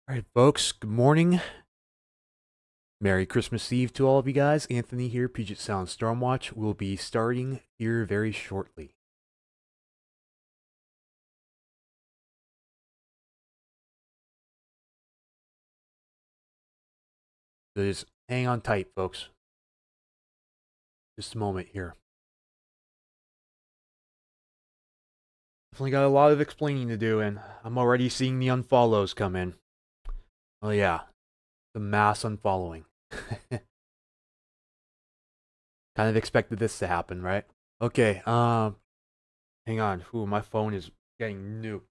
All right, folks, good morning. Merry Christmas Eve to all of you guys. Anthony here, Puget Sound Stormwatch. Will be starting here very shortly. So just hang on tight, folks. Just a moment here. Definitely got a lot of explaining to do, and I'm already seeing the unfollows come in. Oh yeah, the mass unfollowing. Kind of expected this to happen, right? Okay, hang on. Ooh, my phone is getting nuked.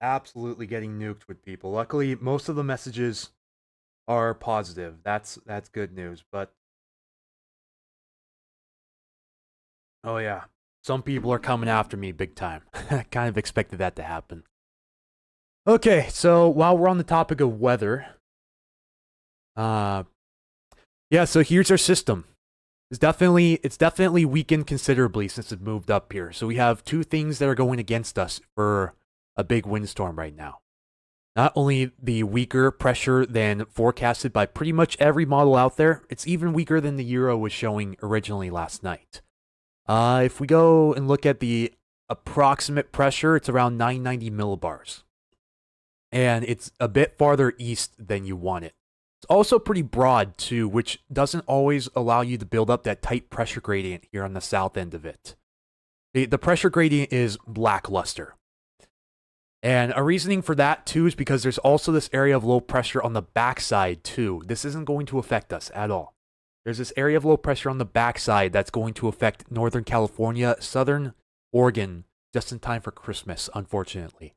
Absolutely getting nuked with people. Luckily, most of the messages are positive. That's good news. But oh yeah, some people are coming after me big time. Kind of expected that to happen. Okay, so while we're on the topic of weather, uh, yeah, so here's our system. It's definitely weakened considerably since it moved up here. So we have two things that are going against us for a big windstorm right now. Not only the weaker pressure than forecasted by pretty much every model out there, it's even weaker than the Euro was showing originally last night. If we go and look at the approximate pressure, it's around 990 millibars. And it's a bit farther east than you want it. It's also pretty broad, too, which doesn't always allow you to build up that tight pressure gradient here on the south end of it. The pressure gradient is lackluster. And a reasoning for that, too, is because there's also this area of low pressure on the backside, too. This isn't going to affect us at all. There's this area of low pressure on the backside that's going to affect Northern California, Southern Oregon, just in time for Christmas, unfortunately.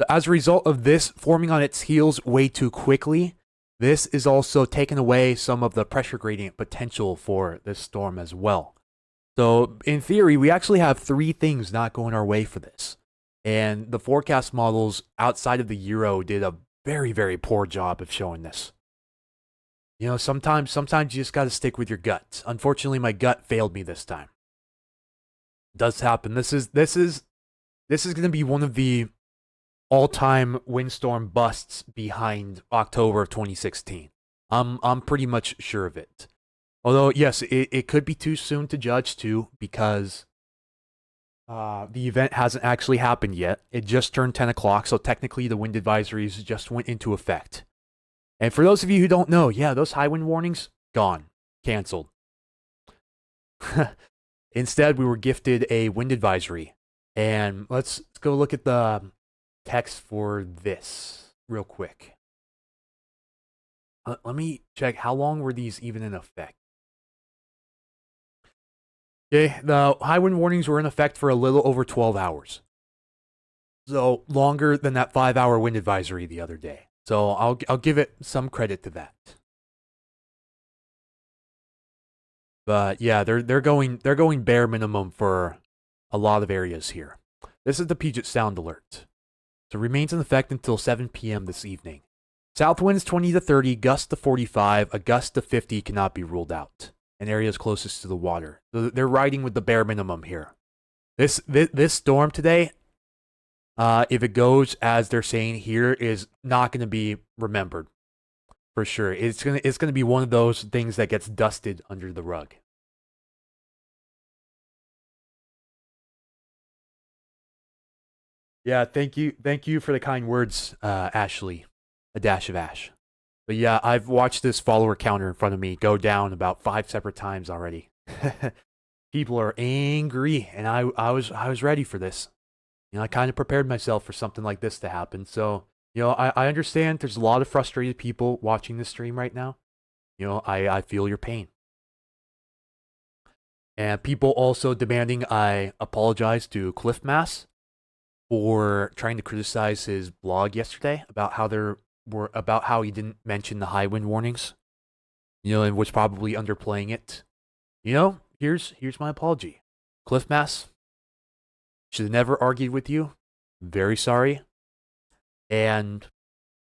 As a result of this forming on its heels way too quickly, this is also taking away some of the pressure gradient potential for this storm as well. So, in theory, we actually have three things not going our way for this. And the forecast models outside of the Euro did a very, very poor job of showing this. You know, sometimes you just got to stick with your gut. Unfortunately, my gut failed me this time. It does happen. This is going to be one of the all-time windstorm busts behind October of 2016. I'm pretty much sure of it. Although, yes, it could be too soon to judge too, because the event hasn't actually happened yet. It just turned 10 o'clock, so technically the wind advisories just went into effect. And for those of you who don't know, yeah, those high wind warnings, gone. Canceled. Instead, we were gifted a wind advisory. And let's go look at the text for this real quick. Let me check how long were these even in effect. Okay, the high wind warnings were in effect for a little over 12 hours. So longer than that 5-hour wind advisory the other day. So I'll give it some credit to that. But yeah, they're going bare minimum for a lot of areas here. This is the Puget Sound alert. So remains in effect until 7 p.m. this evening. South winds 20 to 30, gusts to 45, a gust to 50 cannot be ruled out in areas closest to the water. So they're riding with the bare minimum here. This storm today, if it goes as they're saying here, is not going to be remembered for sure. It's gonna be one of those things that gets dusted under the rug. Yeah, thank you for the kind words, Ashley. A dash of ash. But yeah, I've watched this follower counter in front of me go down about 5 separate times already. People are angry, and I was ready for this. You know, I kind of prepared myself for something like this to happen. So, you know, I understand there's a lot of frustrated people watching this stream right now. You know, I feel your pain. And people also demanding I apologize to Cliff Mass for trying to criticize his blog yesterday about how he didn't mention the high wind warnings. You know, and was probably underplaying it. You know, here's my apology. Cliff Mass, should have never argued with you. Very sorry. And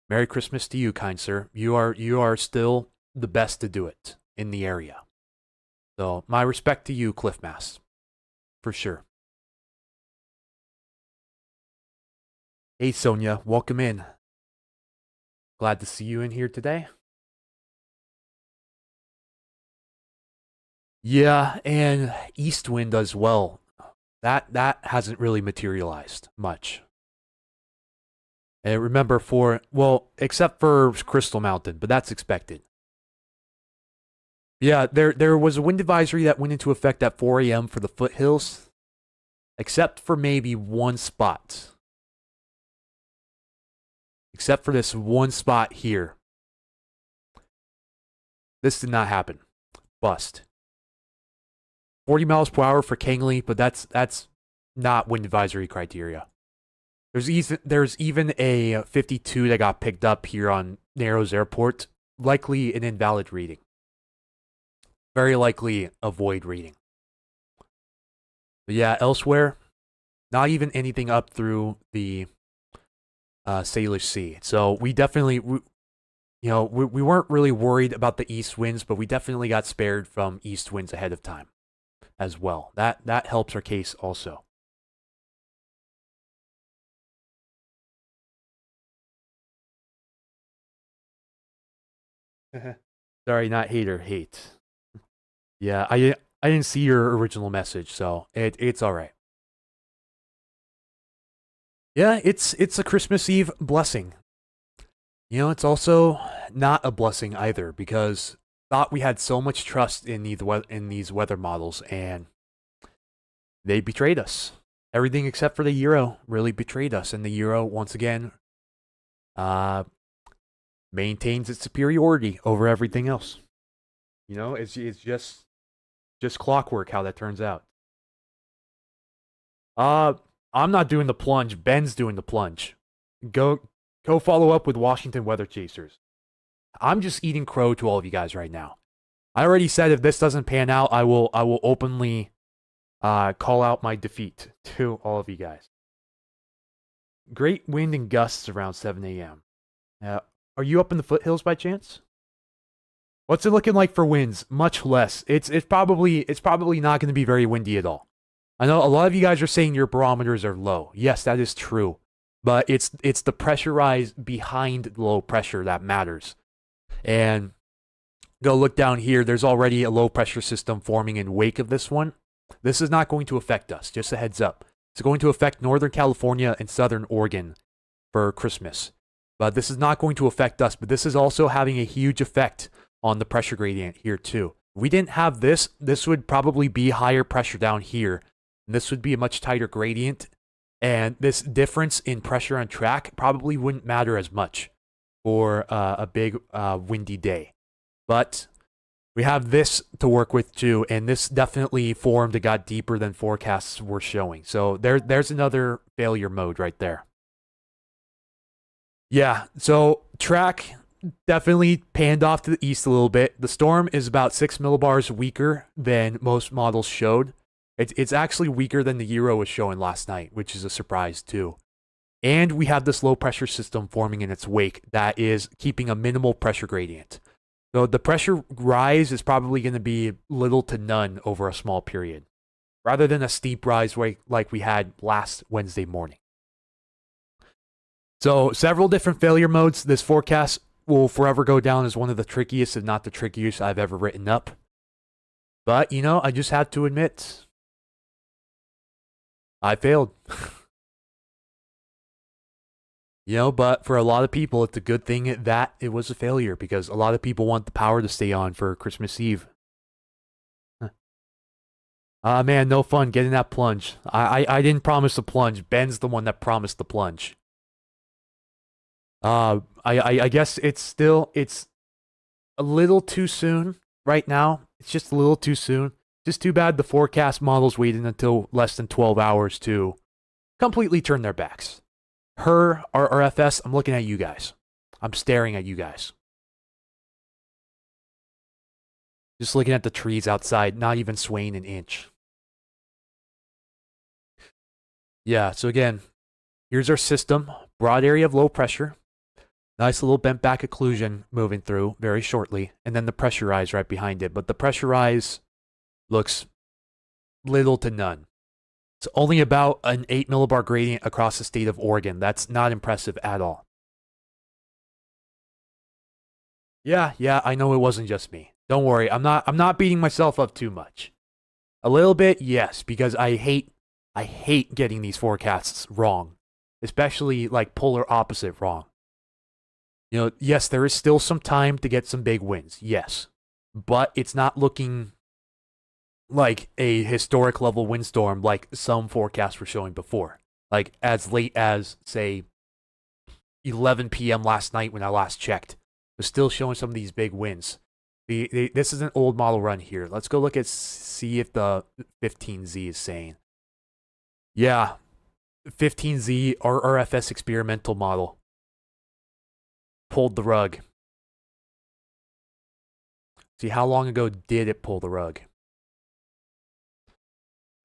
Merry Christmas to you, kind sir. You are still the best to do it in the area. So my respect to you, Cliff Mass. For sure. Hey, Sonia, welcome in. Glad to see you in here today. Yeah, and east wind as well. That hasn't really materialized much. And remember except for Crystal Mountain, but that's expected. Yeah, there was a wind advisory that went into effect at 4 a.m. for the foothills, except for maybe one spot. Except for this one spot here. This did not happen. Bust. 40 miles per hour for Kangley, but that's not wind advisory criteria. There's even a 52 that got picked up here on Narrows Airport, likely an invalid reading. Very likely a void reading. But yeah, elsewhere, not even anything up through the Salish Sea. So we definitely, we weren't really worried about the east winds, but we definitely got spared from east winds ahead of time as well. That helps our case also. Sorry, not hater, hate. Yeah, I didn't see your original message, so it's all right. Yeah, it's a Christmas Eve blessing. It's also not a blessing either because thought we had so much trust in these weather models and they betrayed us. Everything except for the euro really betrayed us, and the euro once again maintains its superiority over everything else. It's just clockwork how that turns out. I'm not doing the plunge. Ben's doing the plunge. Go follow up with Washington Weather Chasers. I'm just eating crow to all of you guys right now. I already said if this doesn't pan out, I will openly call out my defeat to all of you guys. Great wind and gusts around 7 a.m. Are you up in the foothills by chance? What's it looking like for winds? Much less. It's probably not going to be very windy at all. I know a lot of you guys are saying your barometers are low. Yes, that is true. But it's the pressure rise behind low pressure that matters. And go look down here. There's already a low pressure system forming in wake of this one. This is not going to affect us. Just a heads up. It's going to affect Northern California and Southern Oregon for Christmas. But this is not going to affect us. But this is also having a huge effect on the pressure gradient here too. If we didn't have this would probably be higher pressure down here. And this would be a much tighter gradient. And this difference in pressure on track probably wouldn't matter as much for a big windy day. But we have this to work with too, and this definitely formed and got deeper than forecasts were showing. So there's another failure mode right there. Yeah, so track definitely panned off to the east a little bit. The storm is about 6 millibars weaker than most models showed. It's actually weaker than the Euro was showing last night, which is a surprise too. And we have this low pressure system forming in its wake that is keeping a minimal pressure gradient. So the pressure rise is probably going to be little to none over a small period, rather than a steep rise like we had last Wednesday morning. So several different failure modes. This forecast will forever go down as one of the trickiest, if not the trickiest I've ever written up. But, I just have to admit, I failed. But for a lot of people, it's a good thing that it was a failure because a lot of people want the power to stay on for Christmas Eve. Man, no fun getting that plunge. I didn't promise the plunge. Ben's the one that promised the plunge. I guess it's a little too soon right now. It's just a little too soon. Just too bad the forecast models waited until less than 12 hours to completely turn their backs. Her, RFS, I'm looking at you guys. I'm staring at you guys. Just looking at the trees outside, not even swaying an inch. Yeah, so again, here's our system. Broad area of low pressure. Nice little bent back occlusion moving through very shortly. And then the pressure rise right behind it. But the pressure rise looks little to none. It's only about an 8 millibar gradient across the state of Oregon. That's not impressive at all. Yeah, I know it wasn't just me. Don't worry, I'm not beating myself up too much. A little bit, yes, because I hate getting these forecasts wrong, especially like polar opposite wrong. Yes, there is still some time to get some big wins. Yes. But it's not looking like a historic level windstorm like some forecasts were showing before. Like as late as say 11 p.m. last night when I last checked, was still showing some of these big wins. This is an old model run here. Let's go look at see if the 15Z is saying. Yeah, 15Z RRFS experimental model pulled the rug. See, how long ago did it pull the rug?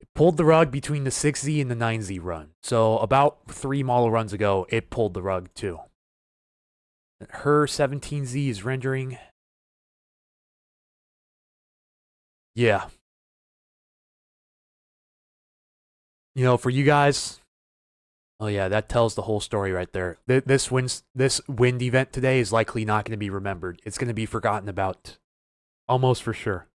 It pulled the rug between the 6Z and the 9Z run. So about 3 model runs ago, it pulled the rug too. Her 17Z is rendering. Yeah. For you guys, oh yeah, that tells the whole story right there. This wind event today is likely not going to be remembered. It's going to be forgotten about, almost for sure.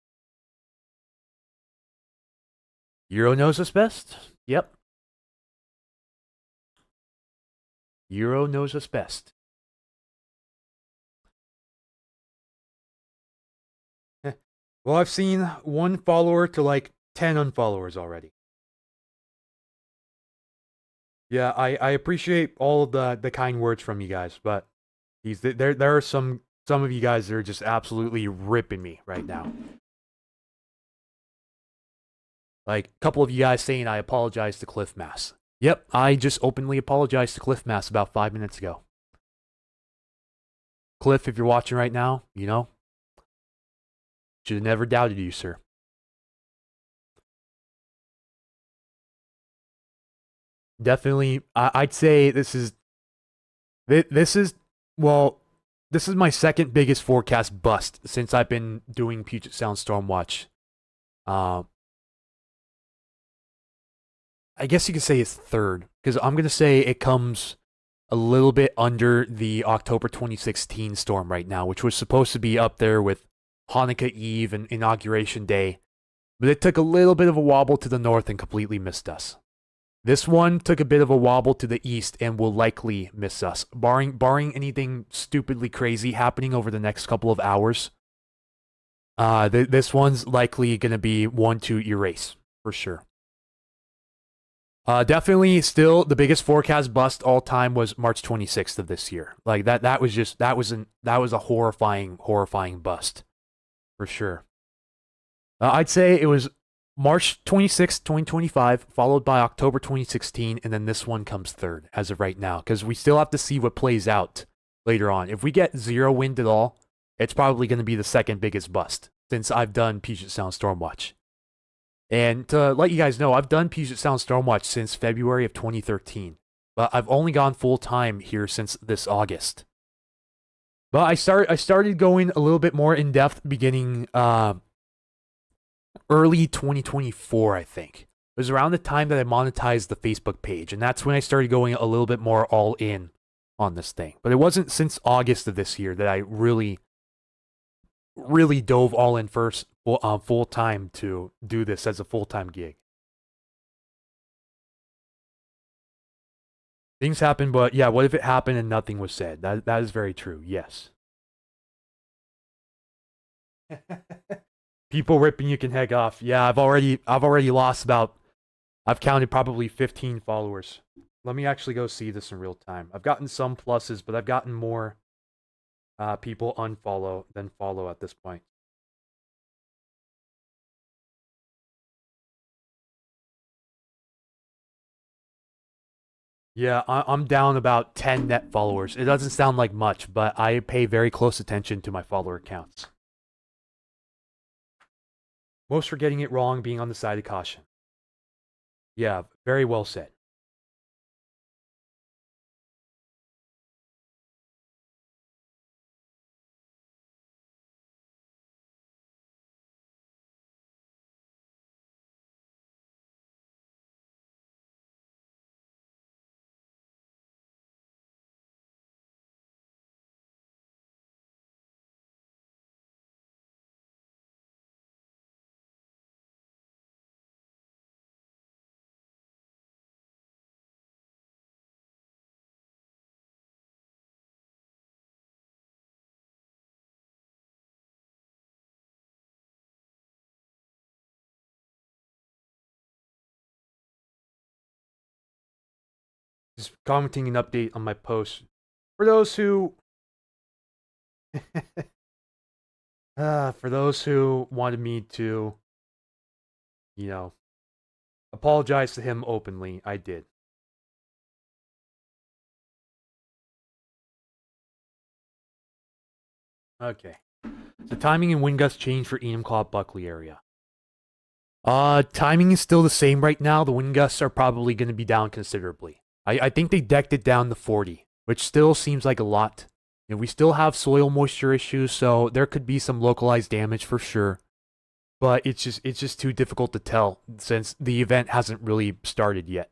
Euro knows us best. Yep. Euro knows us best. Well, I've seen one follower to like 10 unfollowers already. Yeah, I appreciate all of the kind words from you guys, but there are some of you guys that are just absolutely ripping me right now. Like a couple of you guys saying I apologize to Cliff Mass. Yep, I just openly apologized to Cliff Mass about 5 minutes ago. Cliff, if you're watching right now, should have never doubted you, sir. Definitely, I'd say this is well, this is my second biggest forecast bust since I've been doing Puget Sound Stormwatch. I guess you could say it's third, because I'm going to say it comes a little bit under the October 2016 storm right now, which was supposed to be up there with Hanukkah Eve and Inauguration Day, but it took a little bit of a wobble to the north and completely missed us. This one took a bit of a wobble to the east and will likely miss us, barring anything stupidly crazy happening over the next couple of hours. This one's likely going to be one to erase for sure. Definitely still the biggest forecast bust all time was March 26th of this year. Like that was a horrifying bust for sure. I'd say it was March 26th, 2025, followed by October 2016, and then this one comes third as of right now, because we still have to see what plays out later on. If we get zero wind at all, it's probably going to be the second biggest bust since I've done Puget Sound Stormwatch. And to let you guys know, I've done Puget Sound Stormwatch since February of 2013, but I've only gone full time here since this August. But I started going a little bit more in depth beginning early 2024, I think. It was around the time that I monetized the Facebook page, and that's when I started going a little bit more all in on this thing. But it wasn't since August of this year that I really dove all in first full time to do this as a full time gig. Things happen, but yeah, what if it happened and nothing was said? That is very true. Yes. People ripping you can heck off. Yeah, I've already lost about. I've counted probably 15 followers. Let me actually go see this in real time. I've gotten some pluses, but I've gotten more people unfollow than follow at this point. Yeah, I'm down about 10 net followers. It doesn't sound like much, but I pay very close attention to my follower counts. Most for getting it wrong, being on the side of caution. Yeah, very well said. Just commenting an update on my post. For those who for those who wanted me to, you know, apologize to him openly, I did. Okay. The timing and wind gusts change for Enumclaw Buckley area. Timing is still the same right now. The wind gusts are probably going to be down considerably. I think they decked it down to 40, which still seems like a lot. You know, we still have soil moisture issues, so there could be some localized damage for sure. But it's just too difficult to tell since the event hasn't really started yet.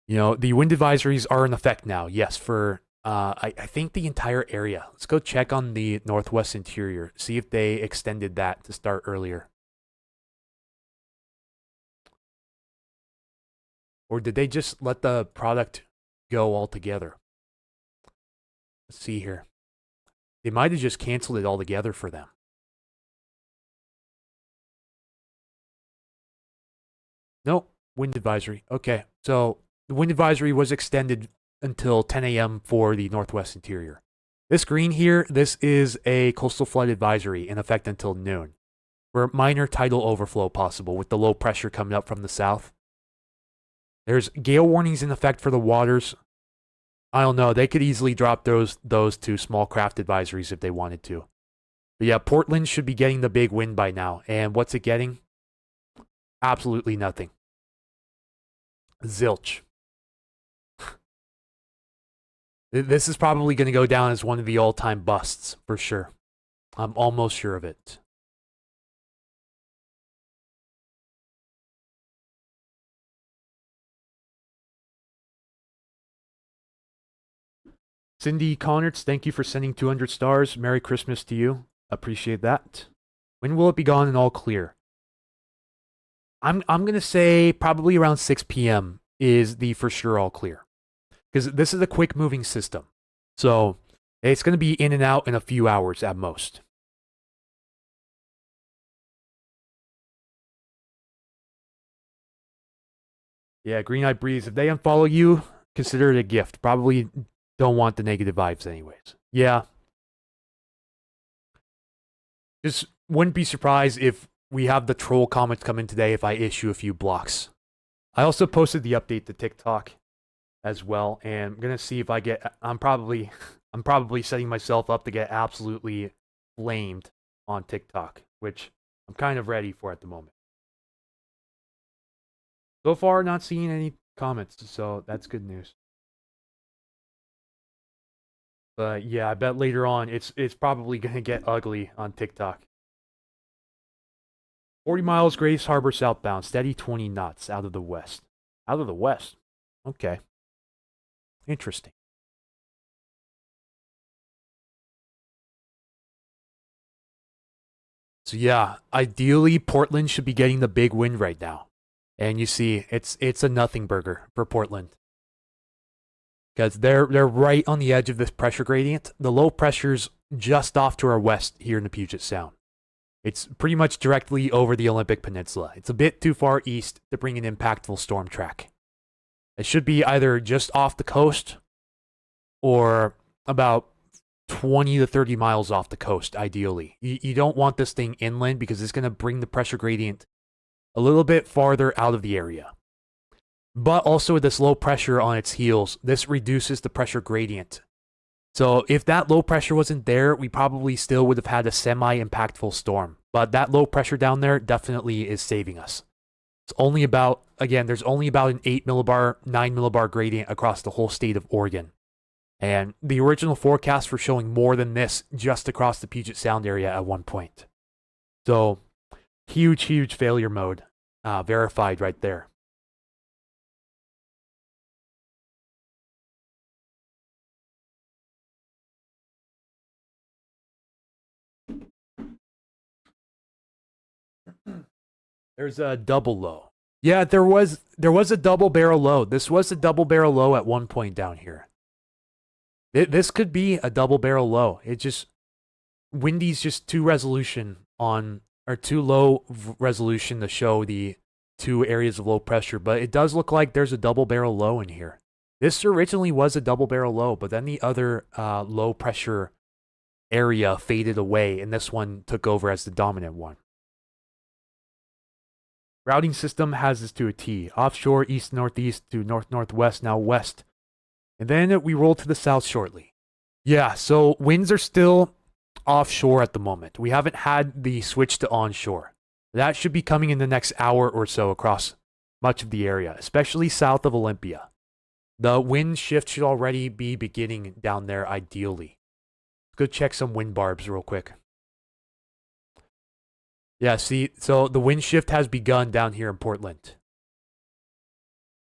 You know, the wind advisories are in effect now. Yes, for I think the entire area. Let's go check on the northwest interior, see if they extended that to start earlier. Or did they just let the product go altogether? Let's see here. They might have just canceled it altogether for them. Nope, wind advisory. Okay, so the wind advisory was extended until 10 a.m. for the northwest interior. This green here, this is a coastal flood advisory in effect until noon. For minor tidal overflow possible with the low pressure coming up from the south. There's gale warnings in effect for the waters. I don't know. They could easily drop those to small craft advisories if they wanted to. But yeah, Portland should be getting the big wind by now. And what's it getting? Absolutely nothing. Zilch. This is probably going to go down as one of the all-time busts, for sure. I'm almost sure of it. Cindy Connerts, thank you for sending 200 stars. Merry Christmas to you. Appreciate that. When will it be gone and all clear? I'm going to say probably around 6 p.m. is the for sure all clear. Because this is a quick moving system. So it's going to be in and out in a few hours at most. Yeah, Green Eye Breeze, if they unfollow you, consider it a gift. Probably don't want the negative vibes anyways. Yeah. Just wouldn't be surprised if we have the troll comments come in today if I issue a few blocks. I also posted the update to TikTok as well, and I'm gonna see if I get. I'm probably setting myself up to get absolutely flamed on TikTok, which I'm kind of ready for at the moment. So far, not seeing any comments, so that's good news. But yeah, I bet later on it's probably gonna get ugly on TikTok. 40 miles Grace Harbor southbound, steady 20 knots out of the west. Out of the west. Okay. Interesting. So yeah, ideally Portland should be getting the big win right now. And you see, it's a nothing burger for Portland. Because they're right on the edge of this pressure gradient. The low pressure's just off to our west here in the Puget Sound. It's pretty much directly over the Olympic Peninsula. It's a bit too far east to bring an impactful storm track. It should be either just off the coast or about 20 to 30 miles off the coast, ideally. You don't want this thing inland because it's going to bring the pressure gradient a little bit farther out of the area. But also with this low pressure on its heels, this reduces the pressure gradient. So if that low pressure wasn't there, we probably still would have had a semi-impactful storm. But that low pressure down there definitely is saving us. It's only about, again, there's only about an 8 millibar, 9 millibar gradient across the whole state of Oregon. And the original forecasts were showing more than this just across the Puget Sound area at one point. So huge failure mode verified right there. There's a double low. Yeah, there was a double barrel low. This was a double barrel low at one point down here. This could be a double barrel low. It just windy's just too low resolution to show the two areas of low pressure, but it does look like there's a double barrel low in here. This originally was a double barrel low, but then the other low pressure area faded away, and this one took over as the dominant one. Routing system has this to a T. Offshore, east-northeast to north-northwest, now west. And then we roll to the south shortly. Yeah, so winds are still offshore at the moment. We haven't had the switch to onshore. That should be coming in the next hour or so across much of the area, especially south of Olympia. The wind shift should already be beginning down there ideally. Let's go check some wind barbs real quick. Yeah, see, so the wind shift has begun down here in Portland.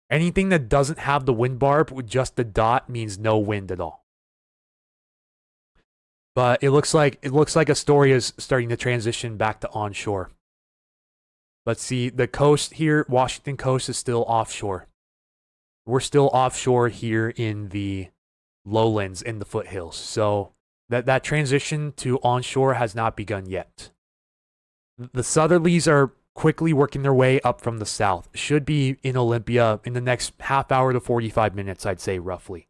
Anything that doesn't have the wind barb with just the dot means no wind at all. But it looks like Astoria is starting to transition back to onshore. But see, the coast here, Washington coast, is still offshore. We're still offshore here in the lowlands in the foothills. So that transition to onshore has not begun yet. The southerlies are quickly working their way up from the south. Should be in Olympia in the next half hour to 45 minutes, I'd say, roughly.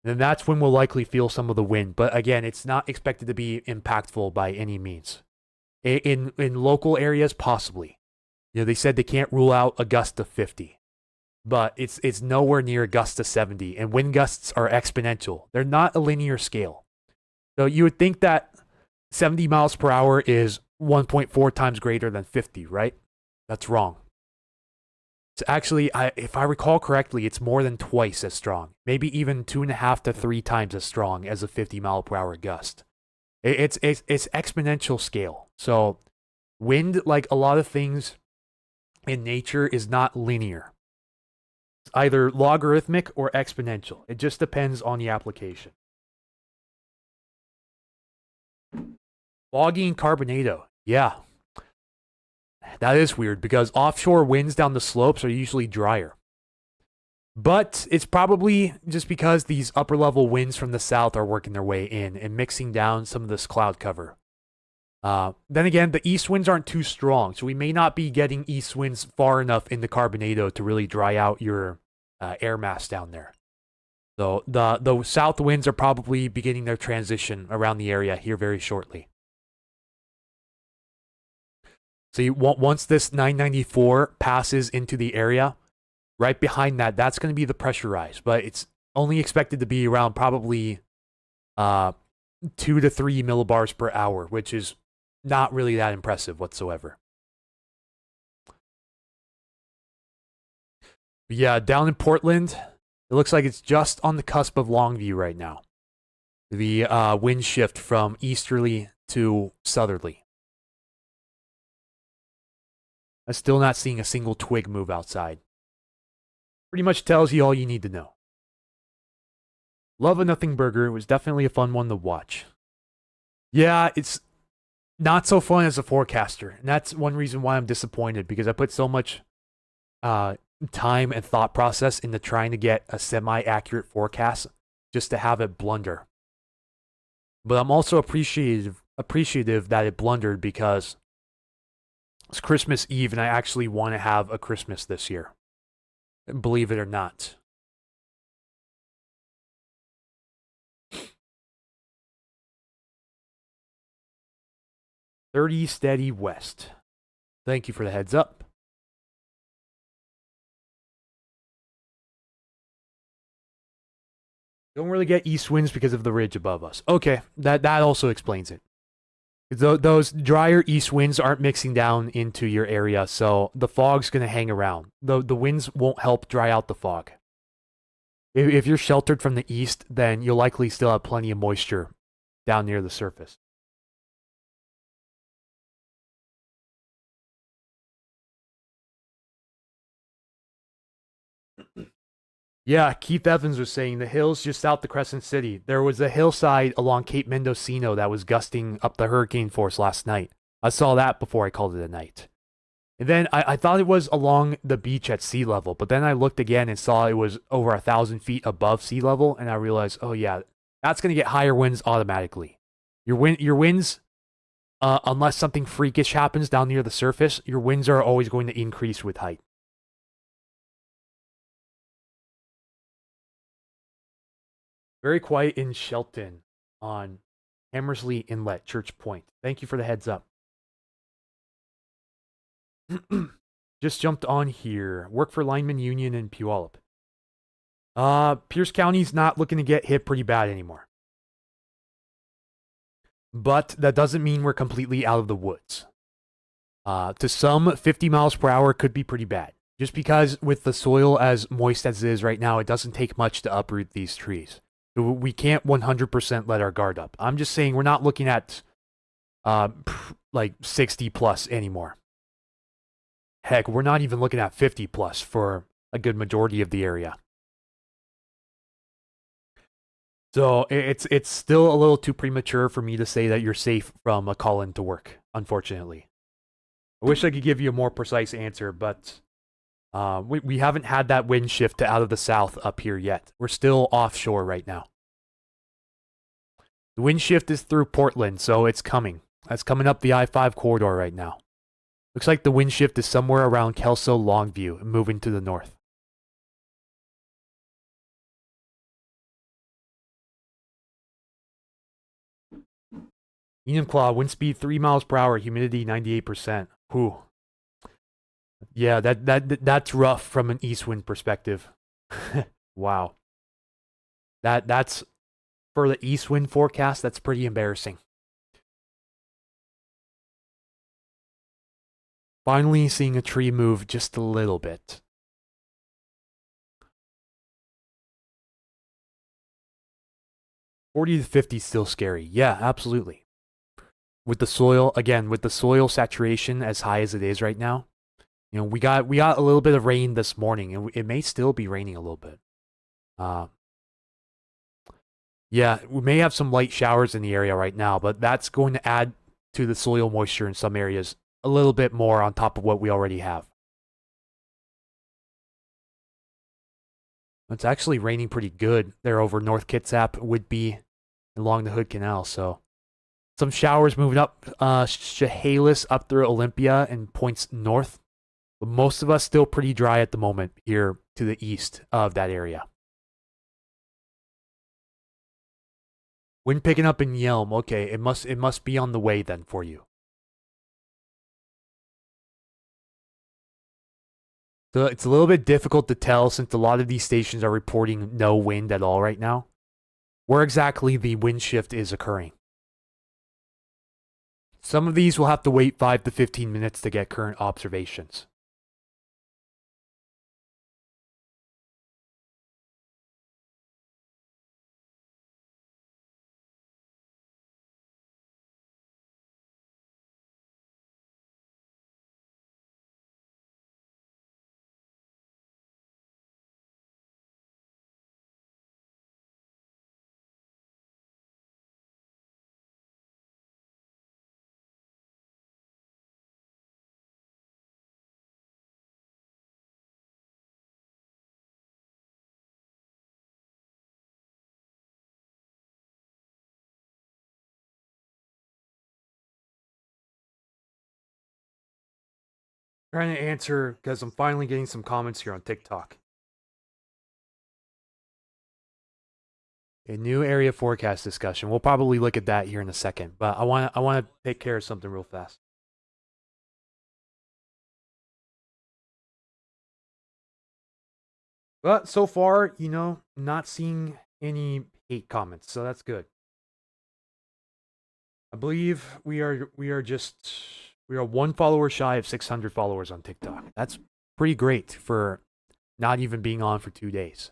And that's when we'll likely feel some of the wind. But again, it's not expected to be impactful by any means. In local areas, possibly. You know, they said they can't rule out a gust to 50. But it's nowhere near a gust to 70. And wind gusts are exponential. They're not a linear scale. So you would think that 70 miles per hour is 1.4 times greater than 50, right? That's wrong. It's actually, if I recall correctly, it's more than twice as strong. Maybe even 2.5 to 3 times as strong as a 50 mile per hour gust. It's exponential scale. So wind, like a lot of things in nature, is not linear. It's either logarithmic or exponential. It just depends on the application. Foggy and Carbonado. Yeah. That is weird because offshore winds down the slopes are usually drier. But it's probably just because these upper level winds from the south are working their way in and mixing down some of this cloud cover. Then again, the east winds aren't too strong, so we may not be getting east winds far enough into Carbonado to really dry out your air mass down there. So the south winds are probably beginning their transition around the area here very shortly. So once this 994 passes into the area, right behind that, that's going to be the pressure rise. But it's only expected to be around probably 2 to 3 millibars per hour, which is not really that impressive whatsoever. But yeah, down in Portland, it looks like it's just on the cusp of Longview right now. The wind shift from easterly to southerly. I'm still not seeing a single twig move outside. Pretty much tells you all you need to know. Love a Nothing Burger. It was definitely a fun one to watch. Yeah, it's not so fun as a forecaster. And that's one reason why I'm disappointed, because I put so much time and thought process into trying to get a semi-accurate forecast just to have it blunder. But I'm also appreciative that it blundered because it's Christmas Eve and I actually want to have a Christmas this year. Believe it or not. .30 steady west. Thank you for the heads up. Don't really get east winds because of the ridge above us. Okay, that also explains it. Those drier east winds aren't mixing down into your area, so the fog's going to hang around. The winds won't help dry out the fog. If you're sheltered from the east, then you'll likely still have plenty of moisture down near the surface. Yeah, Keith Evans was saying the hills just south of Crescent City. There was a hillside along Cape Mendocino that was gusting up the hurricane force last night. I saw that before I called it a night. And then I thought it was along the beach at sea level, but then I looked again and saw it was over 1,000 feet above sea level, and I realized, oh yeah, that's going to get higher winds automatically. Your winds unless something freakish happens down near the surface, your winds are always going to increase with height. Very quiet in Shelton on Hammersley Inlet, Church Point. Thank you for the heads up. Just jumped on here. Work for Lineman Union in Puyallup. Pierce County's not looking to get hit pretty bad anymore. But that doesn't mean we're completely out of the woods. To some, 50 miles per hour could be pretty bad. Just because with the soil as moist as it is right now, it doesn't take much to uproot these trees. We can't 100% let our guard up. I'm just saying we're not looking at like 60 plus anymore. Heck, we're not even looking at 50 plus for a good majority of the area. So it's still a little too premature for me to say that you're safe from a call in to work, unfortunately. I wish I could give you a more precise answer, but we haven't had that wind shift out of the south up here yet. We're still offshore right now. The wind shift is through Portland, so it's coming. That's coming up the I-5 corridor right now. Looks like the wind shift is somewhere around Kelso, Longview, and moving to the north. Enumclaw, wind speed 3 miles per hour, humidity 98%. Whew. Yeah, that's rough from an east wind perspective. Wow. That's for the east wind forecast, that's pretty embarrassing. Finally seeing a tree move just a little bit. $40 to $50 still scary. Yeah, absolutely. With the soil, again, with the soil saturation as high as it is right now, you know, we got a little bit of rain this morning, and it may still be raining a little bit. Yeah, we may have some light showers in the area right now, but that's going to add to the soil moisture in some areas a little bit more on top of what we already have. It's actually raining pretty good there over North Kitsap, Whidbey, along the Hood Canal, so some showers moving up Chehalis up through Olympia and points north. But most of us still pretty dry at the moment here to the east of that area. Wind picking up in Yelm. Okay, it must be on the way then for you. So it's a little bit difficult to tell since a lot of these stations are reporting no wind at all right now. Where exactly the wind shift is occurring. Some of these will have to wait 5 to 15 minutes to get current observations. Trying to answer because I'm finally getting some comments here on TikTok. A new area forecast discussion. We'll probably look at that here in a second, but I want to take care of something real fast. But so far, you know, not seeing any hate comments, so that's good. I believe we are one follower shy of 600 followers on TikTok. That's pretty great for not even being on for 2 days.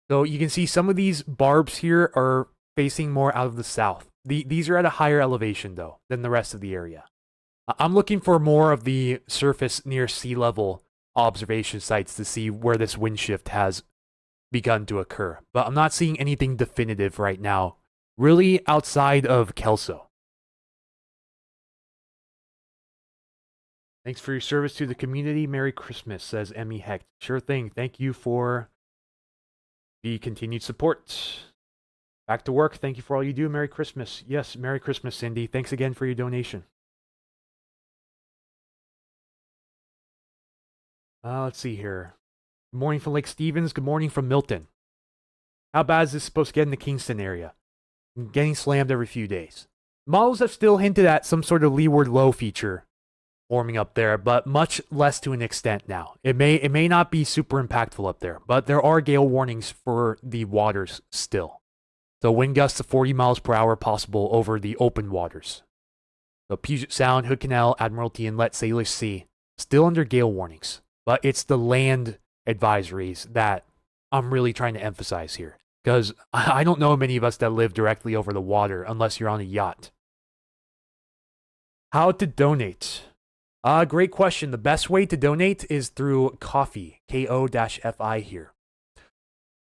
So you can see some of these barbs here are facing more out of the south. These are at a higher elevation though than the rest of the area. I'm looking for more of the surface near sea level observation sites to see where this wind shift has begun to occur. But I'm not seeing anything definitive right now, really outside of Kelso. Thanks for your service to the community. Merry Christmas, says Emmy Hecht. Sure thing. Thank you for the continued support. Back to work. Thank you for all you do. Merry Christmas. Yes, Merry Christmas, Cindy. Thanks again for your donation. Let's see here. Good morning from Lake Stevens. Good morning from Milton. How bad is this supposed to get in the Kingston area? I'm getting slammed every few days. Models have still hinted at some sort of leeward low feature forming up there, but much less to an extent now. It may not be super impactful up there, but there are gale warnings for the waters still. So wind gusts of 40 miles per hour possible over the open waters. So Puget Sound, Hood Canal, Admiralty Inlet, Sailors Sea, still under gale warnings. But it's the land advisories that I'm really trying to emphasize here. Because I don't know many of us that live directly over the water unless you're on a yacht. How to donate? Great question. The best way to donate is through Ko-fi, Ko-fi here.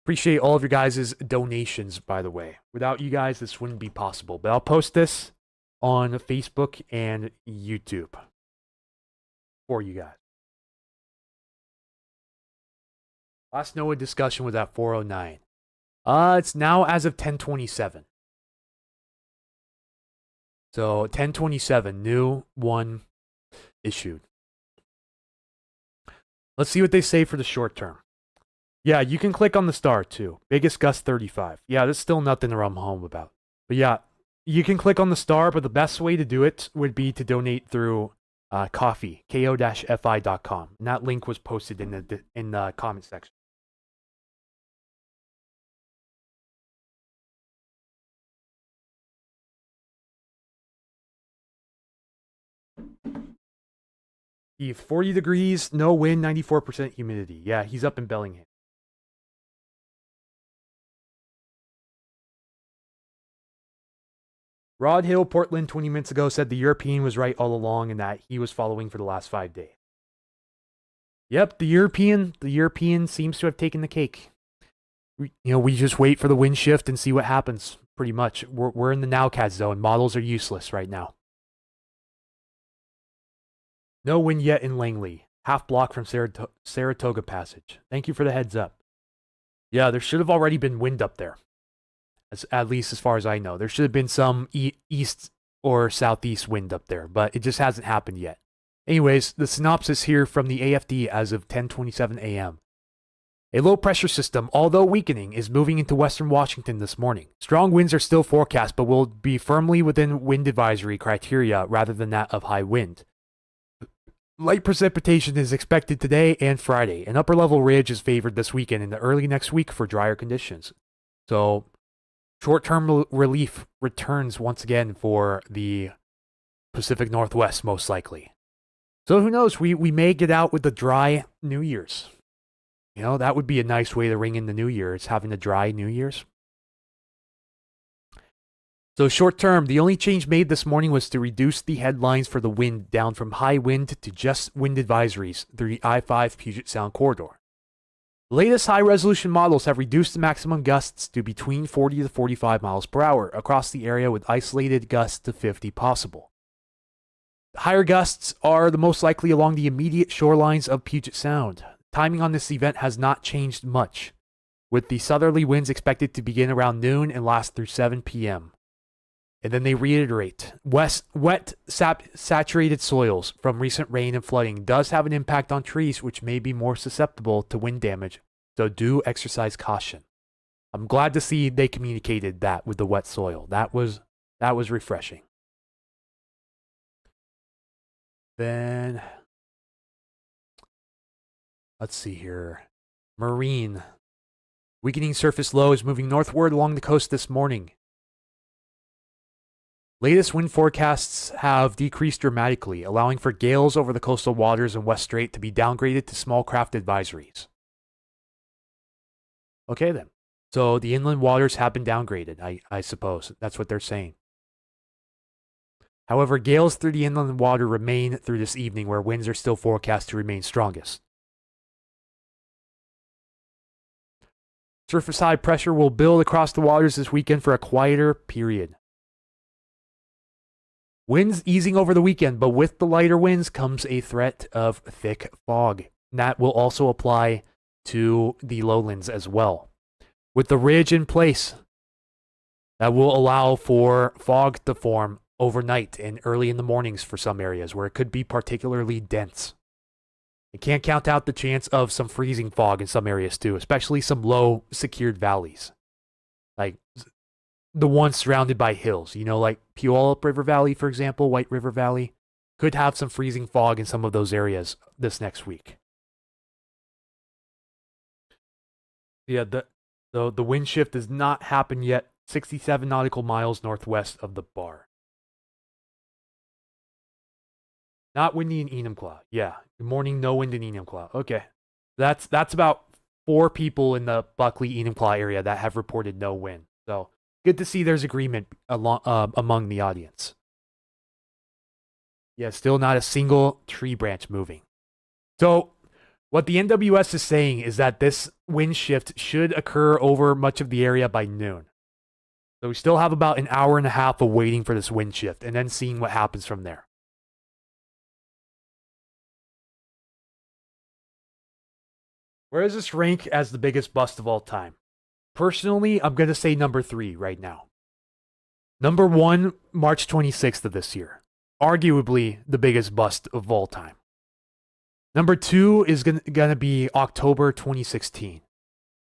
Appreciate all of your guys' donations, by the way. Without you guys, this wouldn't be possible. But I'll post this on Facebook and YouTube for you guys. Last NOAA discussion was at 4:09. It's now as of 10:27. So 10:27, new one issued. Let's see what they say for the short term. Yeah, you can click on the star too. Biggest gust 35. Yeah, there's still nothing to run home about. But yeah, you can click on the star, but the best way to do it would be to donate through Ko-fi, ko-fi.com. And that link was posted in the comment section. Eve, 40 degrees, no wind, 94% humidity. Yeah, he's up in Bellingham. Rod Hill, Portland, 20 minutes ago, said the European was right all along and that he was following for the last 5 days. Yep, the European seems to have taken the cake. We just wait for the wind shift and see what happens, pretty much. We're in the nowcast zone. Models are useless right now. No wind yet in Langley. Half block from Saratoga Passage. Thank you for the heads up. Yeah, there should have already been wind up there. At least as far as I know. There should have been some east or southeast wind up there, but it just hasn't happened yet. Anyways, the synopsis here from the AFD as of 10:27 a.m. A low pressure system, although weakening, is moving into western Washington this morning. Strong winds are still forecast, but will be firmly within wind advisory criteria rather than that of high wind. Light precipitation is expected today and Friday. An upper level ridge is favored this weekend and the early next week for drier conditions. So, short-term relief returns once again for the Pacific Northwest, most likely. So who knows? We may get out with the dry New Year's. That would be a nice way to ring in the New Year, is having a dry New Year's. So short term, the only change made this morning was to reduce the headlines for the wind down from high wind to just wind advisories through the I-5 Puget Sound corridor. The latest high-resolution models have reduced the maximum gusts to between 40 to 45 miles per hour across the area with isolated gusts to 50 possible. The higher gusts are the most likely along the immediate shorelines of Puget Sound. Timing on this event has not changed much, with the southerly winds expected to begin around noon and last through 7 p.m. And then they reiterate, wet, saturated soils from recent rain and flooding does have an impact on trees, which may be more susceptible to wind damage, so do exercise caution. I'm glad to see they communicated that with the wet soil. That was refreshing. Then, let's see here. Marine. Weakening surface low is moving northward along the coast this morning. Latest wind forecasts have decreased dramatically, allowing for gales over the coastal waters and West Strait to be downgraded to small craft advisories. Okay then. So the inland waters have been downgraded, I suppose. That's what they're saying. However, gales through the inland water remain through this evening, where winds are still forecast to remain strongest. Surface high pressure will build across the waters this weekend for a quieter period. Winds easing over the weekend, but with the lighter winds comes a threat of thick fog. And that will also apply to the lowlands as well. With the ridge in place, That will allow for fog to form overnight and early in the mornings for some areas where it could be particularly dense. You can't count out the chance of some freezing fog in some areas too, especially some low secured valleys. Like the ones surrounded by hills, like Puyallup River Valley, for example, White River Valley, could have some freezing fog in some of those areas this next week. Yeah, the wind shift does not happen yet. 67 nautical miles northwest of the bar. Not windy in Enumclaw. Yeah. Good morning, no wind in Enumclaw. Okay. That's about 4 people in the Buckley Enumclaw area that have reported no wind. So good to see there's agreement among the audience. Yeah, still not a single tree branch moving. So what the NWS is saying is that this wind shift should occur over much of the area by noon. So we still have about an hour and a half of waiting for this wind shift and then seeing what happens from there. Where does this rank as the biggest bust of all time? Personally, I'm going to say number 3 right now. Number 1, March 26th of this year. Arguably the biggest bust of all time. Number 2 is going to be October 2016,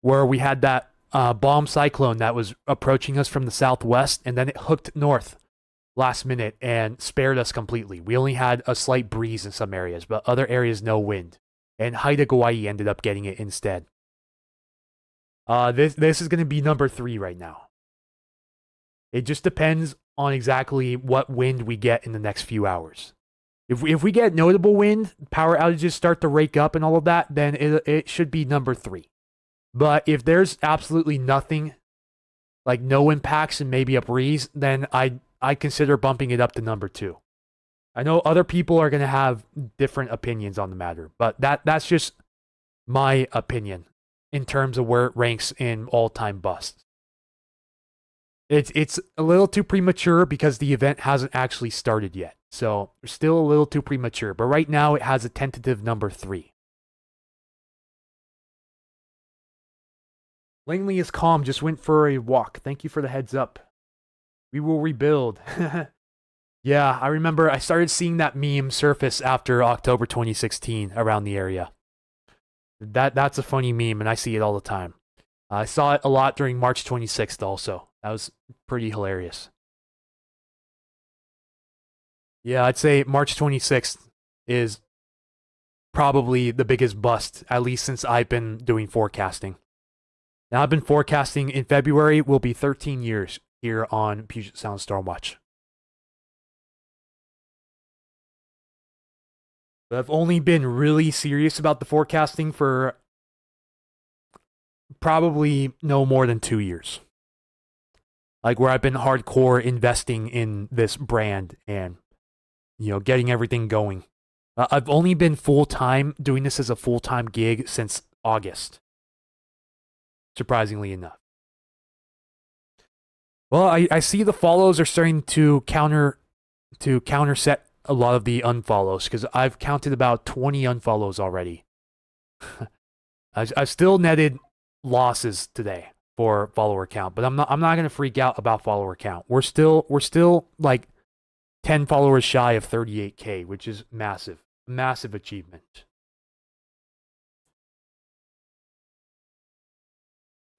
where we had that bomb cyclone that was approaching us from the southwest, and then it hooked north last minute and spared us completely. We only had a slight breeze in some areas, but other areas no wind. And Haida Gwaii ended up getting it instead. This is going to be number 3 right now. It just depends on exactly what wind we get in the next few hours. If we get notable wind, power outages start to rake up and all of that, then it should be number 3. But if there's absolutely nothing, like no impacts and maybe a breeze, then I consider bumping it up to number 2. I know other people are going to have different opinions on the matter, but that's just my opinion in terms of where it ranks in all-time busts. It's a little too premature because the event hasn't actually started yet. So still a little too premature, but right now it has a tentative number 3. Langley is calm, just went for a walk. Thank you for the heads up. We will rebuild. Yeah, I remember I started seeing that meme surface after October 2016 around the area. That's a funny meme, and I see it all the time. I saw it a lot during March 26th also. That was pretty hilarious. Yeah, I'd say March 26th is probably the biggest bust, at least since I've been doing forecasting. Now, I've been forecasting in February, will be 13 years here on Puget Sound Stormwatch. But I've only been really serious about the forecasting for probably no more than 2 years. Like where I've been hardcore investing in this brand and, getting everything going. I've only been full-time doing this as a full-time gig since August. Surprisingly enough. Well, I see the follows are starting to counterset a lot of the unfollows because I've counted about 20 unfollows already. I've still netted losses today for follower count, but I'm not going to freak out about follower count. We're still like 10 followers shy of 38K, which is massive achievement.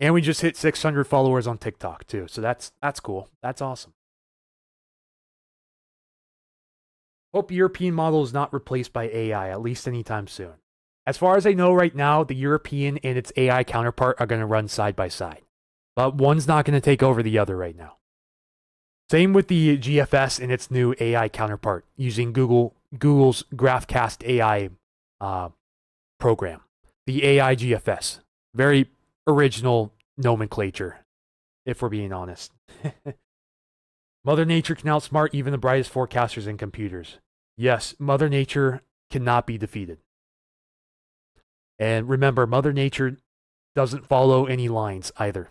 And we just hit 600 followers on TikTok too, so that's cool. That's awesome. Hope European model is not replaced by AI, at least anytime soon. As far as I know right now, the European and its AI counterpart are going to run side by side. But one's not going to take over the other right now. Same with the GFS and its new AI counterpart using Google's GraphCast AI program. The AI GFS. Very original nomenclature, if we're being honest. Mother Nature can outsmart even the brightest forecasters and computers. Yes, Mother Nature cannot be defeated. And remember, Mother Nature doesn't follow any lines either.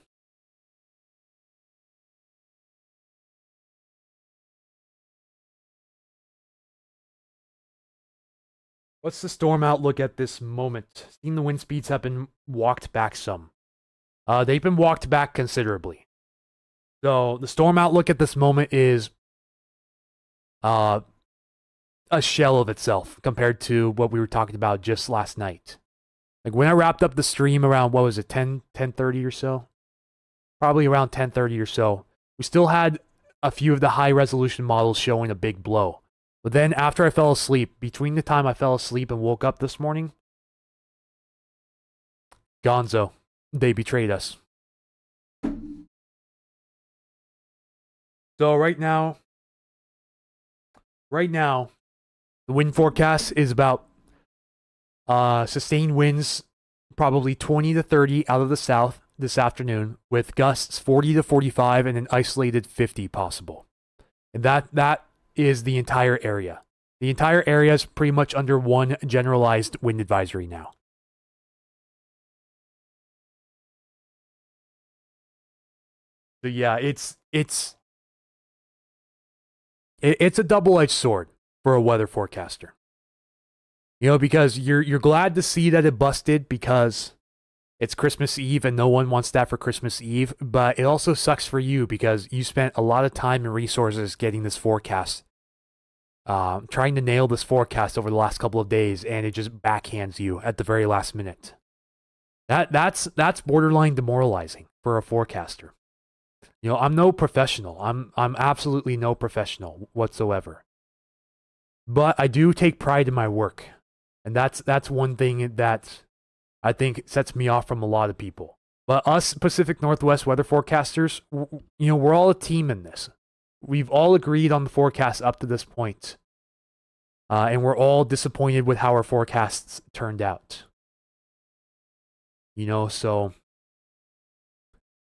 What's the storm outlook at this moment? Seeing the wind speeds have been walked back some. They've been walked back considerably. So the storm outlook at this moment is a shell of itself compared to what we were talking about just last night. Like when I wrapped up the stream around, what was it, 10:30 or so? Probably around 10:30 or so. We still had a few of the high resolution models showing a big blow. But then after I fell asleep, between the time I fell asleep and woke up this morning, Gonzo, they betrayed us. So right now, the wind forecast is about sustained winds, probably 20 to 30 out of the south this afternoon, with gusts 40 to 45 and an isolated 50 possible. And that is the entire area. The entire area is pretty much under one generalized wind advisory now. So yeah, it's a double-edged sword for a weather forecaster. You know, because you're glad to see that it busted because it's Christmas Eve and no one wants that for Christmas Eve, but it also sucks for you because you spent a lot of time and resources getting this forecast, trying to nail this forecast over the last couple of days, and it just backhands you at the very last minute. That's borderline demoralizing for a forecaster. You know, I'm no professional. I'm absolutely no professional whatsoever. But I do take pride in my work. And that's one thing that I think sets me off from a lot of people. But us Pacific Northwest weather forecasters, you know, we're all a team in this. We've all agreed on the forecast up to this point. And we're all disappointed with how our forecasts turned out. You know, so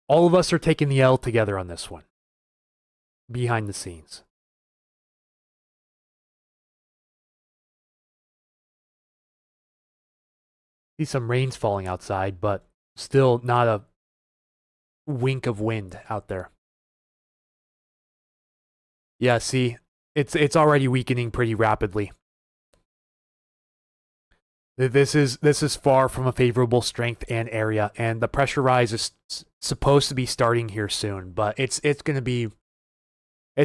all of us are taking the L together on this one. Behind the scenes. See some rain's falling outside, but still not a wink of wind out there. Yeah, see, it's already weakening pretty rapidly. This is far from a favorable strength and area, and the pressure rise is supposed to be starting here soon, but it's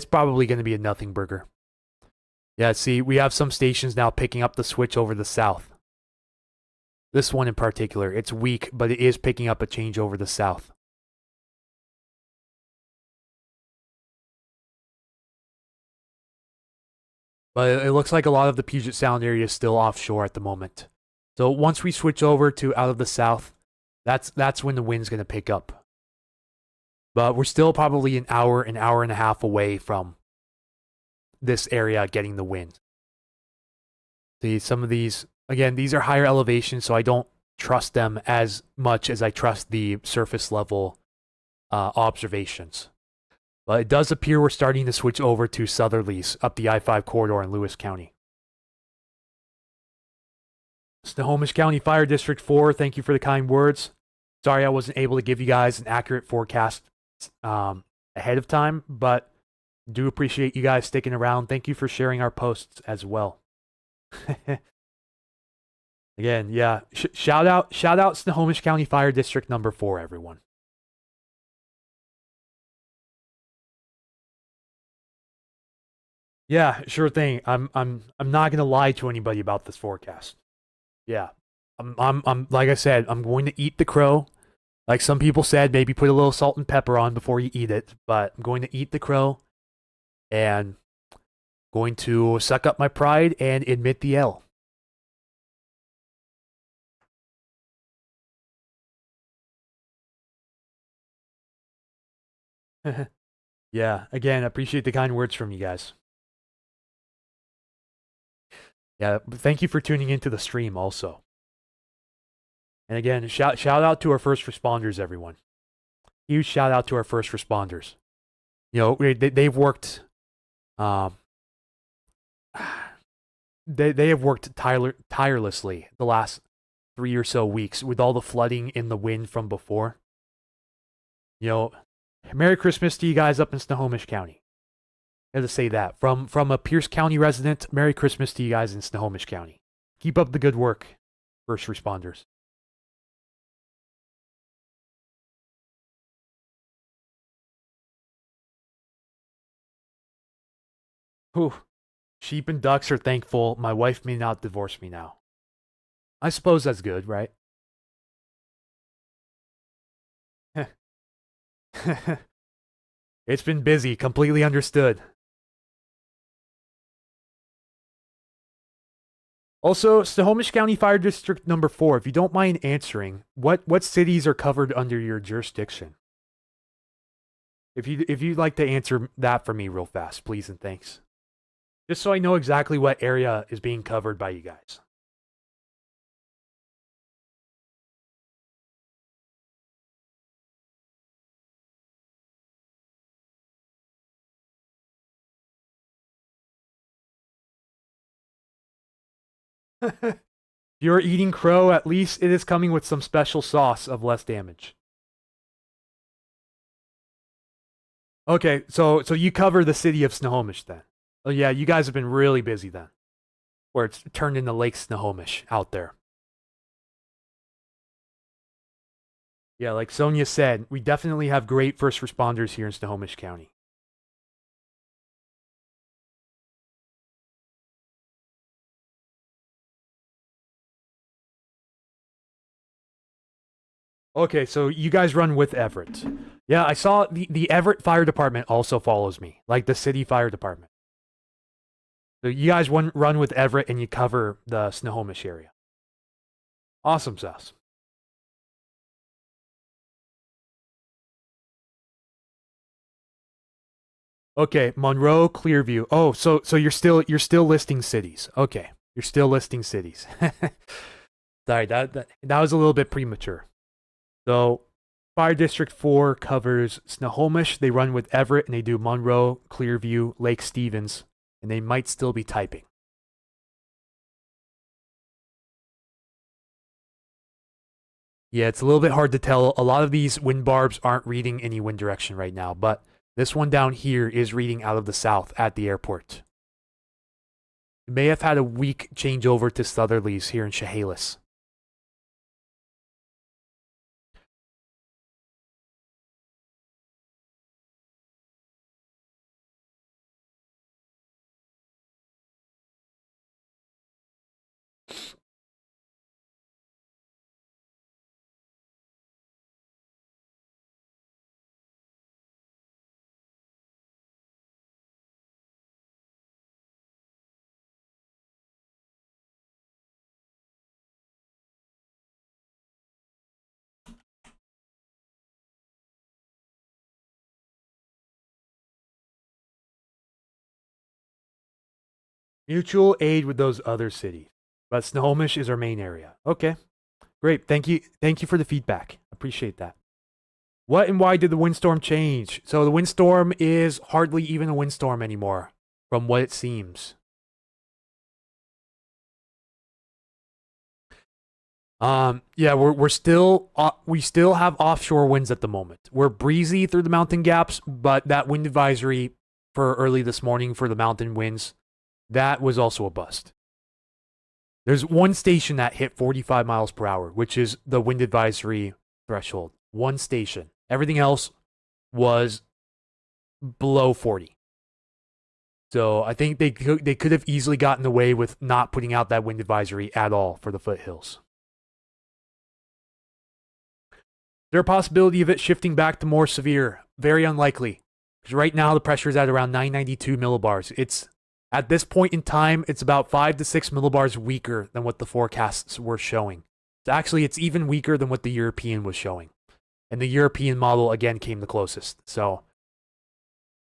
probably gonna be a nothing burger. Yeah, see, we have some stations now picking up the switch over the south. This one in particular, it's weak, but it is picking up a change over the south. But it looks like a lot of the Puget Sound area is still offshore at the moment. So once we switch over to out of the south, that's when the wind's going to pick up. But we're still probably an hour and a half away from this area getting the wind. See, some of these, again, these are higher elevations, so I don't trust them as much as I trust the surface level observations. But it does appear we're starting to switch over to southerlies up the I-5 corridor in Lewis County. Snohomish County Fire District 4, thank you for the kind words. Sorry I wasn't able to give you guys an accurate forecast ahead of time, but do appreciate you guys sticking around. Thank you for sharing our posts as well. Again, yeah, shout out Snohomish County Fire District number 4, everyone. Yeah, sure thing. I'm not gonna lie to anybody about this forecast. Yeah, I'm like I said, I'm going to eat the crow. Like some people said, maybe put a little salt and pepper on before you eat it. But I'm going to eat the crow, and going to suck up my pride and admit the L. Yeah, again, I appreciate the kind words from you guys. Yeah, thank you for tuning into the stream also. And again, shout out to our first responders, everyone. Huge shout out to our first responders. You know, they've worked, they have worked tirelessly the last 3 or so weeks with all the flooding in the wind from before. You know, Merry Christmas to you guys up in Snohomish County. I had to say that. From a Pierce County resident, Merry Christmas to you guys in Snohomish County. Keep up the good work, first responders. Whew. Sheep and ducks are thankful my wife may not divorce me now. I suppose that's good, right? It's been busy, completely understood. Also, Snohomish County Fire District number 4, if you don't mind answering, what cities are covered under your jurisdiction? If you'd like to answer that for me real fast, please and thanks. Just so I know exactly what area is being covered by you guys. If you're eating crow, at least it is coming with some special sauce of less damage. Okay, so you cover the city of Snohomish then. Oh yeah, you guys have been really busy then. Where it's turned into Lake Snohomish out there. Yeah, like Sonia said, we definitely have great first responders here in Snohomish County. Okay, so you guys run with Everett. Yeah, I saw the Everett Fire Department also follows me, like the city fire department. So you guys run with Everett and you cover the Snohomish area. Awesome sauce. Okay, Monroe, Clearview. Oh, so you're still listing cities. Okay, you're still listing cities. Sorry, that was a little bit premature. So, Fire District 4 covers Snohomish. They run with Everett, and they do Monroe, Clearview, Lake Stevens, and they might still be typing. Yeah, it's a little bit hard to tell. A lot of these wind barbs aren't reading any wind direction right now, but this one down here is reading out of the south at the airport. It may have had a weak changeover to southerlies here in Chehalis. Mutual aid with those other cities, but Snohomish is our main area. Okay, great. Thank you for the feedback. Appreciate that. What and why did the windstorm change? So the windstorm is hardly even a windstorm anymore, from what it seems. Yeah, we're still we still have offshore winds at the moment. We're breezy through the mountain gaps, but that wind advisory for early this morning for the mountain winds, that was also a bust. There's one station that hit 45 miles per hour, which is the wind advisory threshold. One station. Everything else was below 40. So I think they could have easily gotten away with not putting out that wind advisory at all for the foothills. Is there a possibility of it shifting back to more severe? Very unlikely. Because right now the pressure is at around 992 millibars. It's at this point in time, it's about 5 to 6 millibars weaker than what the forecasts were showing. So actually, it's even weaker than what the European was showing. And the European model again came the closest. So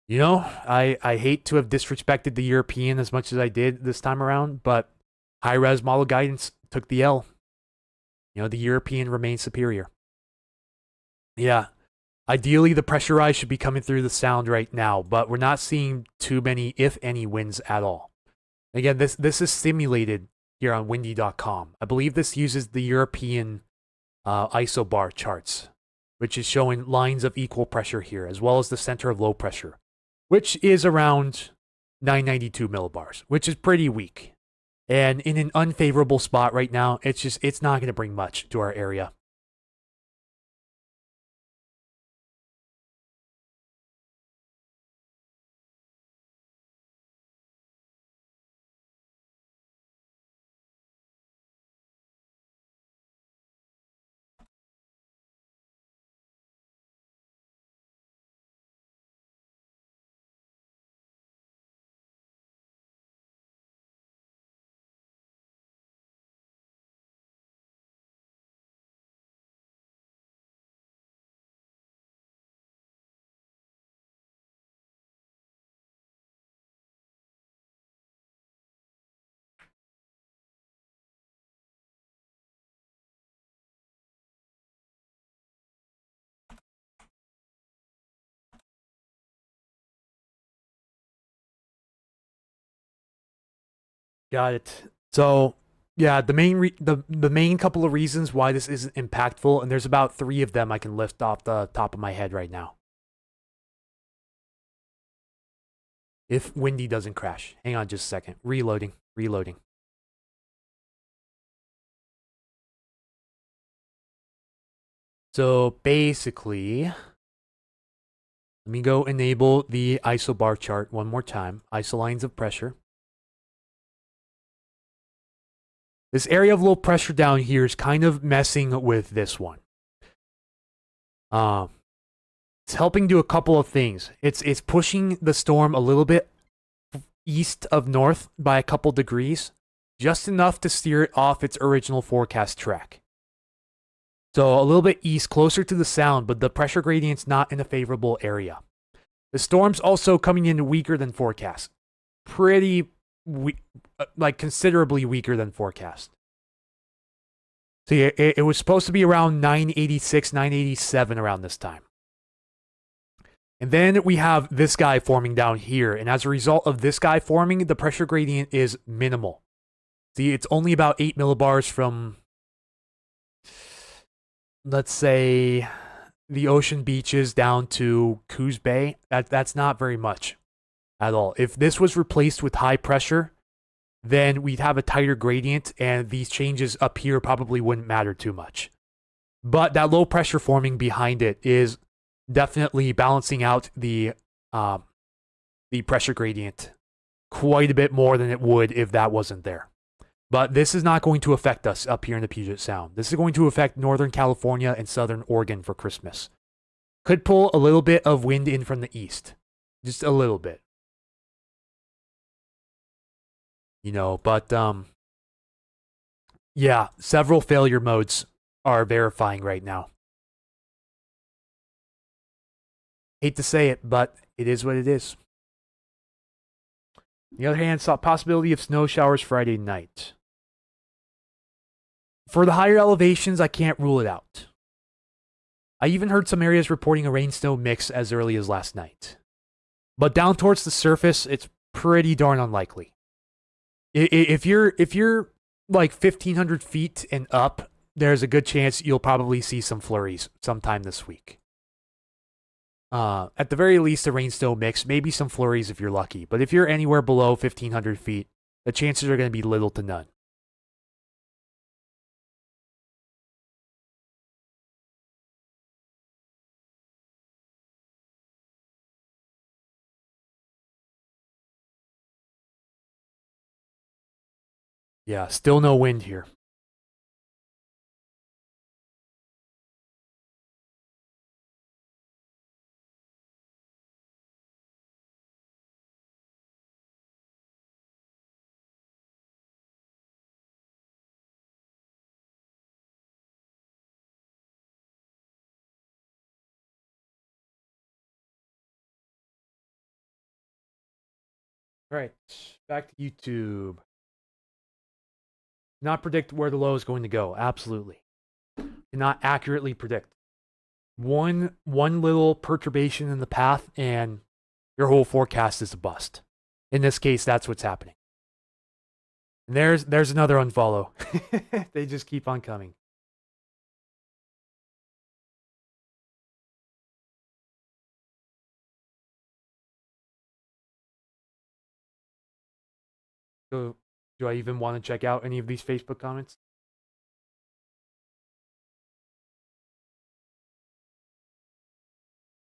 I hate to have disrespected the European as much as I did this time around, but high res model guidance took the L. The European remains superior. Yeah. Ideally, the pressurized should be coming through the sound right now, but we're not seeing too many, if any, winds at all. Again, this is simulated here on windy.com. I believe this uses the European isobar charts, which is showing lines of equal pressure here, as well as the center of low pressure, which is around 992 millibars, which is pretty weak. And in an unfavorable spot right now, it's not going to bring much to our area. Got it. So, yeah, the main couple of reasons why this isn't impactful, and there's about 3 of them I can lift off the top of my head right now. If Windy doesn't crash. Hang on just a second. Reloading. So basically, let me go enable the isobar chart one more time. Isolines of pressure. This area of low pressure down here is kind of messing with this one. It's helping do a couple of things. It's pushing the storm a little bit east of north by a couple degrees, just enough to steer it off its original forecast track. So a little bit east, closer to the sound, but the pressure gradient's not in a favorable area. The storm's also coming in weaker than forecast. Pretty like considerably weaker than forecast. See, it was supposed to be around 986, 987 around this time. And then we have this guy forming down here. And as a result of this guy forming, the pressure gradient is minimal. See, it's only about 8 millibars from, let's say, the ocean beaches down to Coos Bay. That's not very much at all. If this was replaced with high pressure, then we'd have a tighter gradient, and these changes up here probably wouldn't matter too much. But that low pressure forming behind it is definitely balancing out the pressure gradient quite a bit more than it would if that wasn't there. But this is not going to affect us up here in the Puget Sound. This is going to affect Northern California and Southern Oregon for Christmas. Could pull a little bit of wind in from the east. Just a little bit. But yeah, several failure modes are verifying right now. Hate to say it, but it is what it is. On the other hand, saw possibility of snow showers Friday night. For the higher elevations, I can't rule it out. I even heard some areas reporting a rain-snow mix as early as last night. But down towards the surface, it's pretty darn unlikely. If you're like 1,500 feet and up, there's a good chance you'll probably see some flurries sometime this week. At the very least, a rain-snow mix, maybe some flurries if you're lucky. But if you're anywhere below 1,500 feet, the chances are going to be little to none. Yeah, still no wind here. All right, back to YouTube. Not predict where the low is going to go. Absolutely. Cannot accurately predict. One little perturbation in the path and your whole forecast is a bust. In this case, that's what's happening. And there's another unfollow. They just keep on coming. So, do I even want to check out any of these Facebook comments?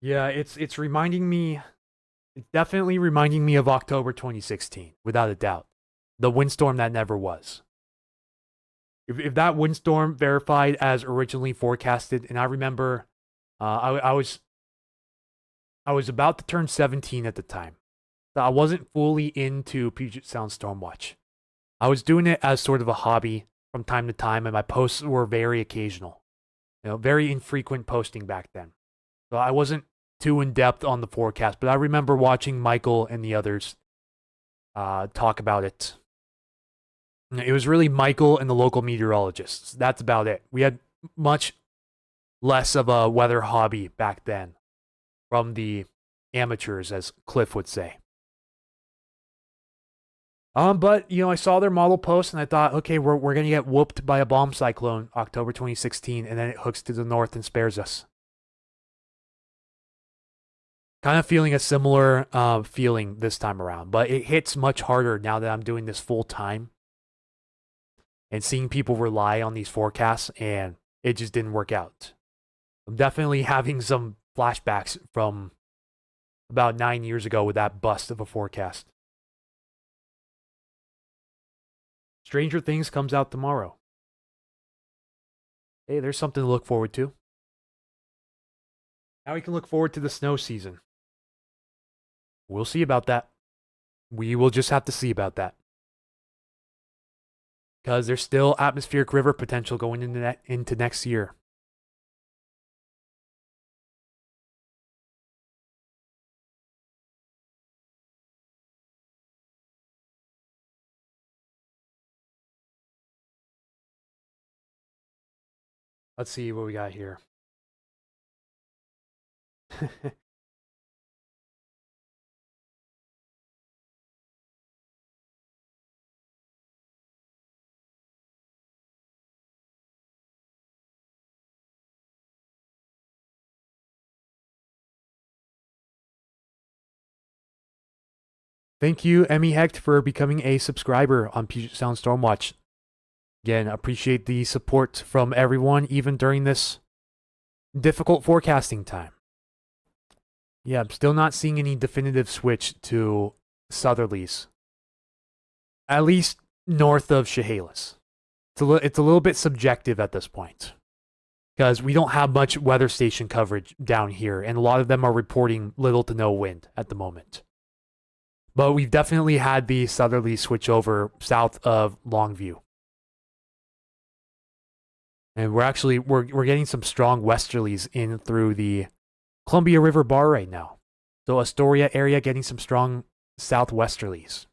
Yeah, it's reminding me. It's definitely reminding me of October 2016, without a doubt. The windstorm that never was. If that windstorm verified as originally forecasted, and I remember, I was about to turn 17 at the time. So I wasn't fully into Puget Sound Stormwatch. I was doing it as sort of a hobby from time to time, and my posts were very occasional. Very infrequent posting back then. So I wasn't too in depth on the forecast, but I remember watching Michael and the others talk about it. It was really Michael and the local meteorologists. That's about it. We had much less of a weather hobby back then from the amateurs, as Cliff would say. But I saw their model post and I thought, okay, we're gonna get whooped by a bomb cyclone October 2016, and then it hooks to the north and spares us. Kind of feeling a similar feeling this time around, but it hits much harder now that I'm doing this full time and seeing people rely on these forecasts, and it just didn't work out. I'm definitely having some flashbacks from about 9 years ago with that bust of a forecast. Stranger Things comes out tomorrow. Hey, there's something to look forward to. Now we can look forward to the snow season. We'll see about that. We will just have to see about that. Because there's still atmospheric river potential going into next year. Let's see what we got here. Thank you, Emmy Hecht, for becoming a subscriber on Puget Sound Stormwatch. Again, appreciate the support from everyone, even during this difficult forecasting time. Yeah, I'm still not seeing any definitive switch to southerlies. At least north of Chehalis. It's a little bit subjective at this point. Because we don't have much weather station coverage down here, and a lot of them are reporting little to no wind at the moment. But we've definitely had the southerly switch over south of Longview. And we're getting some strong westerlies in through the Columbia River Bar right now. So Astoria area getting some strong southwesterlies.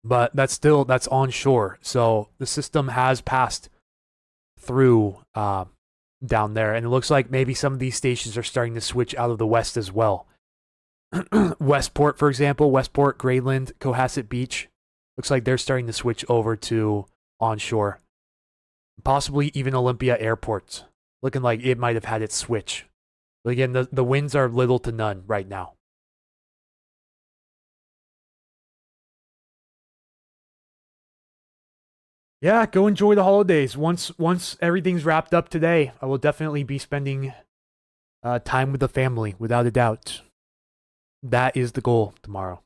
But that's onshore. So the system has passed through down there. And it looks like maybe some of these stations are starting to switch out of the west as well. Westport, for example, Westport, Grayland, Cohasset Beach. Looks like they're starting to switch over to onshore. Possibly even Olympia Airport. Looking like it might have had its switch. But again, the winds are little to none right now. Yeah, go enjoy the holidays. Once everything's wrapped up today, I will definitely be spending time with the family, without a doubt. That is the goal tomorrow.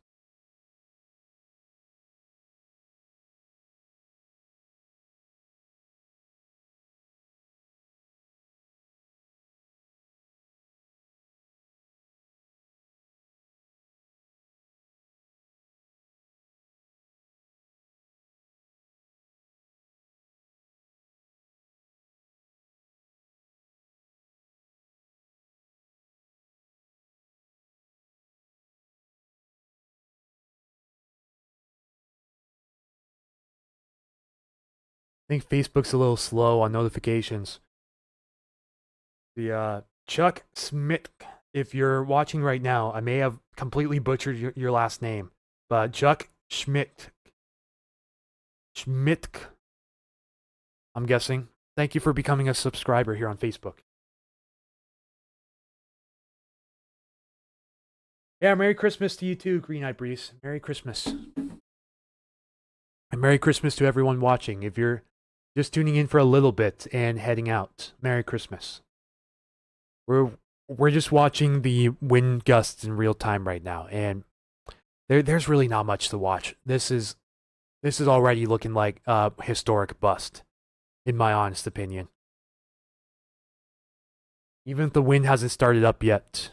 I think Facebook's a little slow on notifications. The Chuck Smith, if you're watching right now, I may have completely butchered your last name, but Chuck Schmidt, I'm guessing. Thank you for becoming a subscriber here on Facebook. Yeah, Merry Christmas to you too, Green Eyed Breeze. Merry Christmas. And Merry Christmas to everyone watching. If you're just tuning in for a little bit and heading out, Merry Christmas. We're just watching the wind gusts in real time right now, and there's really not much to watch. This is already looking like a historic bust, in my honest opinion. Even if the wind hasn't started up yet.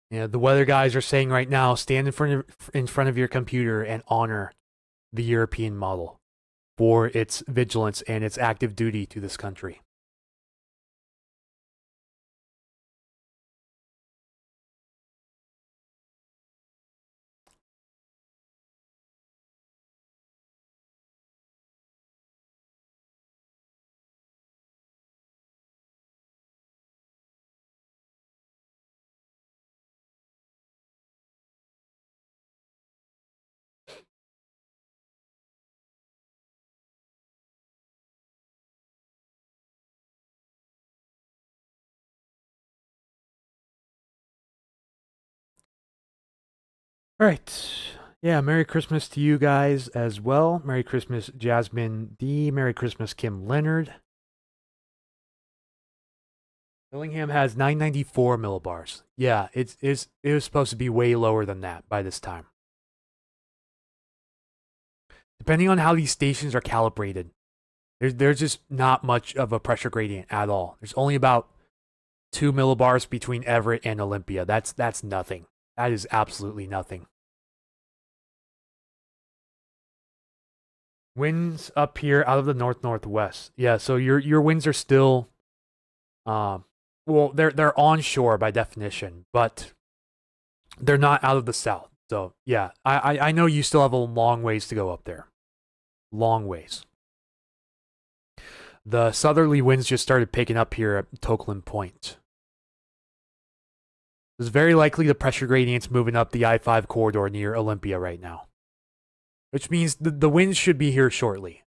Yeah, the weather guys are saying right now, stand in front of your computer and honor the European model. for its vigilance and its active duty to this country. All right. Yeah, Merry Christmas to you guys as well. Merry Christmas, Jasmine D. Merry Christmas, Kim Leonard. Billingham has 994 millibars. Yeah, it was supposed to be way lower than that by this time. Depending on how these stations are calibrated, there's just not much of a pressure gradient at all. There's only about 2 millibars between Everett and Olympia. That's nothing. That is absolutely nothing. Winds up here out of the northwest. Yeah, so your winds are still well, they're onshore by definition, but they're not out of the south. So yeah, I know you still have a long ways to go up there. Long ways. The southerly winds just started picking up here at Tokeland Point. It's very likely the pressure gradient's moving up the I-5 corridor near Olympia right now, which means the winds should be here shortly.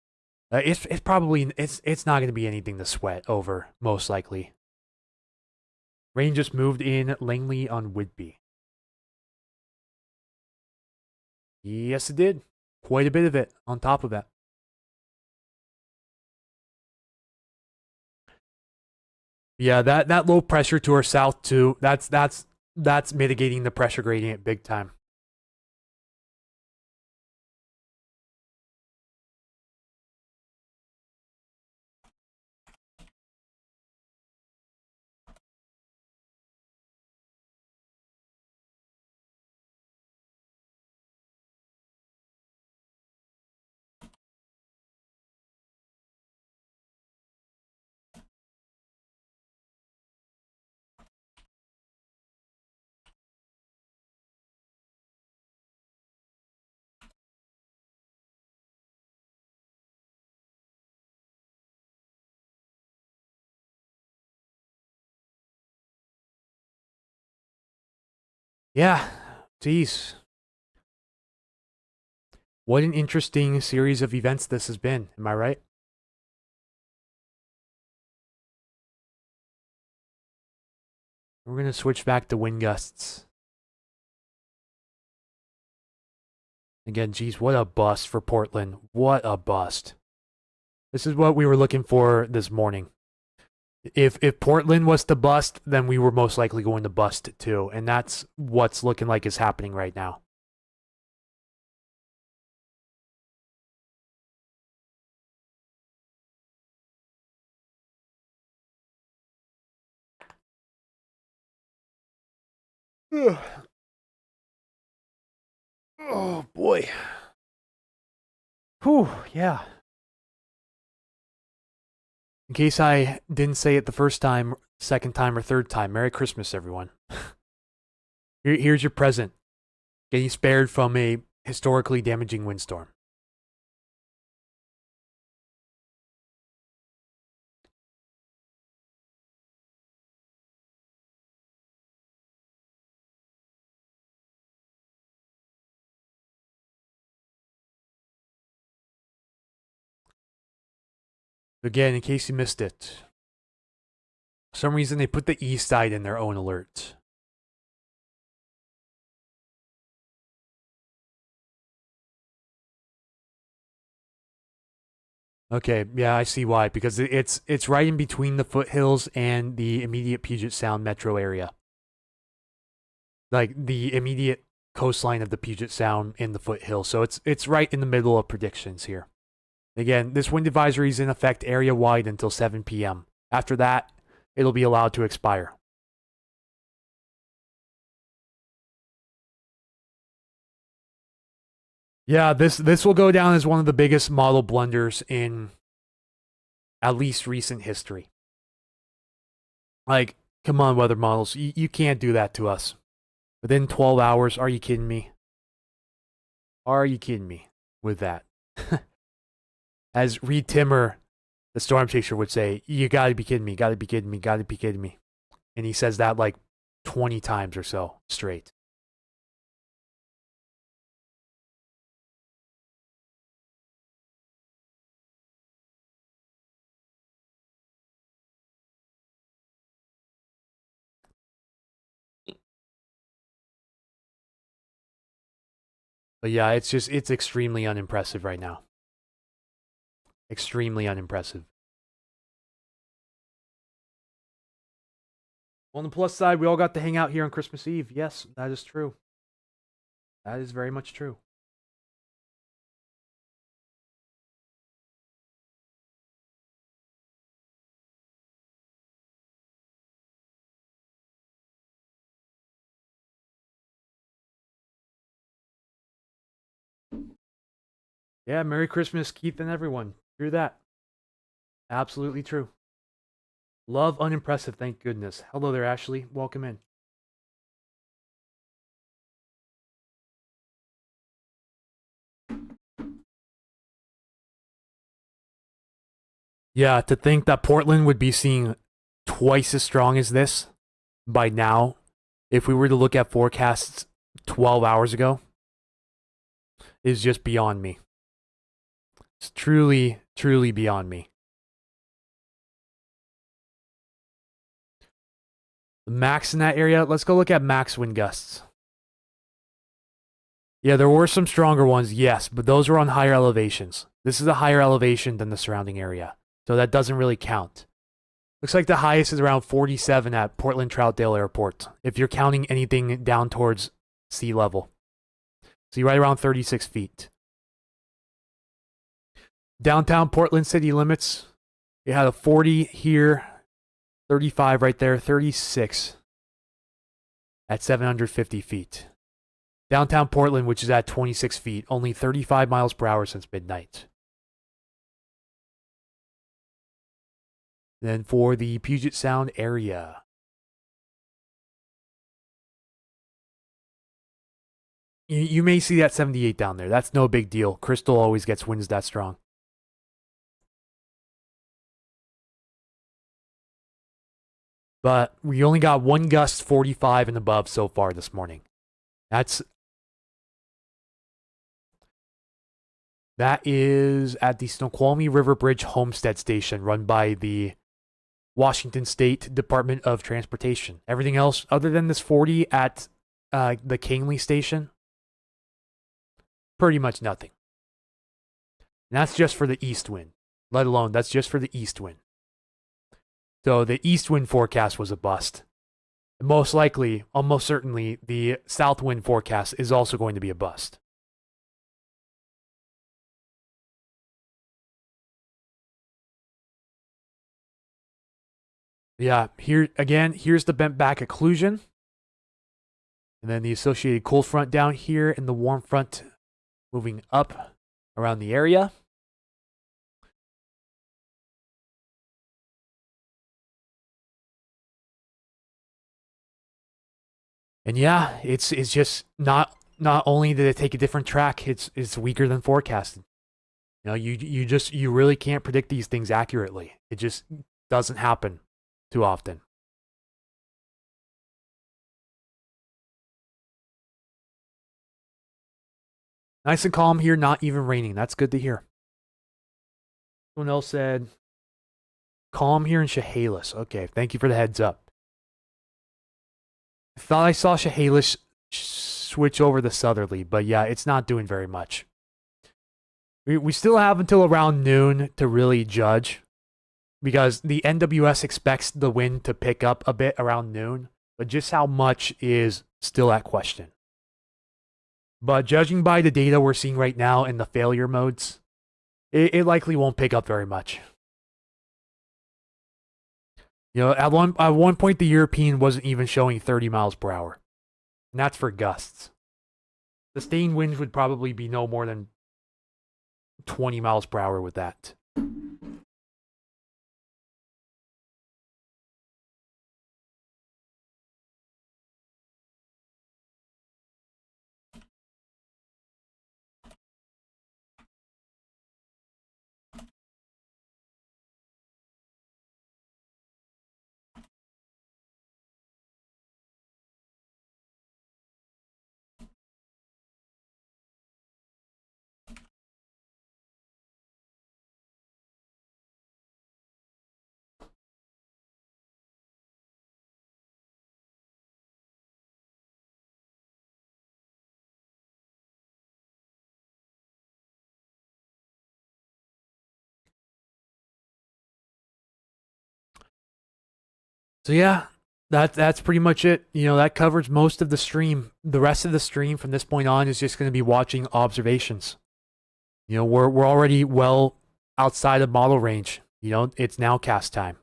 It's probably it's not going to be anything to sweat over, most likely. Rain just moved in Langley on Whidbey. Yes, it did. Quite a bit of it on top of that. Yeah, that low pressure to our south too. That's mitigating the pressure gradient big time. Yeah, geez. What an interesting series of events this has been. Am I right? We're going to switch back to wind gusts. Again, geez, what a bust for Portland. What a bust. This is what we were looking for this morning. If Portland was to bust, then we were most likely going to bust too. And that's what's looking like is happening right now. Oh, boy. Whew, yeah. In case I didn't say it the first time, second time, or third time, Merry Christmas, everyone. Here's your present. Getting spared from a historically damaging windstorm. Again, in case you missed it, for some reason they put the east side in their own alert. Okay, yeah, I see why. Because it's right in between the foothills and the immediate Puget Sound metro area. Like the immediate coastline of the Puget Sound in the foothills. So it's right in the middle of predictions here. Again, this wind advisory is in effect area-wide until 7 p.m. After that, it'll be allowed to expire. Yeah, this will go down as one of the biggest model blunders in at least recent history. Like, come on, weather models, you can't do that to us. Within 12 hours, are you kidding me? Are you kidding me with that? As Reed Timmer, the storm chaser, would say, you gotta be kidding me, gotta be kidding me, gotta be kidding me. And he says that like 20 times or so straight. But yeah, it's extremely unimpressive right now. Extremely unimpressive. On the plus side, we all got to hang out here on Christmas Eve. Yes, that is true. That is very much true. Yeah, Merry Christmas, Keith and everyone. True that. Absolutely true. Love unimpressive, thank goodness. Hello there, Ashley. Welcome in. Yeah, to think that Portland would be seeing twice as strong as this by now, if we were to look at forecasts 12 hours ago, is just beyond me. It's truly, truly beyond me. The max in that area, let's go look at max wind gusts. Yeah, there were some stronger ones, yes, but those were on higher elevations. This is a higher elevation than the surrounding area, so that doesn't really count. Looks like the highest is around 47 at Portland Troutdale Airport, if you're counting anything down towards sea level. So you're right around 36 feet. Downtown Portland city limits, you had a 40 here, 35 right there, 36 at 750 feet. Downtown Portland, which is at 26 feet, only 35 miles per hour since midnight. Then for the Puget Sound area, you may see that 78 down there. That's no big deal. Crystal always gets winds that strong. But we only got one gust 45 and above so far this morning. That is at the Snoqualmie River Bridge Homestead Station run by the Washington State Department of Transportation. Everything else, other than this 40 at the Kingsley Station, pretty much nothing. And that's just for the east wind. Let alone, that's just for the east wind. So the east wind forecast was a bust. Most likely, almost certainly, the south wind forecast is also going to be a bust. Yeah, here's the bent back occlusion. And then the associated cold front down here and the warm front moving up around the area. And yeah, it's just not only did it take a different track, it's weaker than forecasted. You know, you really can't predict these things accurately. It just doesn't happen too often. Nice and calm here, not even raining. That's good to hear. Someone else said, calm here in Chehalis. Okay, thank you for the heads up. I thought I saw Chehalis switch over the southerly, but yeah, it's not doing very much. We still have until around noon to really judge, because the NWS expects the wind to pick up a bit around noon, but just how much is still at question. But judging by the data we're seeing right now in the failure modes, it likely won't pick up very much. You know, at one point, the European wasn't even showing 30 miles per hour. And that's for gusts. Sustained winds would probably be no more than 20 miles per hour with that. So yeah, that's pretty much it. You know, that covers most of the stream. The rest of the stream from this point on is just going to be watching observations. You know, we're already well outside of model range. You know, it's now cast time.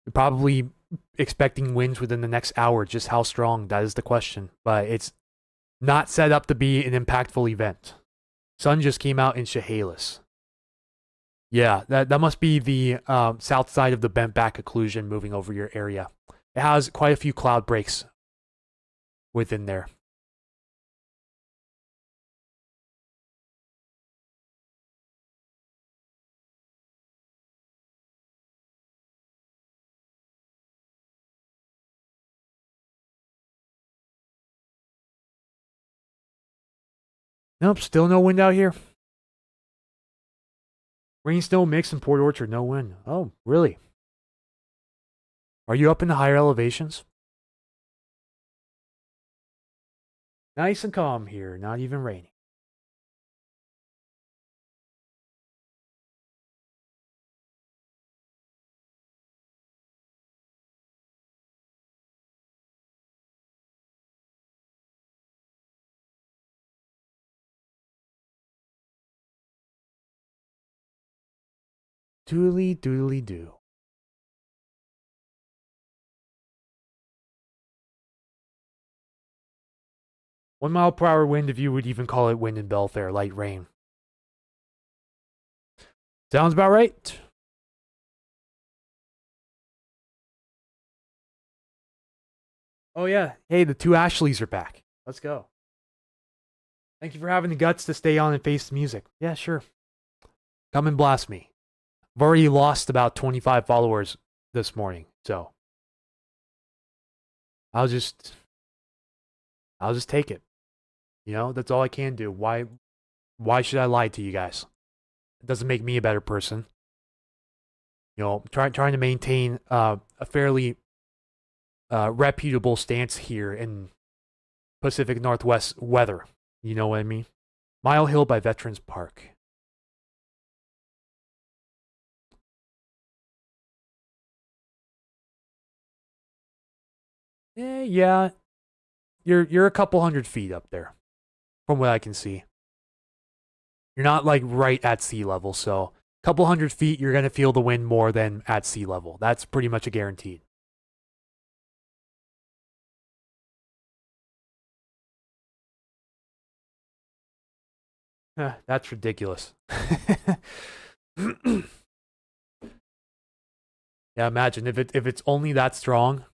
You're probably expecting winds within the next hour. Just how strong, that is the question. But it's not set up to be an impactful event. Sun just came out in Chehalis. Yeah, that must be the south side of the bent back occlusion moving over your area. It has quite a few cloud breaks within there. Nope, still no wind out here. Rain, snow mix in Port Orchard, no wind. Oh, really? Are you up in the higher elevations? Nice and calm here, not even raining. Doodly doodly doo. One mile per hour wind, if you would even call it wind in Belfair, light rain. Sounds about right. Oh yeah, hey, the two Ashleys are back. Let's go. Thank you for having the guts to stay on and face the music. Yeah, sure. Come and blast me. I've already lost about 25 followers this morning, so I'll just take it. You know, that's all I can do. Why should I lie to you guys? It doesn't make me a better person. You know, trying to maintain a fairly reputable stance here in Pacific Northwest weather. You know what I mean? Mile Hill by Veterans Park. Yeah, you're a couple 100 feet up there, from what I can see. You're not like right at sea level, so a couple 100 feet, you're gonna feel the wind more than at sea level. That's pretty much a guaranteed. That's ridiculous. Yeah, imagine if it's only that strong.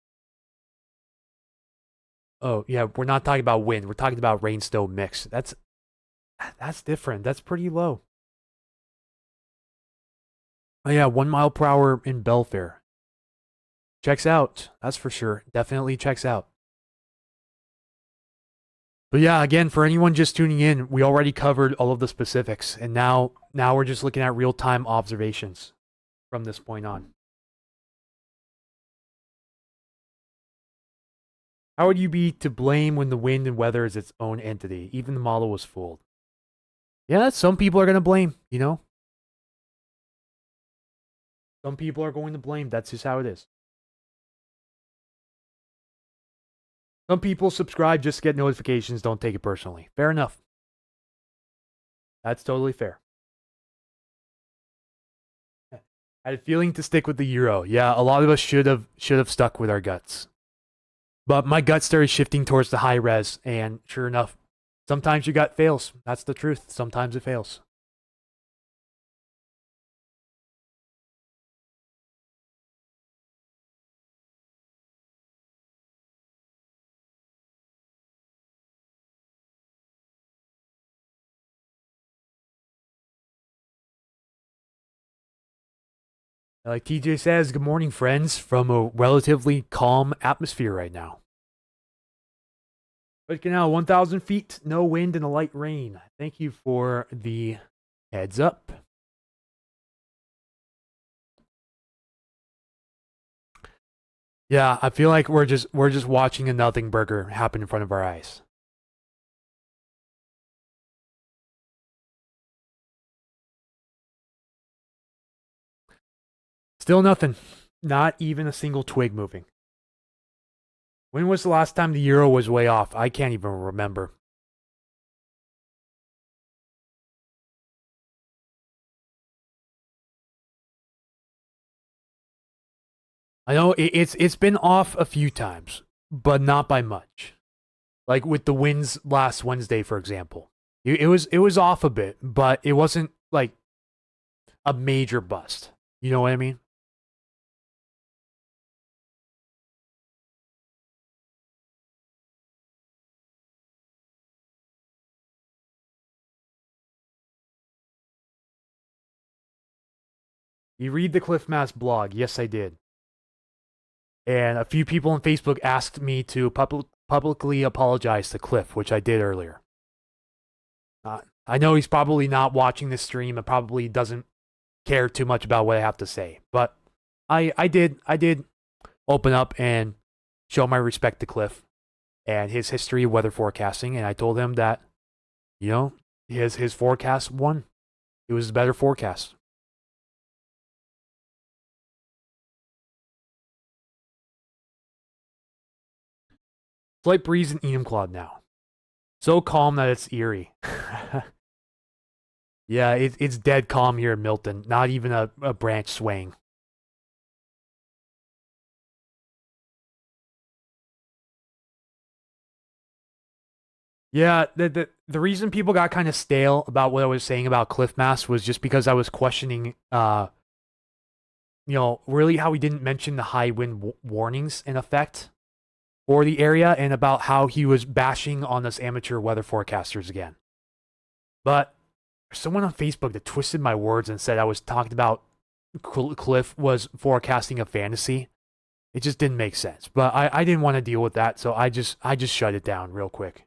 Oh yeah, we're not talking about wind. We're talking about rain snow mix. That's different. That's pretty low. Oh yeah, 1 mile per hour in Belfair. Checks out. That's for sure. Definitely checks out. But yeah, again, for anyone just tuning in, we already covered all of the specifics, and now we're just looking at real-time observations from this point on. How would you be to blame when the wind and weather is its own entity? Even the model was fooled. Yeah, some people are going to blame, you know? Some people are going to blame. That's just how it is. Some people subscribe just to get notifications, don't take it personally. Fair enough. That's totally fair. I had a feeling to stick with the Euro. Yeah, a lot of us should have stuck with our guts. But my gut started shifting towards the high res, and sure enough, Sometimes your gut fails. That's the truth. Sometimes it fails. Like TJ says, good morning, friends, from a relatively calm atmosphere right now. But now, 1,000 feet, no wind, and a light rain. Thank you for the heads up. Yeah, I feel like we're just watching a nothing burger happen in front of our eyes. Still nothing. Not even a single twig moving. When was the last time the euro was way off? I can't even remember. I know it's been off a few times, but not by much. Like with the wins last Wednesday, for example, it was off a bit, but it wasn't like a major bust. You know what I mean? You read the Cliff Mass blog? Yes, I did. And a few people on Facebook asked me to publicly apologize to Cliff, which I did earlier. I know he's probably not watching this stream and probably doesn't care too much about what I have to say, but I did open up and show my respect to Cliff and his history of weather forecasting, and I told him that, you know, his forecast won. It was a better forecast. Slight breeze in Enumclaw now. So calm that it's eerie. Yeah, it's dead calm here in Milton. Not even a branch swaying. Yeah, the reason people got kind of stale about what I was saying about Cliff Mass was just because I was questioning, really how he didn't mention the high wind warnings in effect for the area and about how he was bashing on us amateur weather forecasters again. But there's someone on Facebook that twisted my words and said I was talking about Cliff was forecasting a fantasy. It just didn't make sense. But I didn't want to deal with that, so I just shut it down real quick.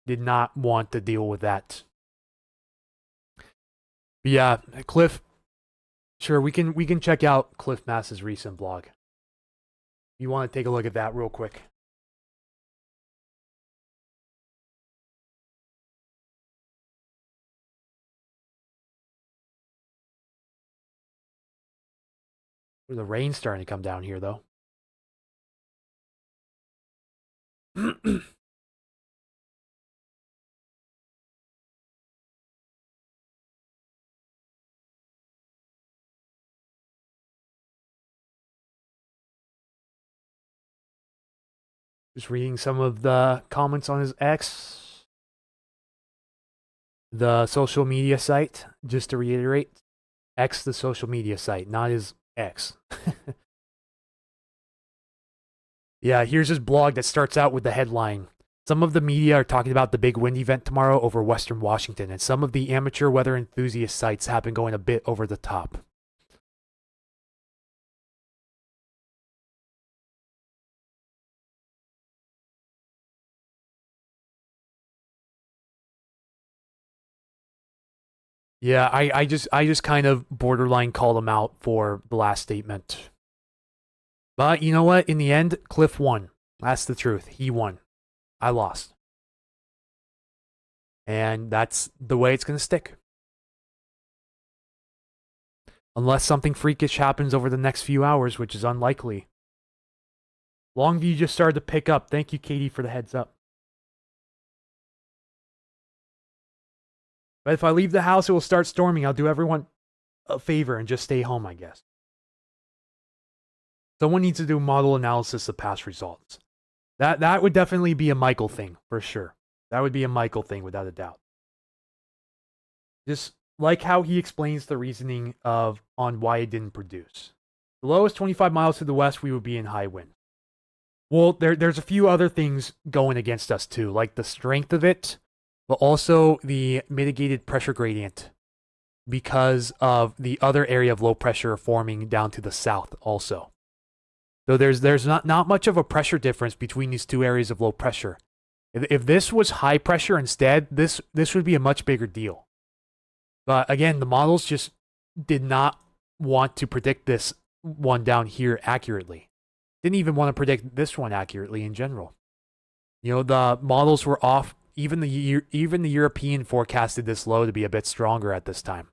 Did not want to deal with that. But yeah, Cliff. Sure, we can check out Cliff Mass's recent blog. You want to take a look at that real quick? The rain's starting to come down here, though. Just reading some of the comments on his X, the social media site. Just to reiterate, X, the social media site, not his X. Yeah, here's his blog that starts out with the headline. Some of the media are talking about the big wind event tomorrow over Western Washington, and some of the amateur weather enthusiast sites have been going a bit over the top. Yeah, I just kind of borderline called him out for the last statement. But you know what? In the end, Cliff won. That's the truth. He won. I lost. And that's the way it's going to stick. Unless something freakish happens over the next few hours, which is unlikely. Longview just started to pick up. Thank you, Katie, for the heads up. But if I leave the house, it will start storming. I'll do everyone a favor and just stay home, I guess. Someone needs to do model analysis of past results. That would definitely be a Michael thing, for sure. That would be a Michael thing without a doubt. Just like how he explains the reasoning of on why it didn't produce. The low is 25 miles to the west, we would be in high wind. Well, there's a few other things going against us too, like the strength of it, but also the mitigated pressure gradient because of the other area of low pressure forming down to the south also. So there's not much of a pressure difference between these two areas of low pressure. If this was high pressure instead, this would be a much bigger deal. But again, the models just did not want to predict this one down here accurately. Didn't even want to predict this one accurately in general. You know, the models were off. Even the European forecasted this low to be a bit stronger at this time.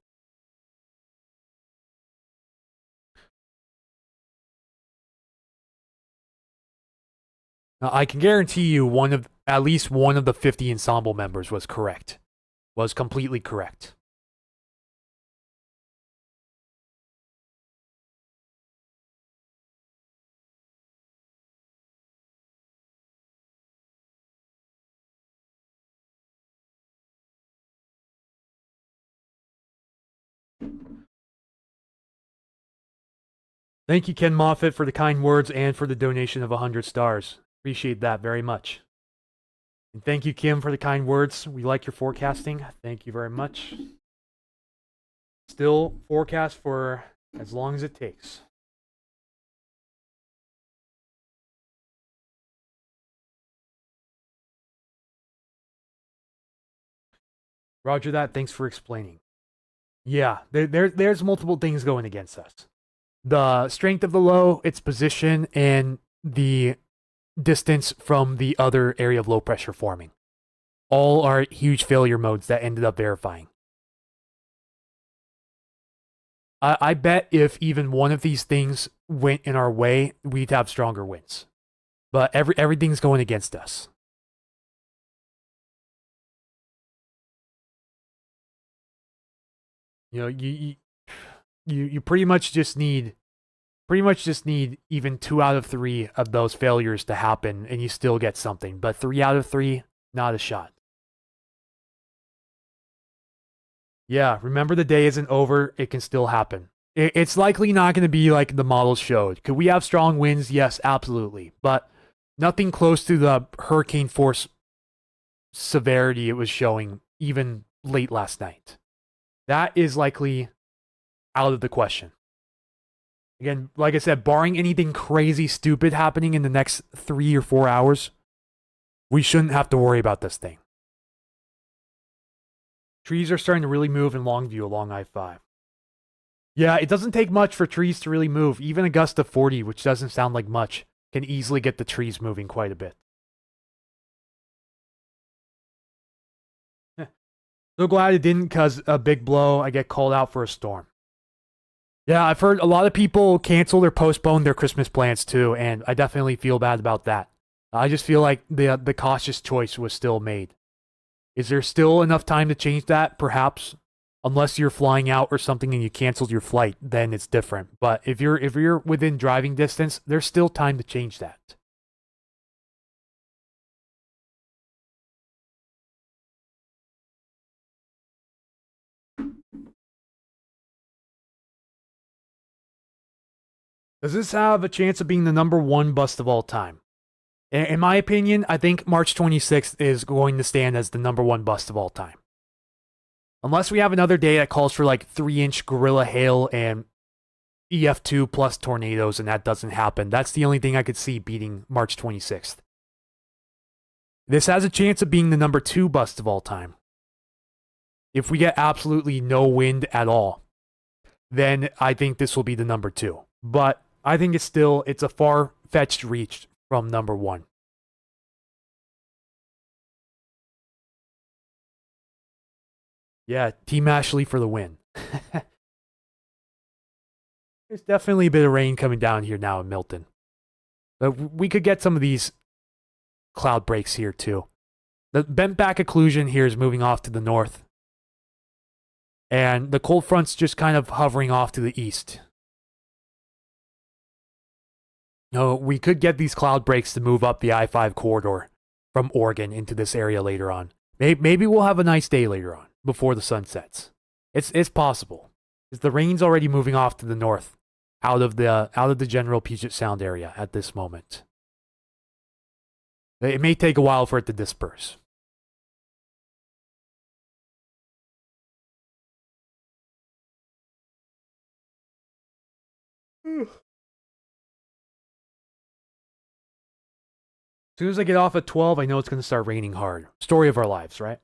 Now, I can guarantee you at least one of the 50 ensemble members was correct. Was completely correct. Thank you, Ken Moffat, for the kind words and for the donation of 100 stars. Appreciate that very much. And thank you, Kim, for the kind words. We like your forecasting. Thank you very much. Still forecast for as long as it takes. Roger that. Thanks for explaining. Yeah, there's multiple things going against us. The strength of the low, its position, and the distance from the other area of low pressure forming. All are huge failure modes that ended up verifying. I bet if even one of these things went in our way, we'd have stronger winds. But everything's going against us. You know, you pretty much just need even 2 out of 3 of those failures to happen and you still get something. But 3 out of 3, not a shot. Yeah, remember the day isn't over. It can still happen. It's likely not going to be like the models showed. Could we have strong winds? Yes, absolutely. But nothing close to the hurricane force severity it was showing even late last night. That is likely out of the question. Again, like I said, barring anything crazy stupid happening in the next 3 or 4 hours, we shouldn't have to worry about this thing. Trees are starting to really move in Longview along I-5. Yeah, it doesn't take much for trees to really move. Even a gust of 40, which doesn't sound like much, can easily get the trees moving quite a bit. So glad it didn't, cause a big blow, I get called out for a storm. Yeah, I've heard a lot of people cancel or postpone their Christmas plans too, and I definitely feel bad about that. I just feel like the cautious choice was still made. Is there still enough time to change that? Perhaps. Unless you're flying out or something and you canceled your flight, then it's different. But if you're within driving distance, there's still time to change that. Does this have a chance of being the #1 bust of all time? In my opinion, I think March 26th is going to stand as the #1 bust of all time. Unless we have another day that calls for like 3-inch gorilla hail and EF2 plus tornadoes, and that doesn't happen. That's the only thing I could see beating March 26th. This has a chance of being the #2 bust of all time. If we get absolutely no wind at all, then I think this will be the #2. But I think it's a far-fetched reach from #1. Yeah, Team Ashley for the win. There's definitely a bit of rain coming down here now in Milton. But we could get some of these cloud breaks here too. The bent back occlusion here is moving off to the north. And the cold front's just kind of hovering off to the east. No, we could get these cloud breaks to move up the I-5 corridor from Oregon into this area later on. Maybe we'll have a nice day later on before the sun sets. It's possible. Is the rain's already moving off to the north, out of the general Puget Sound area at this moment. It may take a while for it to disperse. As soon as I get off at 12, I know it's going to start raining hard. Story of our lives, right?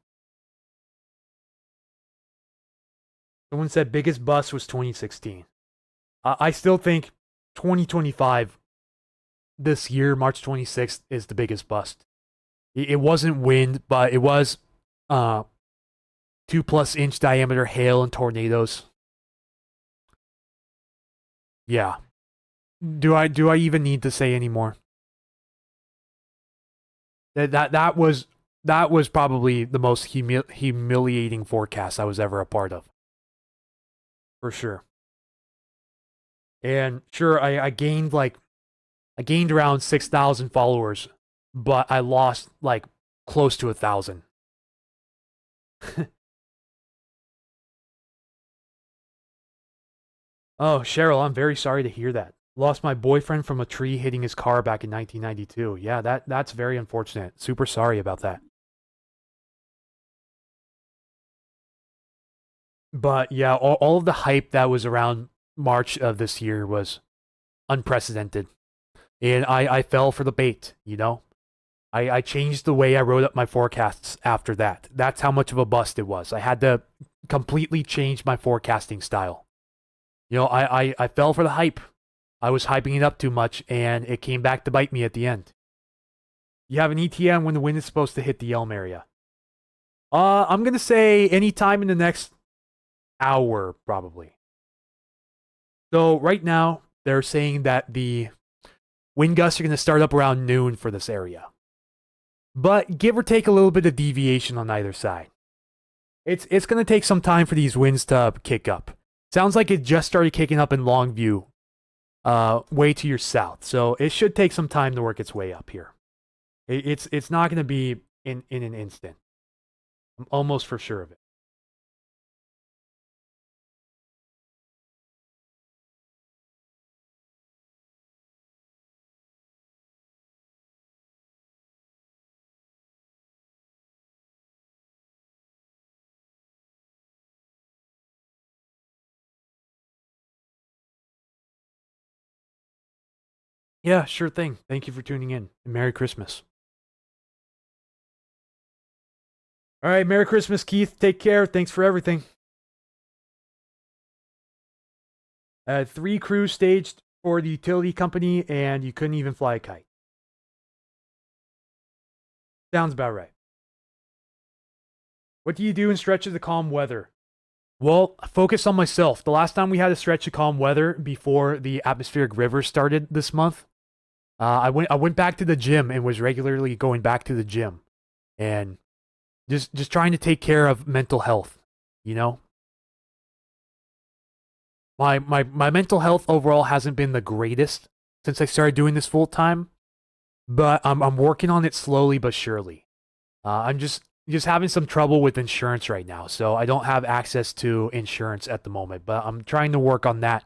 Someone said biggest bust was 2016. I still think 2025, this year, March 26th, is the biggest bust. It wasn't wind, but it was 2+ inch diameter hail and tornadoes. Yeah. Do I even need to say any more? That was probably the most humiliating forecast I was ever a part of. For sure. And sure, I gained around 6,000 followers, but I lost like close to 1,000. Oh, Cheryl, I'm very sorry to hear that. Lost my boyfriend from a tree hitting his car back in 1992. Yeah, that's very unfortunate. Super sorry about that. But yeah, all of the hype that was around March of this year was unprecedented. And I fell for the bait, you know? I changed the way I wrote up my forecasts after that. That's how much of a bust it was. I had to completely change my forecasting style. You know, I fell for the hype. I was hyping it up too much, and it came back to bite me at the end. You have an ETM when the wind is supposed to hit the Elm area. I'm going to say anytime in the next hour, probably. So right now, they're saying that the wind gusts are going to start up around noon for this area. But give or take a little bit of deviation on either side. It's going to take some time for these winds to kick up. Sounds like it just started kicking up in Longview, way to your south. So it should take some time to work its way up here. It's not going to be in an instant. I'm almost for sure of it. Yeah, sure thing. Thank you for tuning in. And Merry Christmas. All right, Merry Christmas, Keith. Take care. Thanks for everything. 3 crews staged for the utility company, and you couldn't even fly a kite. Sounds about right. What do you do in stretches of calm weather? Well, focus on myself. The last time we had a stretch of calm weather before the atmospheric river started this month, I went back to the gym and was regularly going back to the gym, and just trying to take care of mental health. You know, my mental health overall hasn't been the greatest since I started doing this full time, but I'm working on it slowly but surely. I'm just having some trouble with insurance right now, so I don't have access to insurance at the moment. But I'm trying to work on that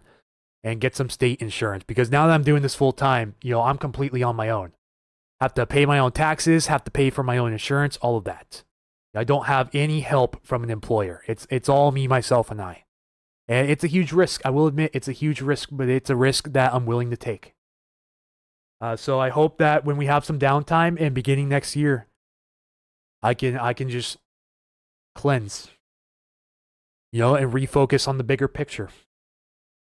and get some state insurance, because now that I'm doing this full time, you know, I'm completely on my own. Have to pay my own taxes, have to pay for my own insurance, all of that. I don't have any help from an employer. It's all me, myself, and I. And it's a huge risk. I will admit it's a huge risk, but it's a risk that I'm willing to take. So I hope that when we have some downtime and beginning next year, I can just cleanse, you know, and refocus on the bigger picture.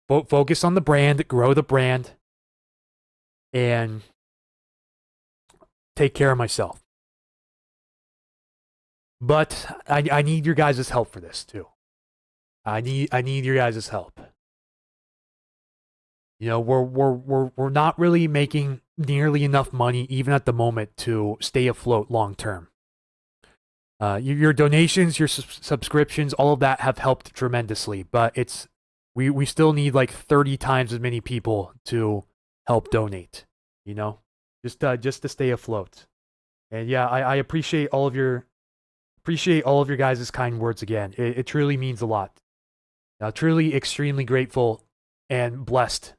Focus on the brand, grow the brand, and take care of myself. But I need your guys' help for this too. I need your guys' help. You know, we're not really making nearly enough money even at the moment to stay afloat long term. Your donations, your subscriptions, all of that have helped tremendously, but we still need like 30 times as many people to help donate, you know, just to stay afloat. And yeah, I appreciate all of your guys' kind words again. It truly means a lot. Truly extremely grateful and blessed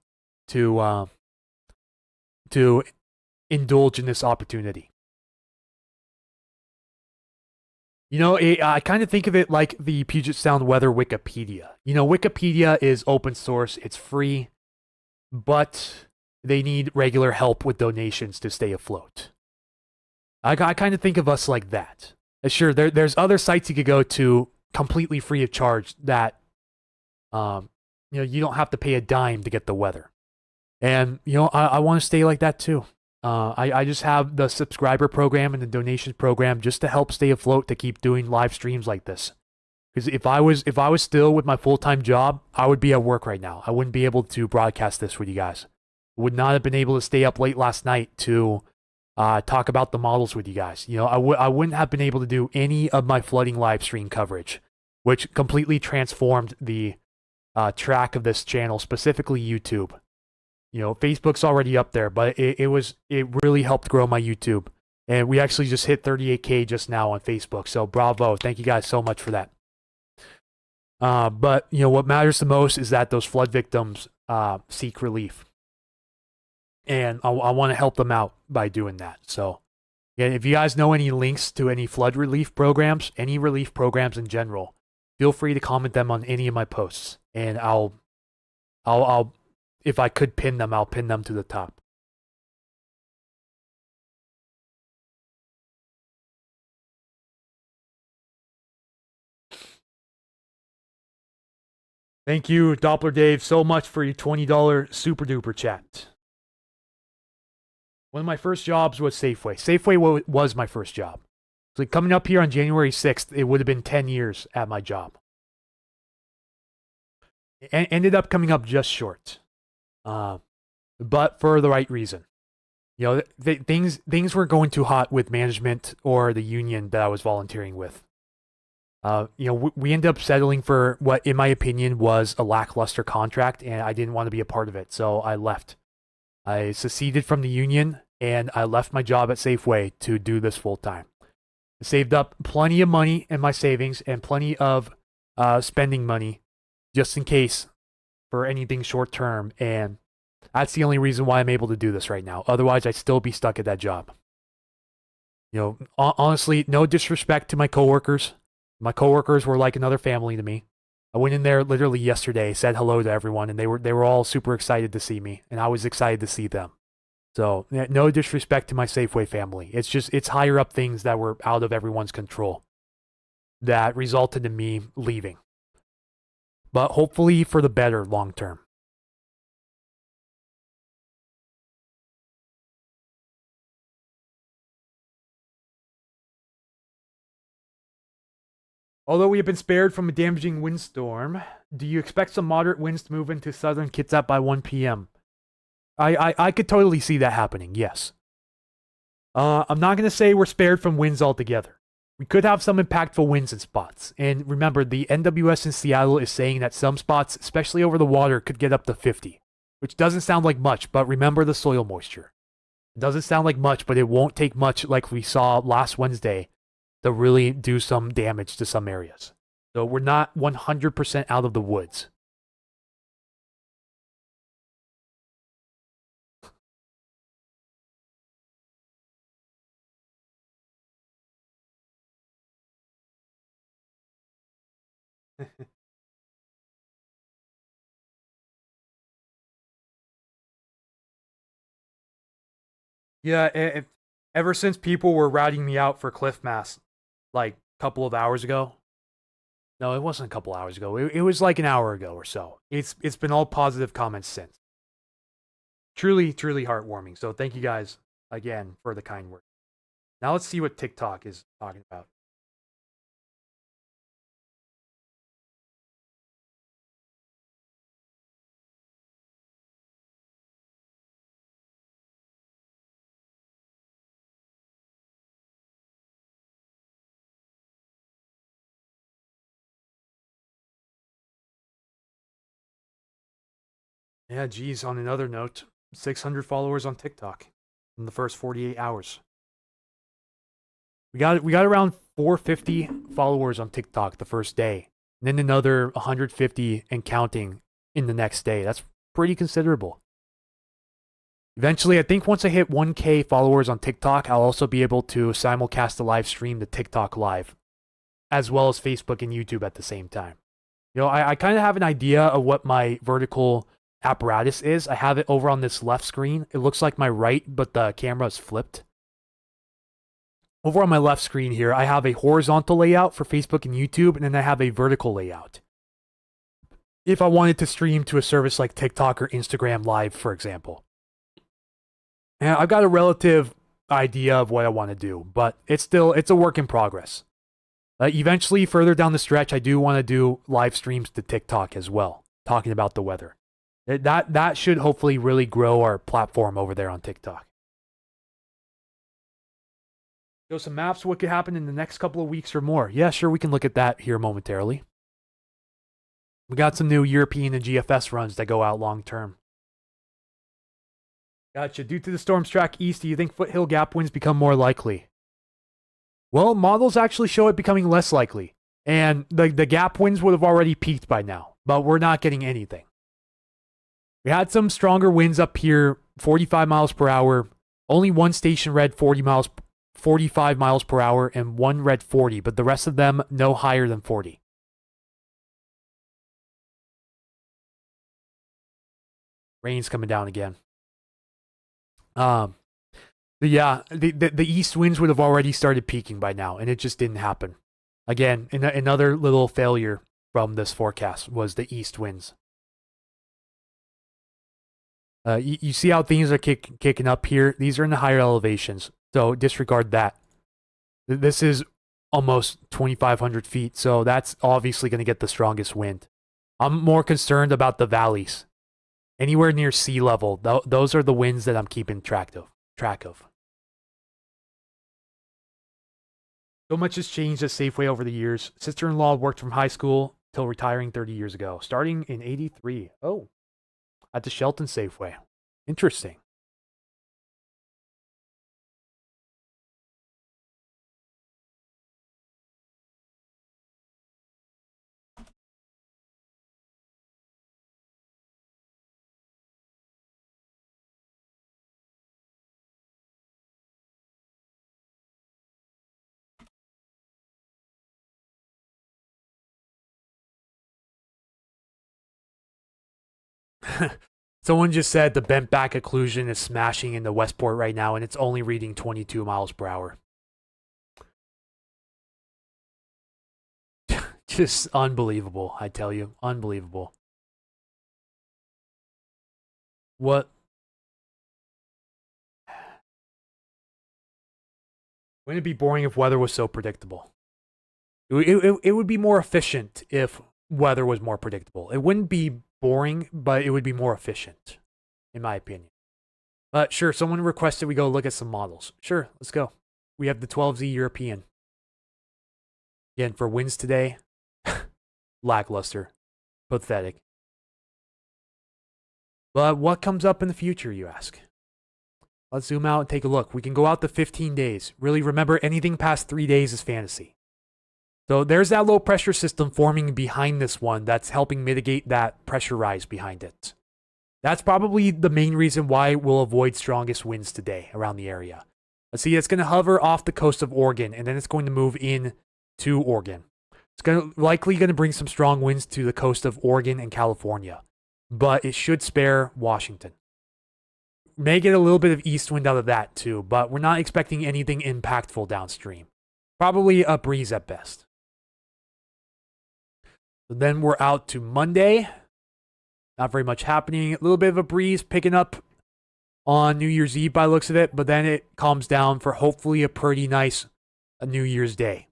to to indulge in this opportunity. I kind of think of it like the Puget Sound weather Wikipedia. Wikipedia is open source, it's free, but they need regular help with donations to stay afloat. I kind of think of us like that. Sure, there's other sites you could go to completely free of charge that, um, you don't have to pay a dime to get the weather. And, I want to stay like that too. I just have the subscriber program and the donation program just to help stay afloat to keep doing live streams like this. Because if I was still with my full-time job, I would be at work right now. I wouldn't be able to broadcast this with you guys. I would not have been able to stay up late last night to talk about the models with you guys. I wouldn't have been able to do any of my flooding live stream coverage, which completely transformed the track of this channel, specifically YouTube. Facebook's already up there, but it really helped grow my YouTube. And we actually just hit 38K just now on Facebook. So bravo. Thank you guys so much for that. But what matters the most is that those flood victims seek relief. And I want to help them out by doing that. So yeah, if you guys know any links to any flood relief programs, any relief programs in general, feel free to comment them on any of my posts. And I'll if I could pin them, I'll pin them to the top. Thank you, Doppler Dave, so much for your $20 super duper chat. One of my first jobs was Safeway. Safeway was my first job. So coming up here on January 6th, it would have been 10 years at my job. Ended up coming up just short. But for the right reason. Things were going too hot with management or the union that I was volunteering with. We ended up settling for what, in my opinion, was a lackluster contract, and I didn't want to be a part of it, so I left. I seceded from the union, and I left my job at Safeway to do this full time. I saved up plenty of money in my savings and plenty of spending money just in case for anything short term, and that's the only reason why I'm able to do this right now. Otherwise, I'd still be stuck at that job. Honestly, no disrespect to my coworkers. My coworkers were like another family to me. I went in there literally yesterday, said hello to everyone, and they were all super excited to see me, and I was excited to see them. So no disrespect to my Safeway family. It's higher up things that were out of everyone's control that resulted in me leaving. But hopefully for the better long term. Although we have been spared from a damaging windstorm, do you expect some moderate winds to move into southern Kitsap by 1 p.m.? I could totally see that happening, yes. I'm not going to say we're spared from winds altogether. We could have some impactful winds in spots. And remember, the NWS in Seattle is saying that some spots, especially over the water, could get up to 50, which doesn't sound like much, but remember the soil moisture. It doesn't sound like much, but it won't take much like we saw last Wednesday to really do some damage to some areas. So we're not 100% out of the woods. Yeah, ever since people were routing me out for cliff mass, like a couple of hours ago. No, it wasn't a couple hours ago. It was like an hour ago or so. It's been all positive comments since. Truly, truly heartwarming. So thank you guys again for the kind words. Now let's see what TikTok is talking about. Yeah, geez, on another note, 600 followers on TikTok in the first 48 hours. We got around 450 followers on TikTok the first day, and then another 150 and counting in the next day. That's pretty considerable. Eventually, I think once I hit 1K followers on TikTok, I'll also be able to simulcast a live stream to TikTok Live, as well as Facebook and YouTube at the same time. I kind of have an idea of what my vertical apparatus is. I have it over on this left screen. It looks like my right, but the camera is flipped. Over on my left screen here, I have a horizontal layout for Facebook and YouTube, and then I have a vertical layout. If I wanted to stream to a service like TikTok or Instagram Live, for example. And I've got a relative idea of what I want to do, but it's a work in progress. Eventually, further down the stretch, I do want to do live streams to TikTok as well, talking about the weather. That should hopefully really grow our platform over there on TikTok. Show some maps, what could happen in the next couple of weeks or more. Yeah, sure, we can look at that here momentarily. We got some new European and GFS runs that go out long term. Gotcha. Due to the storm's track east, do you think foothill gap winds become more likely? Well, models actually show it becoming less likely. And the gap winds would have already peaked by now, but we're not getting anything. We had some stronger winds up here, 45 miles per hour. Only one station read 45 miles per hour, and one read 40, but the rest of them no higher than 40. Rain's coming down again. Yeah, the east winds would have already started peaking by now, and it just didn't happen. Again, another little failure from this forecast was the east winds. You see how things are kicking up here? These are in the higher elevations, so disregard that. This is almost 2,500 feet, so that's obviously going to get the strongest wind. I'm more concerned about the valleys. Anywhere near sea level, those are the winds that I'm keeping track of. So much has changed at Safeway over the years. Sister-in-law worked from high school till retiring 30 years ago, starting in 83. Oh, at the Shelton Safeway. Interesting. Someone just said the bent back occlusion is smashing into Westport right now, and it's only reading 22 miles per hour. Just unbelievable, I tell you. Unbelievable. What? Wouldn't it be boring if weather was so predictable? It would be more efficient if weather was more predictable. It wouldn't be boring, but it would be more efficient, in my opinion. But sure, someone requested we go look at some models. Sure, let's go. We have the 12Z European. Again, for wins today, lackluster, pathetic. But what comes up in the future, you ask? Let's zoom out and take a look. We can go out to 15 days. Really, remember, anything past 3 days is fantasy. So there's that low pressure system forming behind this one that's helping mitigate that pressure rise behind it. That's probably the main reason why we'll avoid strongest winds today around the area. Let's see, it's going to hover off the coast of Oregon, and then it's going to move in to Oregon. It's likely going to bring some strong winds to the coast of Oregon and California, but it should spare Washington. May get a little bit of east wind out of that too, but we're not expecting anything impactful downstream. Probably a breeze at best. So then we're out to Monday. Not very much happening. A little bit of a breeze picking up on New Year's Eve by the looks of it, but then it calms down for hopefully a pretty nice New Year's Day.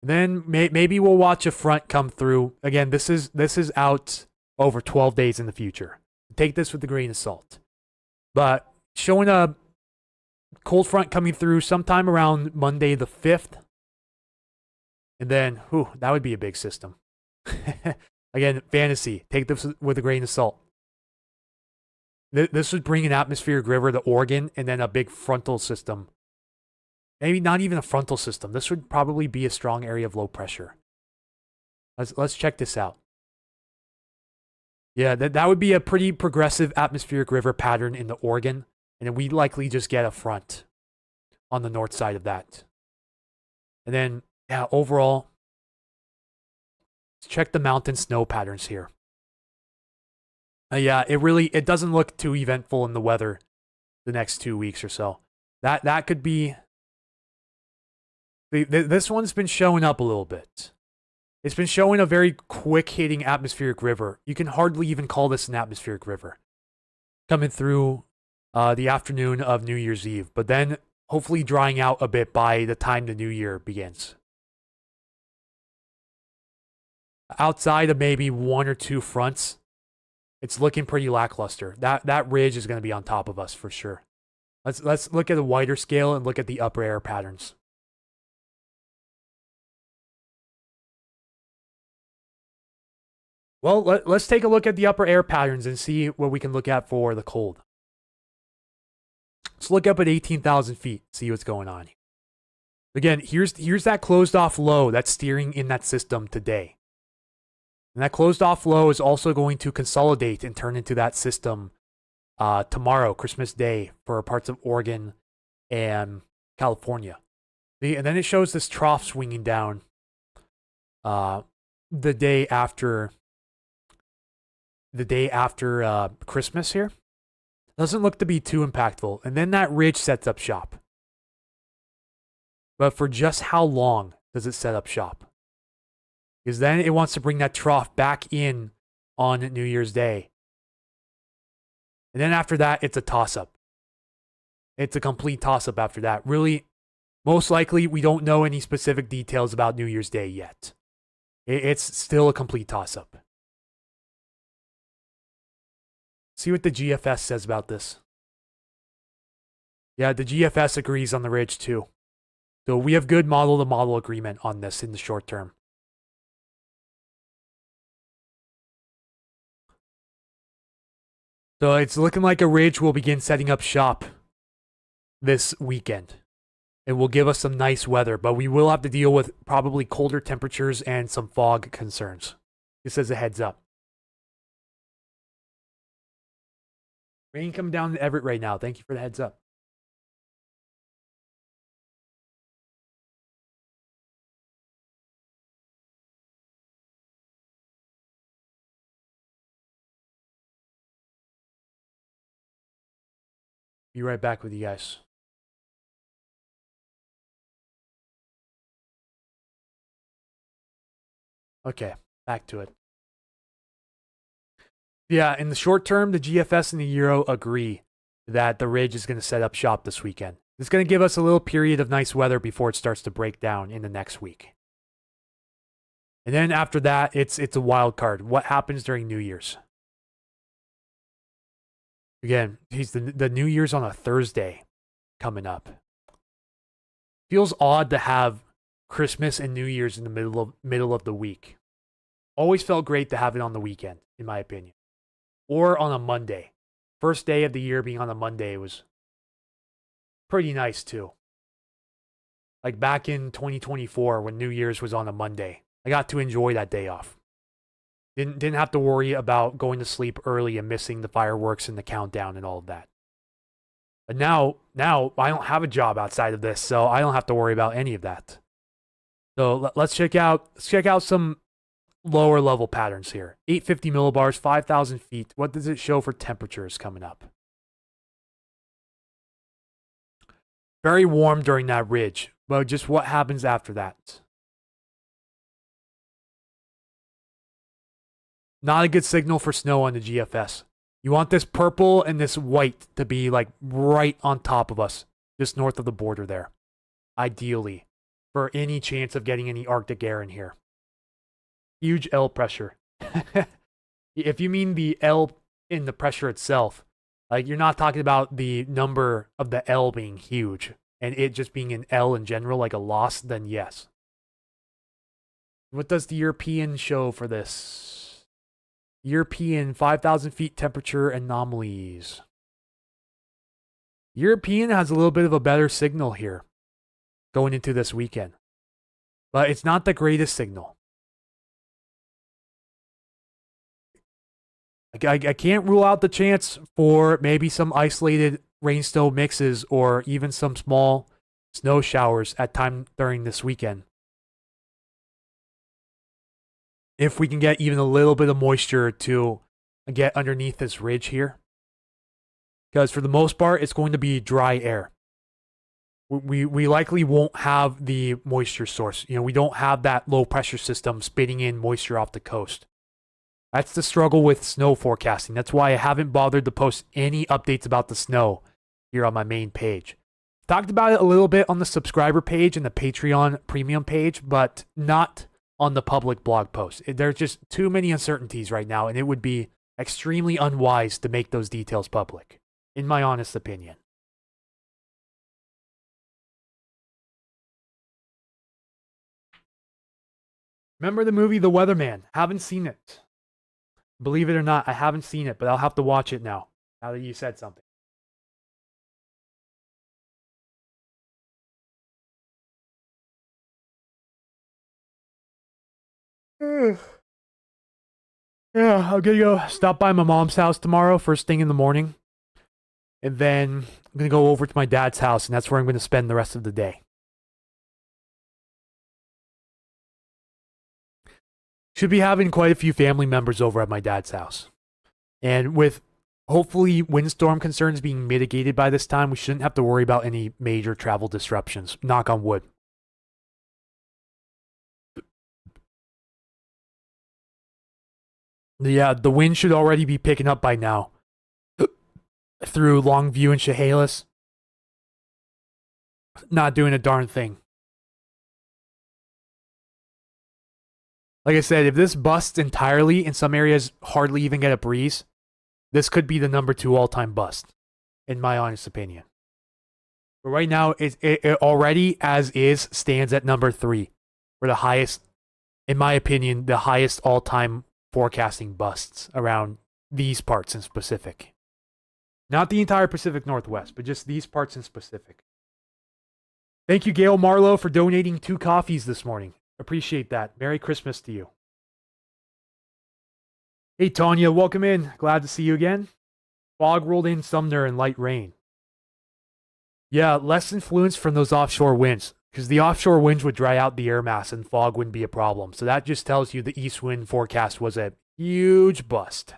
And then maybe we'll watch a front come through. Again, this is out over 12 days in the future. Take this with a grain of salt. But showing a cold front coming through sometime around Monday the 5th. And then, that would be a big system. Again, fantasy. Take this with a grain of salt. This would bring an atmospheric river to Oregon and then a big frontal system. Maybe not even a frontal system. This would probably be a strong area of low pressure. Let's check this out. Yeah, that would be a pretty progressive atmospheric river pattern in the Oregon. And then we'd likely just get a front on the north side of that. And then, yeah, overall, let's check the mountain snow patterns here. Yeah, it doesn't look too eventful in the weather the next 2 weeks or so. That could be... This one's been showing up a little bit. It's been showing a very quick-hitting atmospheric river. You can hardly even call this an atmospheric river. Coming through the afternoon of New Year's Eve, but then hopefully drying out a bit by the time the new year begins. Outside of maybe one or two fronts, it's looking pretty lackluster. That ridge is going to be on top of us for sure. Let's look at a wider scale and look at the upper air patterns. Well, let's take a look at the upper air patterns and see what we can look at for the cold. Let's look up at 18,000 feet, see what's going on. Again, here's that closed off low that's steering in that system today. And that closed off low is also going to consolidate and turn into that system tomorrow, Christmas Day, for parts of Oregon and California. And then it shows this trough swinging down the day after Christmas here. Doesn't look to be too impactful. And then that ridge sets up shop. But for just how long does it set up shop? Because then it wants to bring that trough back in on New Year's Day. And then after that, it's a toss-up. It's a complete toss-up after that. Really, most likely, we don't know any specific details about New Year's Day yet. It's still a complete toss-up. See what the GFS says about this. Yeah, the GFS agrees on the ridge too. So we have good model-to-model agreement on this in the short term. So it's looking like a ridge will begin setting up shop this weekend. It will give us some nice weather, but we will have to deal with probably colder temperatures and some fog concerns. This as a heads up. Rain coming down to Everett right now. Thank you for the heads up. Be right back with you guys. Okay, back to it. Yeah, in the short term, the GFS and the Euro agree that the ridge is going to set up shop this weekend. It's going to give us a little period of nice weather before it starts to break down in the next week. And then after that, it's a wild card. What happens during New Year's? Again, the New Year's on a Thursday coming up. Feels odd to have Christmas and New Year's in the middle of the week. Always felt great to have it on the weekend, in my opinion. Or on a Monday. First day of the year being on a Monday was pretty nice too. Like back in 2024 when New Year's was on a Monday. I got to enjoy that day off. Didn't have to worry about going to sleep early and missing the fireworks and the countdown and all of that. But now I don't have a job outside of this, so I don't have to worry about any of that. So let's check out some lower level patterns here. 850 millibars, 5,000 feet. What does it show for temperatures coming up? Very warm during that ridge, but just what happens after that? Not a good signal for snow on the GFS. You want this purple and this white to be like right on top of us, just north of the border there. Ideally, for any chance of getting any Arctic air in here. Huge L pressure. If you mean the L in the pressure itself, like you're not talking about the number of the L being huge and it just being an L in general, like a loss, then yes. What does the European show for this? European 5,000 feet temperature anomalies. European has a little bit of a better signal here going into this weekend, but it's not the greatest signal. I can't rule out the chance for maybe some isolated rain snow mixes or even some small snow showers at time during this weekend. If we can get even a little bit of moisture to get underneath this ridge here. Because for the most part, it's going to be dry air. We likely won't have the moisture source. We don't have that low pressure system spitting in moisture off the coast. That's the struggle with snow forecasting. That's why I haven't bothered to post any updates about the snow here on my main page. Talked about it a little bit on the subscriber page and the Patreon premium page, but not on the public blog post. There's just too many uncertainties right now, and it would be extremely unwise to make those details public, in my honest opinion. Remember the movie The Weatherman? Haven't seen it. Believe it or not, I haven't seen it, but I'll have to watch it now that you said something. Yeah, I'm gonna go stop by my mom's house tomorrow, first thing in the morning. And then I'm gonna go over to my dad's house, and that's where I'm gonna spend the rest of the day. Should be having quite a few family members over at my dad's house. And with hopefully windstorm concerns being mitigated by this time, we shouldn't have to worry about any major travel disruptions. Knock on wood. Yeah, the wind should already be picking up by now. Through Longview and Chehalis. Not doing a darn thing. Like I said, if this busts entirely, in some areas hardly even get a breeze, this could be the number 2 all-time bust, in my honest opinion. But right now, it already, as is, stands at number 3. For the highest, in my opinion, the highest all-time forecasting busts around these parts in specific. Not the entire Pacific Northwest, but just these parts in specific. Thank you, Gail Marlowe, for donating 2 coffees this morning. Appreciate that. Merry Christmas to you. Hey, Tanya, welcome in. Glad to see you again. Fog rolled in Sumner and light rain. Yeah, less influence from those offshore winds, because the offshore winds would dry out the air mass and fog wouldn't be a problem. So that just tells you the east wind forecast was a huge bust.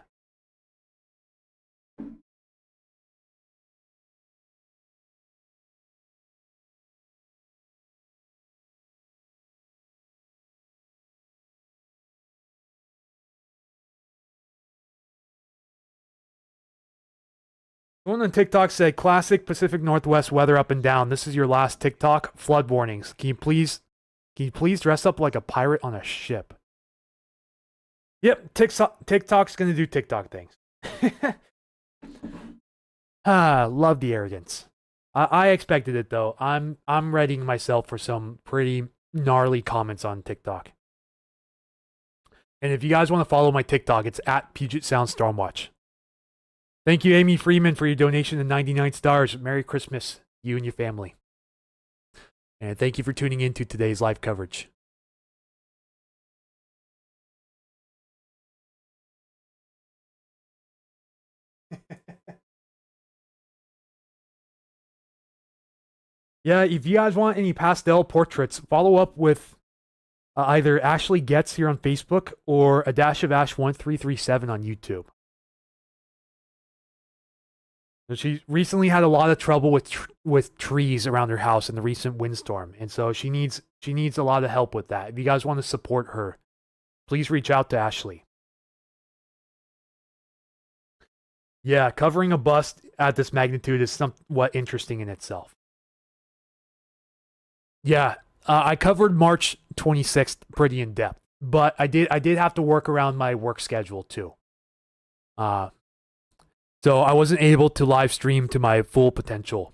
Someone on TikTok said, classic Pacific Northwest weather up and down. This is your last TikTok. Flood warnings. Can you please dress up like a pirate on a ship? Yep, TikTok's going to do TikTok things. Love the arrogance. I expected it, though. I'm readying myself for some pretty gnarly comments on TikTok. And if you guys want to follow my TikTok, it's at Puget Sound Stormwatch. Thank you, Amy Freeman, for your donation to 99 stars. Merry Christmas, you and your family. And thank you for tuning in to today's live coverage. Yeah, if you guys want any pastel portraits, follow up with either Ashley Getz here on Facebook or a dash of Ash 1337 on YouTube. She recently had a lot of trouble with trees around her house in the recent windstorm, and so she needs a lot of help with that. If you guys want to support her, please reach out to Ashley. Yeah, covering a bust at this magnitude is somewhat interesting in itself. Yeah, I covered March 26th pretty in depth, but I did have to work around my work schedule too. So I wasn't able to live stream to my full potential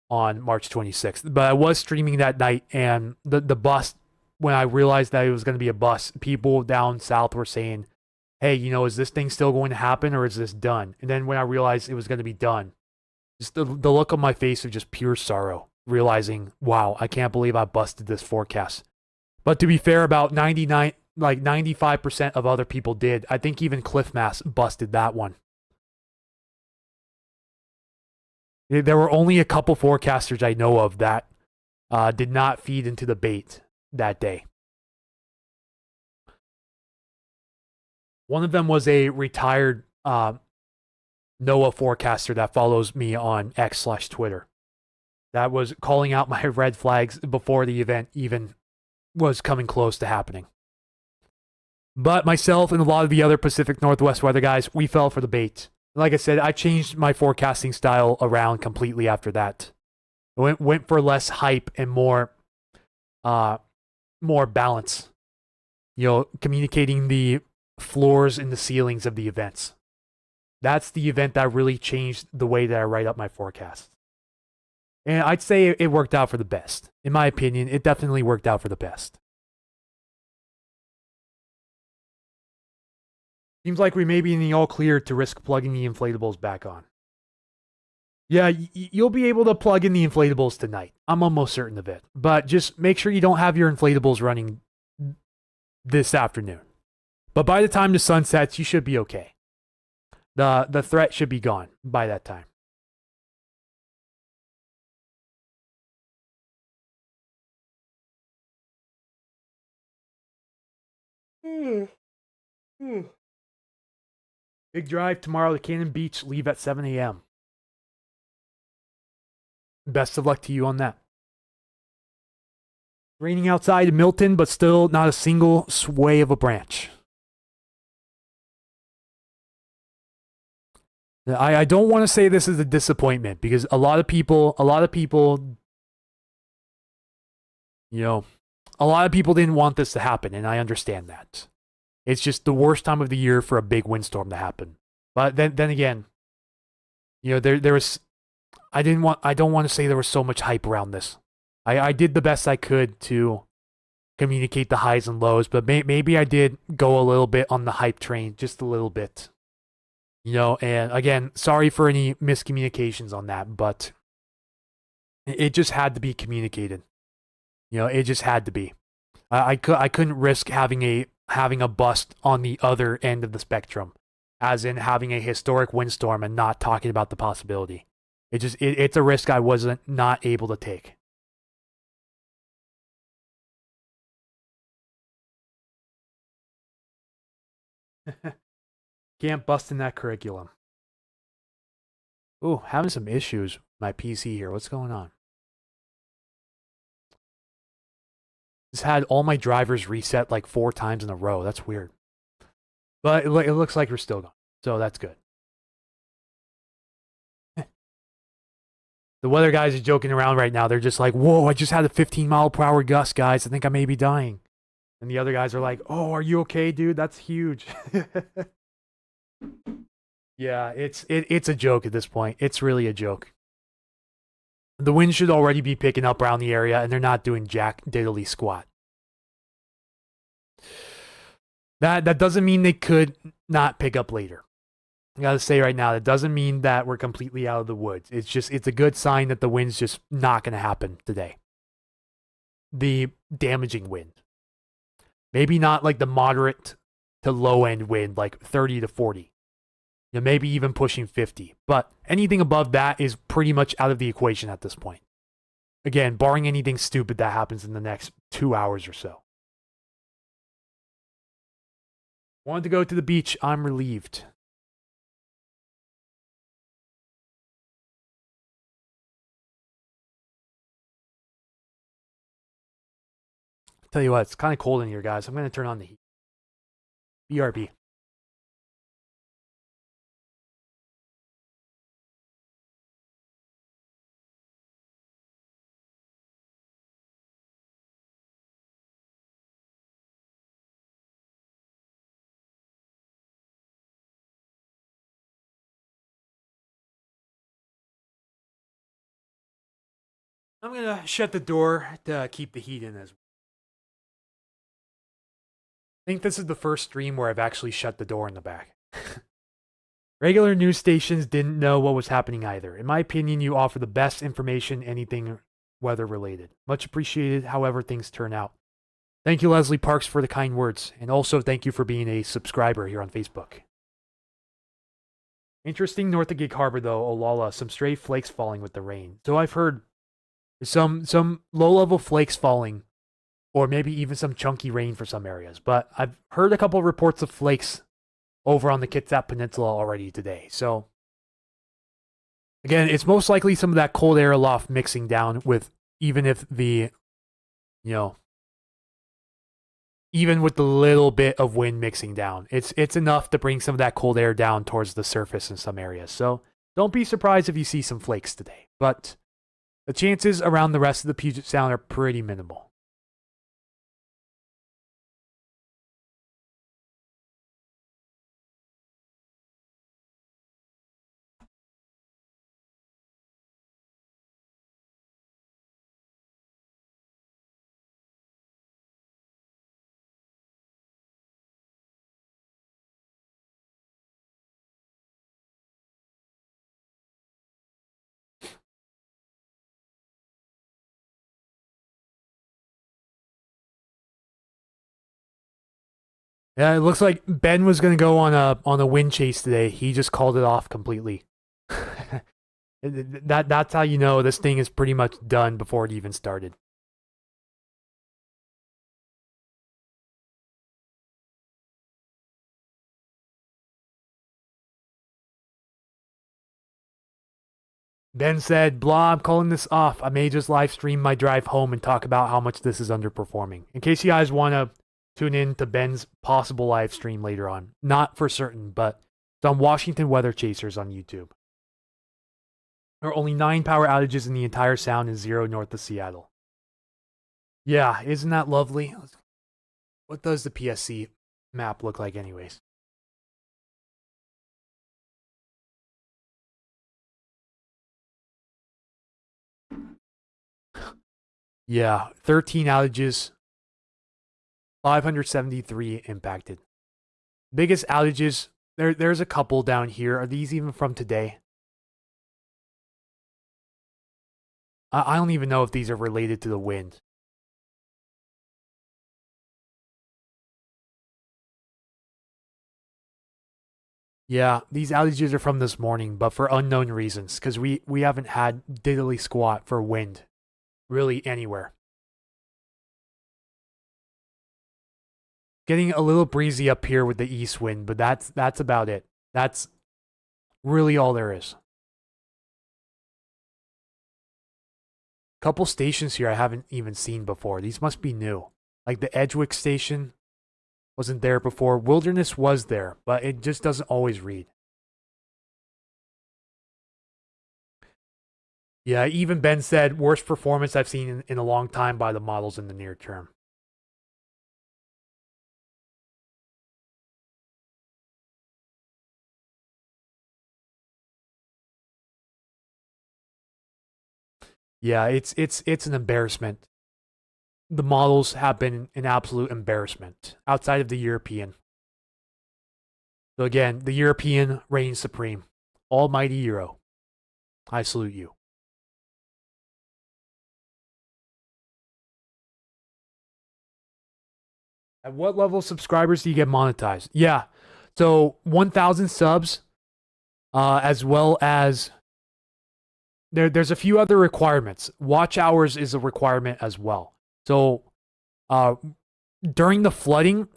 on March 26th, but I was streaming that night, and the bust, when I realized that it was going to be a bust, people down south were saying, hey, is this thing still going to happen or is this done? And then when I realized it was going to be done, just the look on my face of just pure sorrow, realizing, wow, I can't believe I busted this forecast. But to be fair, about 95% of other people did. I think even Cliffmass busted that one. There were only a couple forecasters I know of that did not feed into the bait that day. One of them was a retired NOAA forecaster that follows me on X/Twitter. That was calling out my red flags before the event even was coming close to happening. But myself and a lot of the other Pacific Northwest weather guys, we fell for the bait. Like I said, I changed my forecasting style around completely after that. I went for less hype and more balance. Communicating the floors and the ceilings of the events. That's the event that really changed the way that I write up my forecasts. And I'd say it worked out for the best. In my opinion, it definitely worked out for the best. Seems like we may be in the all clear to risk plugging the inflatables back on. Yeah, you'll be able to plug in the inflatables tonight. I'm almost certain of it. But just make sure you don't have your inflatables running this afternoon. But by the time the sun sets, you should be okay. The threat should be gone by that time. Big drive tomorrow to Cannon Beach. Leave at 7 a.m. Best of luck to you on that. Raining outside in Milton, but still not a single sway of a branch. I don't want to say this is a disappointment because a lot of people, a lot of people didn't want this to happen, and I understand that. It's just the worst time of the year for a big windstorm to happen. But then again, there was, I don't want to say there was so much hype around this. I did the best I could to communicate the highs and lows, but maybe I did go a little bit on the hype train, just a little bit. And again, sorry for any miscommunications on that, but it just had to be communicated. It just had to be. I couldn't risk having a bust on the other end of the spectrum, as in having a historic windstorm and not talking about the possibility. It's a risk I wasn't not able to take. Can't bust in that curriculum. Ooh, having some issues with my PC here. What's going on? Just had all my drivers reset like 4 times in a row. That's weird. But it looks like we're still going. So that's good. The weather guys are joking around right now. They're just like, whoa, I just had a 15-mile-per-hour gust, guys. I think I may be dying. And the other guys are like, oh, are you okay, dude? That's huge. Yeah, it's a joke at this point. It's really a joke. The wind should already be picking up around the area, and they're not doing jack diddly squat. That doesn't mean they could not pick up later. I gotta say right now, that doesn't mean that we're completely out of the woods. It's a good sign that the wind's just not gonna happen today. The damaging wind. Maybe not like the moderate to low end wind, like 30 to 40. Maybe even pushing 50. But anything above that is pretty much out of the equation at this point. Again, barring anything stupid that happens in the next 2 hours or so. Wanted to go to the beach. I'm relieved. Tell you what, it's kind of cold in here, guys. I'm going to turn on the heat. BRB. I'm going to shut the door to keep the heat in as well. think this is the first stream where I've actually shut the door in the back. Regular news stations didn't know what was happening either. In my opinion, you offer the best information, anything weather related. Much appreciated, however things turn out. Thank you, Leslie Parks, for the kind words. And also thank you for being a subscriber here on Facebook. Interesting north of Gig Harbor, though, Olala, some stray flakes falling with the rain. So I've heard some low-level flakes falling, or maybe even some chunky rain for some areas. But I've heard a couple of reports of flakes over on the Kitsap Peninsula already today. So, again, it's most likely some of that cold air aloft mixing down with, even if the, even with the little bit of wind mixing down, it's enough to bring some of that cold air down towards the surface in some areas. So don't be surprised if you see some flakes today. But the chances around the rest of the Puget Sound are pretty minimal. Yeah, it looks like Ben was gonna go on a wind chase today. He just called it off completely. That's how you know this thing is pretty much done before it even started. Ben said, blah, I'm calling this off. I may just live stream my drive home and talk about how much this is underperforming. In case you guys want to tune in to Ben's possible live stream later on. Not for certain, but it's on Washington Weather Chasers on YouTube. There are only 9 power outages in the entire sound and 0 north of Seattle. Yeah, isn't that lovely? What does the PSC map look like anyways? Yeah, 13 outages, 573 impacted. Biggest outages, there's a couple down here. Are these even from today? I don't even know if these are related to the wind. Yeah, these outages are from this morning, but for unknown reasons, because we haven't had diddly squat for wind, really anywhere. Getting a little breezy up here with the east wind, but that's about it. That's really all there is. Couple stations here I haven't even seen before. These must be new. Like the Edgewick station wasn't there before. Wilderness was there, but it just doesn't always read. Yeah, even Ben said, worst performance I've seen in a long time by the models in the near term. Yeah, it's an embarrassment. The models have been an absolute embarrassment outside of the European. So again, the European reigns supreme. Almighty Euro. I salute you. At what level of subscribers do you get monetized? Yeah. So 1,000 subs, as well as there's a few other requirements. Watch hours is a requirement as well. So during the flooding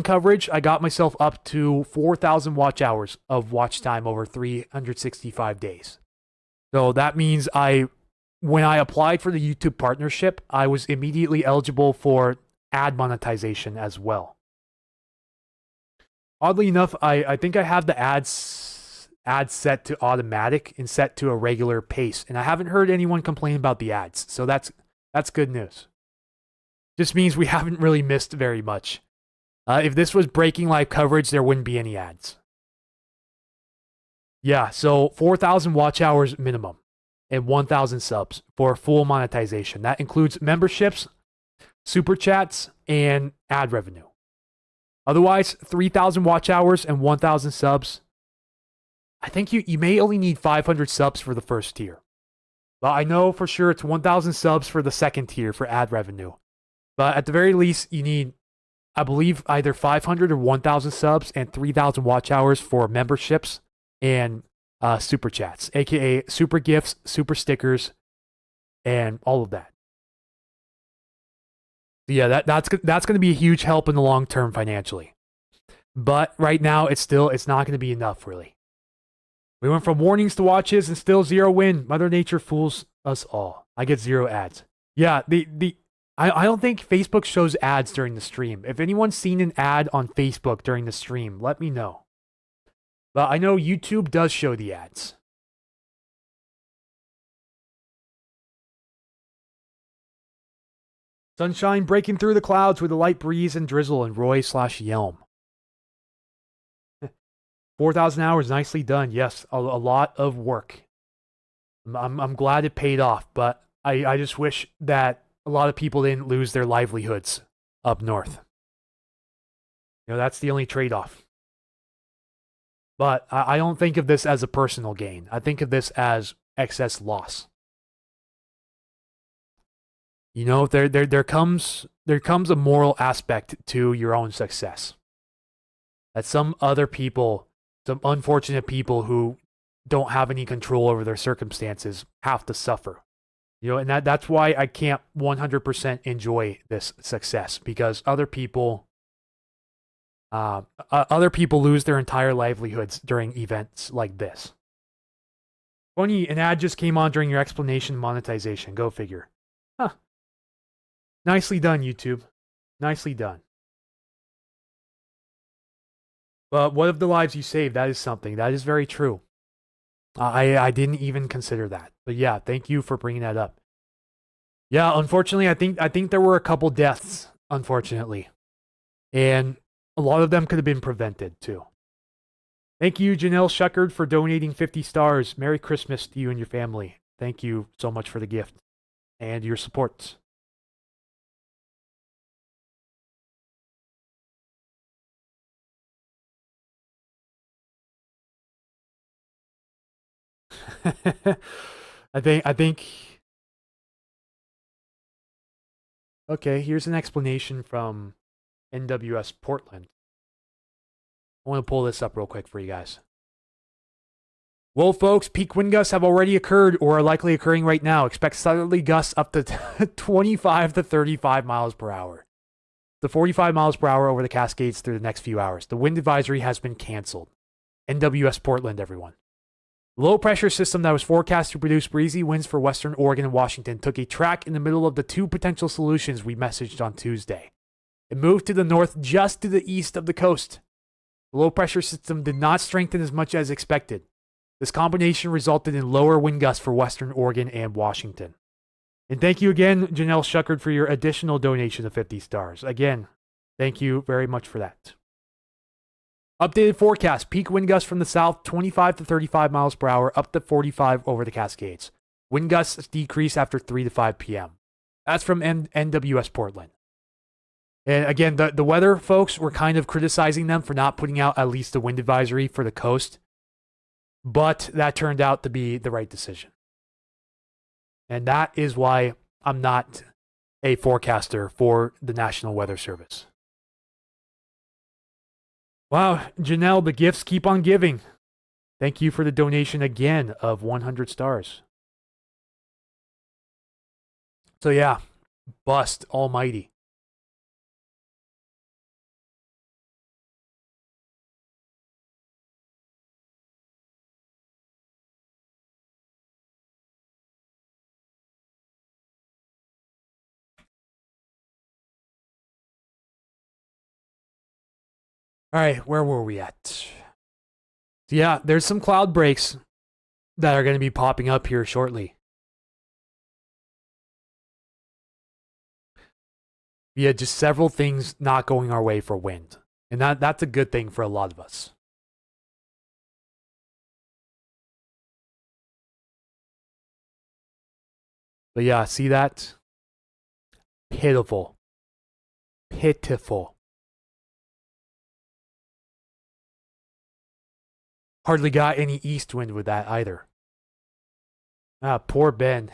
coverage, I got myself up to 4,000 watch hours of watch time over 365 days. So that means when I applied for the YouTube partnership, I was immediately eligible for ad monetization as well. Oddly enough, I think I have the ads set to automatic and set to a regular pace, and I haven't heard anyone complain about the ads, so that's good news. Just means we haven't really missed very much. If this was breaking live coverage, there wouldn't be any ads. Yeah, so 4,000 watch hours minimum and 1,000 subs for full monetization. That includes memberships, super chats, and ad revenue. Otherwise, 3,000 watch hours and 1,000 subs. I think you may only need 500 subs for the first tier. But I know for sure it's 1,000 subs for the second tier for ad revenue. But at the very least, you need, I believe, either 500 or 1,000 subs and 3,000 watch hours for memberships and super chats, aka super gifts, super stickers, and all of that. Yeah, that's going to be a huge help in the long term financially. But right now, it's not going to be enough, really. We went from warnings to watches and still 0 win. Mother Nature fools us all. I get 0 ads. Yeah, I don't think Facebook shows ads during the stream. If anyone's seen an ad on Facebook during the stream, let me know. But I know YouTube does show the ads. Sunshine breaking through the clouds with a light breeze and drizzle in Roy/Yelm. 4,000 hours, nicely done. Yes, a lot of work. I'm glad it paid off, but I just wish that a lot of people didn't lose their livelihoods up north. You know, that's the only trade-off. But I don't think of this as a personal gain. I think of this as excess loss. You know, there comes a moral aspect to your own success. That some other people, some unfortunate people who don't have any control over their circumstances have to suffer. You know, and that's why I can't 100% enjoy this success, because other people lose their entire livelihoods during events like this. Funny, an ad just came on during your explanation monetization. Go figure. Huh. Nicely done, YouTube. Nicely done. But what of the lives you saved? That is something. That is very true. I didn't even consider that. But yeah, thank you for bringing that up. Yeah, unfortunately, I think there were a couple deaths, unfortunately. And a lot of them could have been prevented, too. Thank you, Janelle Shuckard, for donating 50 stars. Merry Christmas to you and your family. Thank you so much for the gift and your support. I think. Okay, here's an explanation from NWS Portland. I want to pull this up real quick for you guys. Well, folks, peak wind gusts have already occurred or are likely occurring right now. Expect southerly gusts up to 25 to 35 miles per hour. The 45 miles per hour over the Cascades through the next few hours. The wind advisory has been canceled. NWS Portland, everyone. The low pressure system that was forecast to produce breezy winds for western Oregon and Washington took a track in the middle of the 2 potential solutions we messaged on Tuesday. It moved to the north just to the east of the coast. The low pressure system did not strengthen as much as expected. This combination resulted in lower wind gusts for western Oregon and Washington. And thank you again, Janelle Shuckard, for your additional donation of 50 stars. Again, thank you very much for that. Updated forecast. Peak wind gusts from the south, 25 to 35 miles per hour, up to 45 over the Cascades. Wind gusts decrease after 3 to 5 p.m. That's from NWS Portland. And again, the weather folks were kind of criticizing them for not putting out at least a wind advisory for the coast. But that turned out to be the right decision. And that is why I'm not a forecaster for the National Weather Service. Wow, Janelle, the gifts keep on giving. Thank you for the donation again of 100 stars. So yeah, bust almighty. All right, where were we at? So yeah, there's some cloud breaks that are going to be popping up here shortly. Yeah, just several things not going our way for wind. And that's a good thing for a lot of us. But yeah, see that? Pitiful. Pitiful. hardly got any east wind with that either. Ah, poor Ben.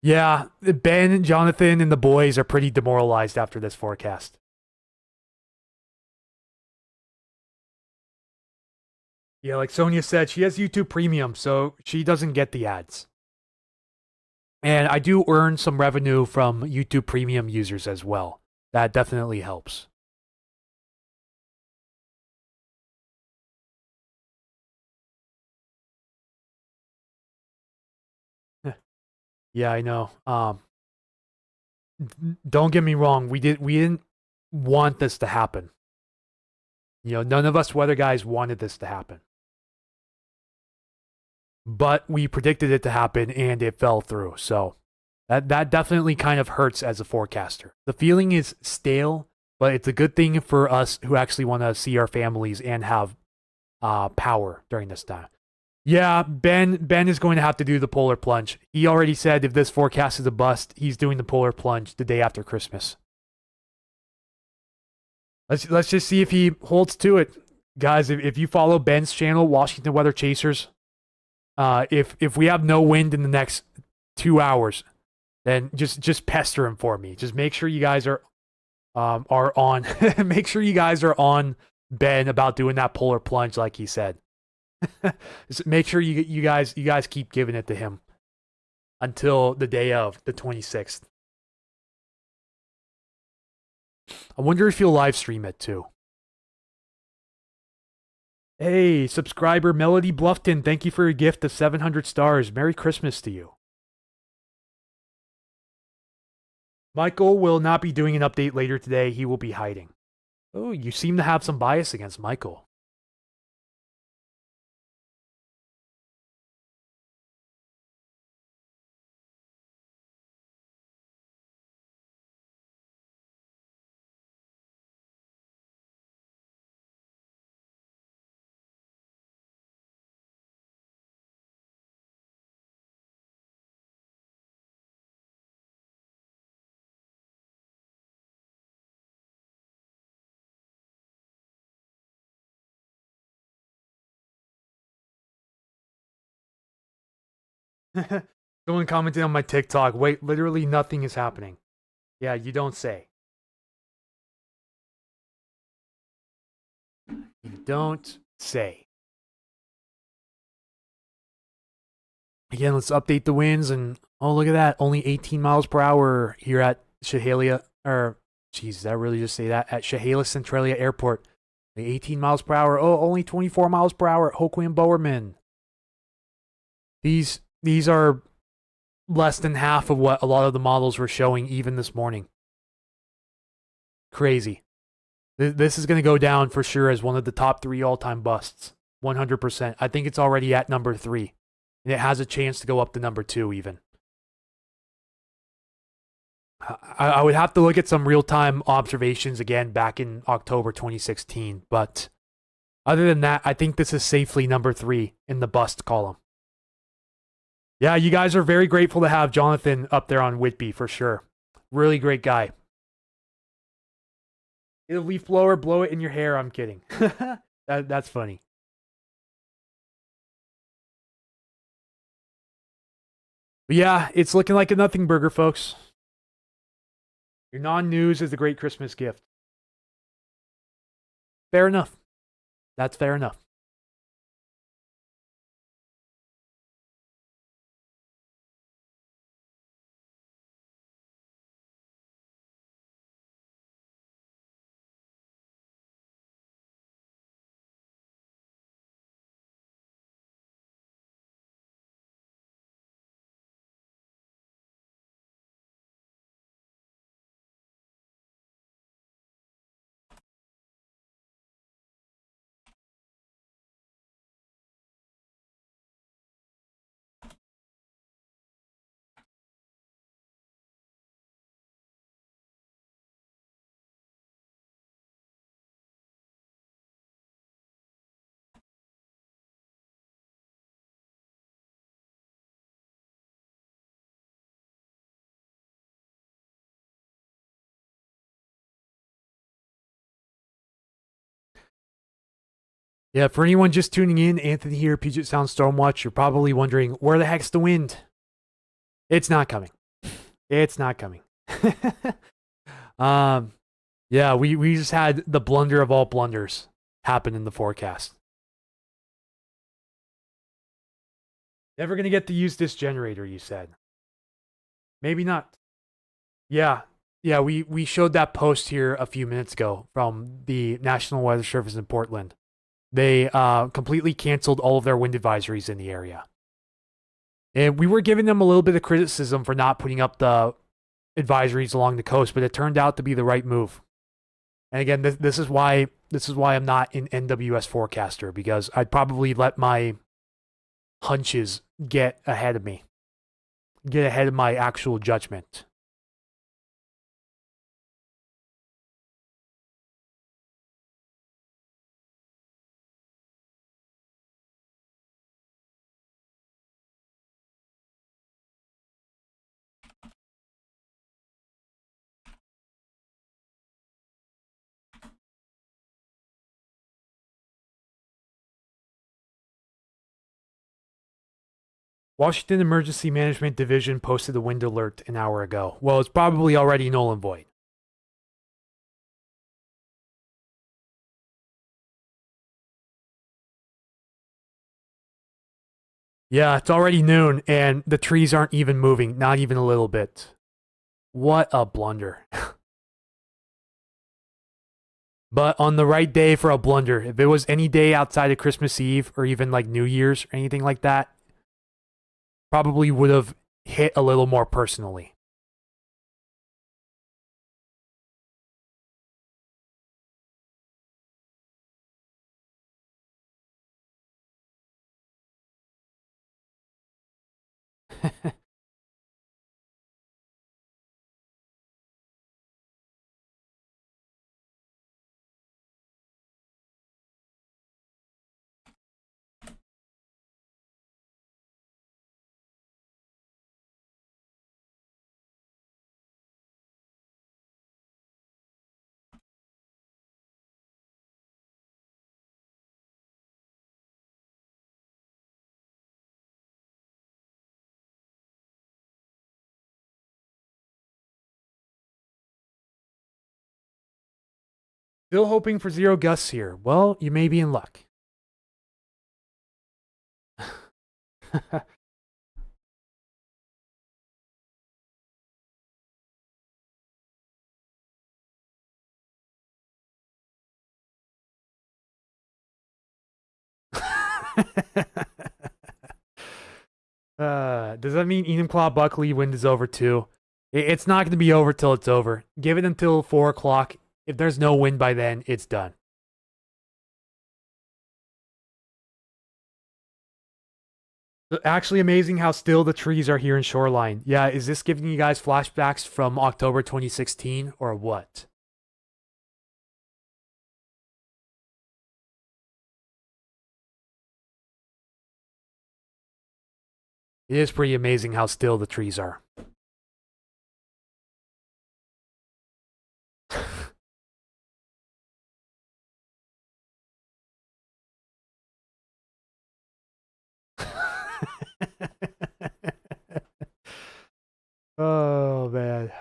Yeah, Ben, Jonathan, and the boys are pretty demoralized after this forecast. Yeah, like Sonia said, she has YouTube Premium, so she doesn't get the ads. And I do earn some revenue from YouTube Premium users as well. That definitely helps. Yeah, I know. Don't get me wrong. We didn't want this to happen. You know, none of us weather guys wanted this to happen. But we predicted it to happen and it fell through. So that definitely kind of hurts as a forecaster. The feeling is stale, but it's a good thing for us who actually want to see our families and have power during this time. Yeah, Ben is going to have to do the polar plunge. He already said if this forecast is a bust, he's doing the polar plunge the day after Christmas. Let's just see if he holds to it, guys. If you follow Ben's channel, Washington Weather Chasers, if we have no wind in the next 2 hours, then just pester him for me. Just make sure you guys are on. Make sure you guys are on Ben about doing that polar plunge like he said. Just make sure you guys keep giving it to him until the day of the 26th. I wonder if he'll live stream it too. Hey, subscriber Melody Bluffton, thank you for your gift of 700 stars. Merry Christmas to you. Michael will not be doing an update later today. He will be hiding. Oh, you seem to have some bias against Michael. Someone commented on my TikTok. Wait, literally nothing is happening. Yeah, you don't say. You don't say. Again, let's update the winds and oh look at that. Only 18 miles per hour here at Chehalia or jeez, did I really just say that? At Chehalis Centralia Airport. 18 miles per hour. Oh, only 24 miles per hour at Hoquiam and Bowerman. These are less than half of what a lot of the models were showing even this morning. Crazy. This is going to go down for sure as one of the top 3 all-time busts. 100%. I think it's already at number 3. And it has a chance to go up to number 2 even. I would have to look at some real-time observations again back in October 2016. But other than that, I think this is safely number 3 in the bust column. Yeah, you guys are very grateful to have Jonathan up there on Whitby for sure. Really great guy. A leaf blower, blow it in your hair. I'm kidding. That's funny. But yeah, it's looking like a nothing burger, folks. Your non-news is a great Christmas gift. Fair enough. That's fair enough. Yeah, for anyone just tuning in, Anthony here, Puget Sound Stormwatch. You're probably wondering, where the heck's the wind? It's not coming. It's not coming. um, yeah, we just had the blunder of all blunders happen in the forecast. Never gonna get to use this generator, you said. Maybe not. Yeah. Yeah, we showed that post here a few minutes ago from the National Weather Service in Portland. They completely canceled all of their wind advisories in the area. And we were giving them a little bit of criticism for not putting up the advisories along the coast, but it turned out to be the right move. And again, this is why I'm not an NWS forecaster, because I'd probably let my hunches get ahead of me, get ahead of my actual judgment. Washington Emergency Management Division posted a wind alert an hour ago. Well, it's probably already null and void. Yeah, it's already noon, and the trees aren't even moving, not even a little bit. What a blunder. But on the right day for a blunder, if it was any day outside of Christmas Eve or even like New Year's or anything like that, probably would have hit a little more personally. Still hoping for zero gusts here. Well, you may be in luck. Does that mean Enumclaw Buckley wind is over too? It's not going to be over till it's over. Give it until 4 o'clock. If there's no wind by then, it's done. Actually amazing how still the trees are here in Shoreline. Yeah, is this giving you guys flashbacks from October 2016 or what? It is pretty amazing how still the trees are. Oh, man.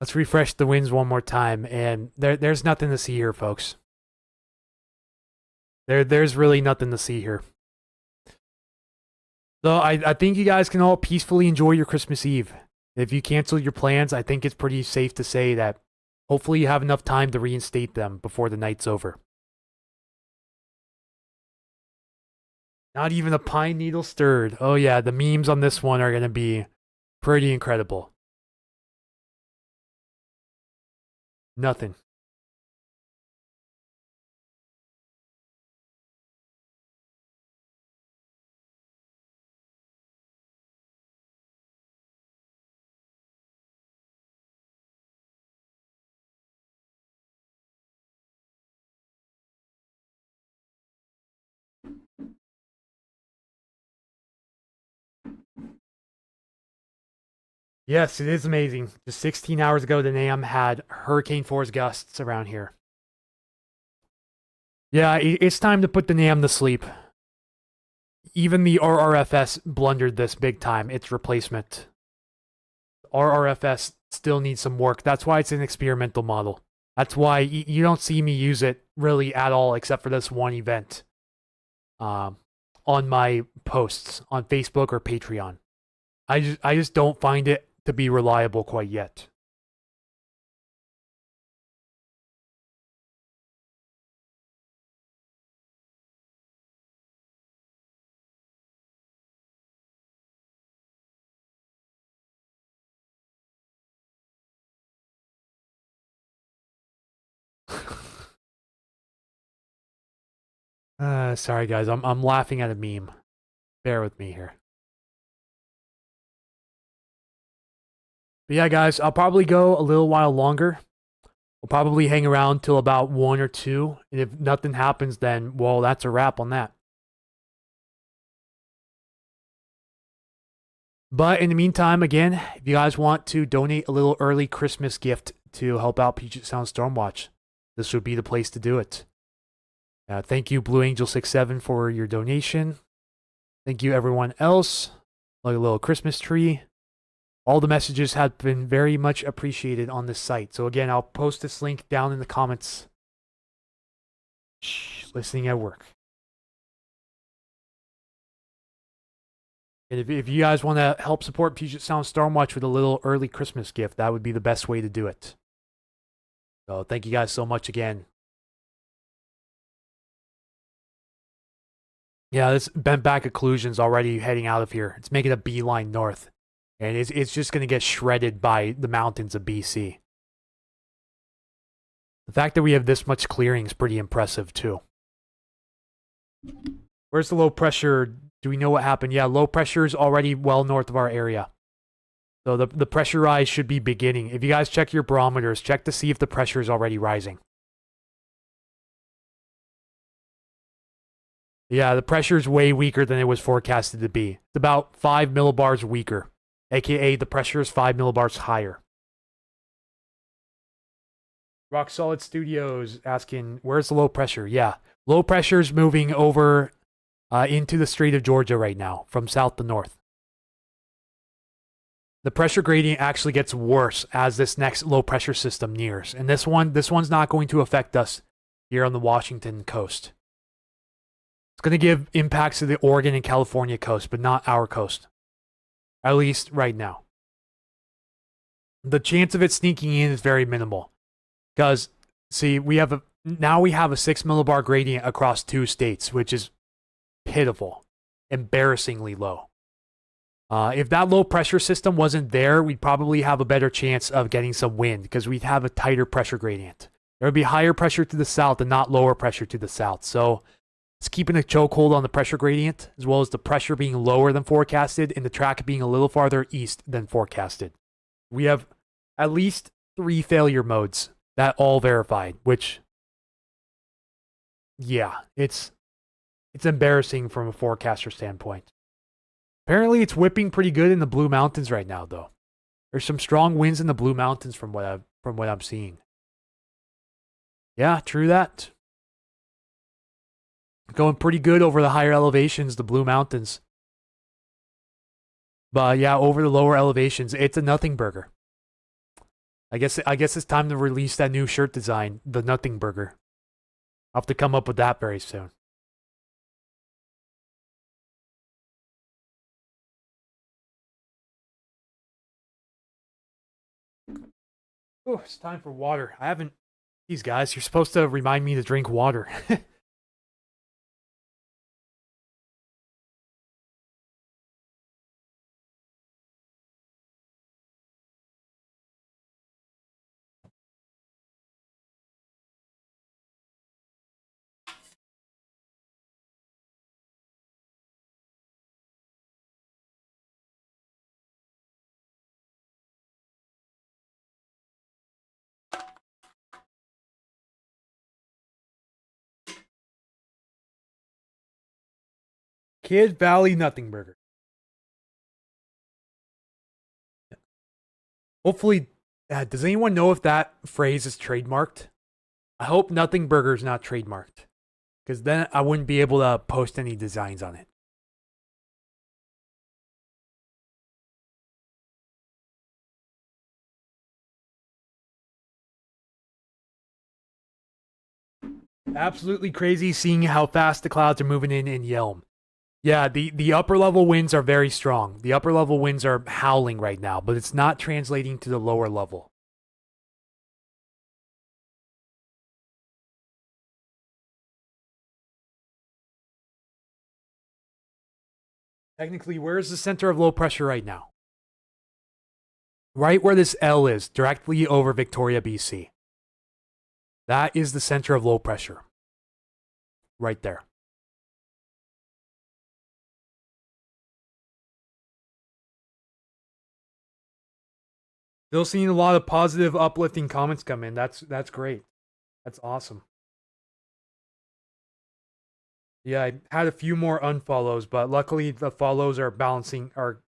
Let's refresh the winds one more time, and there's nothing to see here, folks. There's really nothing to see here. So I think you guys can all peacefully enjoy your Christmas Eve. If you cancel your plans, I think it's pretty safe to say that Hopefully you have enough time to reinstate them before the night's over. Not even a pine needle stirred. Oh yeah, the memes on this one are going to be pretty incredible. Nothing. Yes, it is amazing. Just 16 hours ago, the NAM had hurricane force gusts around here. Yeah, it's time to put the NAM to sleep. Even the RRFS blundered this big time, its replacement. RRFS still needs some work. That's why it's an experimental model. That's why you don't see me use it really at all, except for this one event on my posts on Facebook or Patreon. I just don't find it to be reliable quite yet. Sorry guys, I'm laughing at a meme. Bear with me here. But yeah, guys, I'll probably go a little while longer. We'll probably hang around till about 1 or 2. And if nothing happens, then, well, that's a wrap on that. But in the meantime, again, if you guys want to donate a little early Christmas gift to help out Puget Sound Stormwatch, this would be the place to do it. Thank you, Blue Angel 67, for your donation. Thank you, everyone else. Like a little Christmas tree. All the messages have been very much appreciated on this site. So again, I'll post this link down in the comments. Shh, listening at work. And if you guys want to help support Puget Sound Stormwatch with a little early Christmas gift, that would be the best way to do it. So thank you guys so much again. Yeah, this bent back occlusion's already heading out of here. It's making a beeline north. And it's just going to get shredded by the mountains of BC. The fact that we have this much clearing is pretty impressive, too. Where's the low pressure? Do we know what happened? Yeah, low pressure is already well north of our area. So the pressure rise should be beginning. If you guys check your barometers, check to see if the pressure is already rising. Yeah, the pressure is way weaker than it was forecasted to be. It's about 5 millibars weaker, aka the pressure is 5 millibars higher. Rock Solid Studios asking, where's the low pressure? Yeah, low pressure is moving over into the Strait of Georgia right now, from south to north. The pressure gradient actually gets worse as this next low pressure system nears. And this one's not going to affect us here on the Washington coast. It's going to give impacts to the Oregon and California coast, but not our coast. At least right now. The chance of it sneaking in is very minimal. Because, see, now we have a 6 millibar gradient across 2 states, which is pitiful. Embarrassingly low. If that low pressure system wasn't there, we'd probably have a better chance of getting some wind because we'd have a tighter pressure gradient. There would be higher pressure to the south and not lower pressure to the south. So it's keeping a chokehold on the pressure gradient, as well as the pressure being lower than forecasted and the track being a little farther east than forecasted. We have at least 3 failure modes that all verified, which, yeah, it's embarrassing from a forecaster standpoint. Apparently, it's whipping pretty good in the Blue Mountains right now, though. There's some strong winds in the Blue Mountains from what I'm seeing. Yeah, true that. Going pretty good over the higher elevations, the Blue Mountains. But yeah, over the lower elevations, it's a nothing burger. I guess it's time to release that new shirt design, the nothing burger. I'll have to come up with that very soon. Oh, it's time for water. I haven't. These guys, you're supposed to remind me to drink water. Kid Valley Nothing Burger. Hopefully, does anyone know if that phrase is trademarked? I hope Nothing Burger is not trademarked, because then I wouldn't be able to post any designs on it. Absolutely crazy seeing how fast the clouds are moving in Yelm. Yeah, the upper level winds are very strong. The upper level winds are howling right now, but it's not translating to the lower level. Technically, where is the center of low pressure right now? Right where this L is, directly over Victoria, BC. That is the center of low pressure. Right there. Still seeing a lot of positive, uplifting comments come in. That's great. That's awesome. Yeah, I had a few more unfollows, but luckily the follows are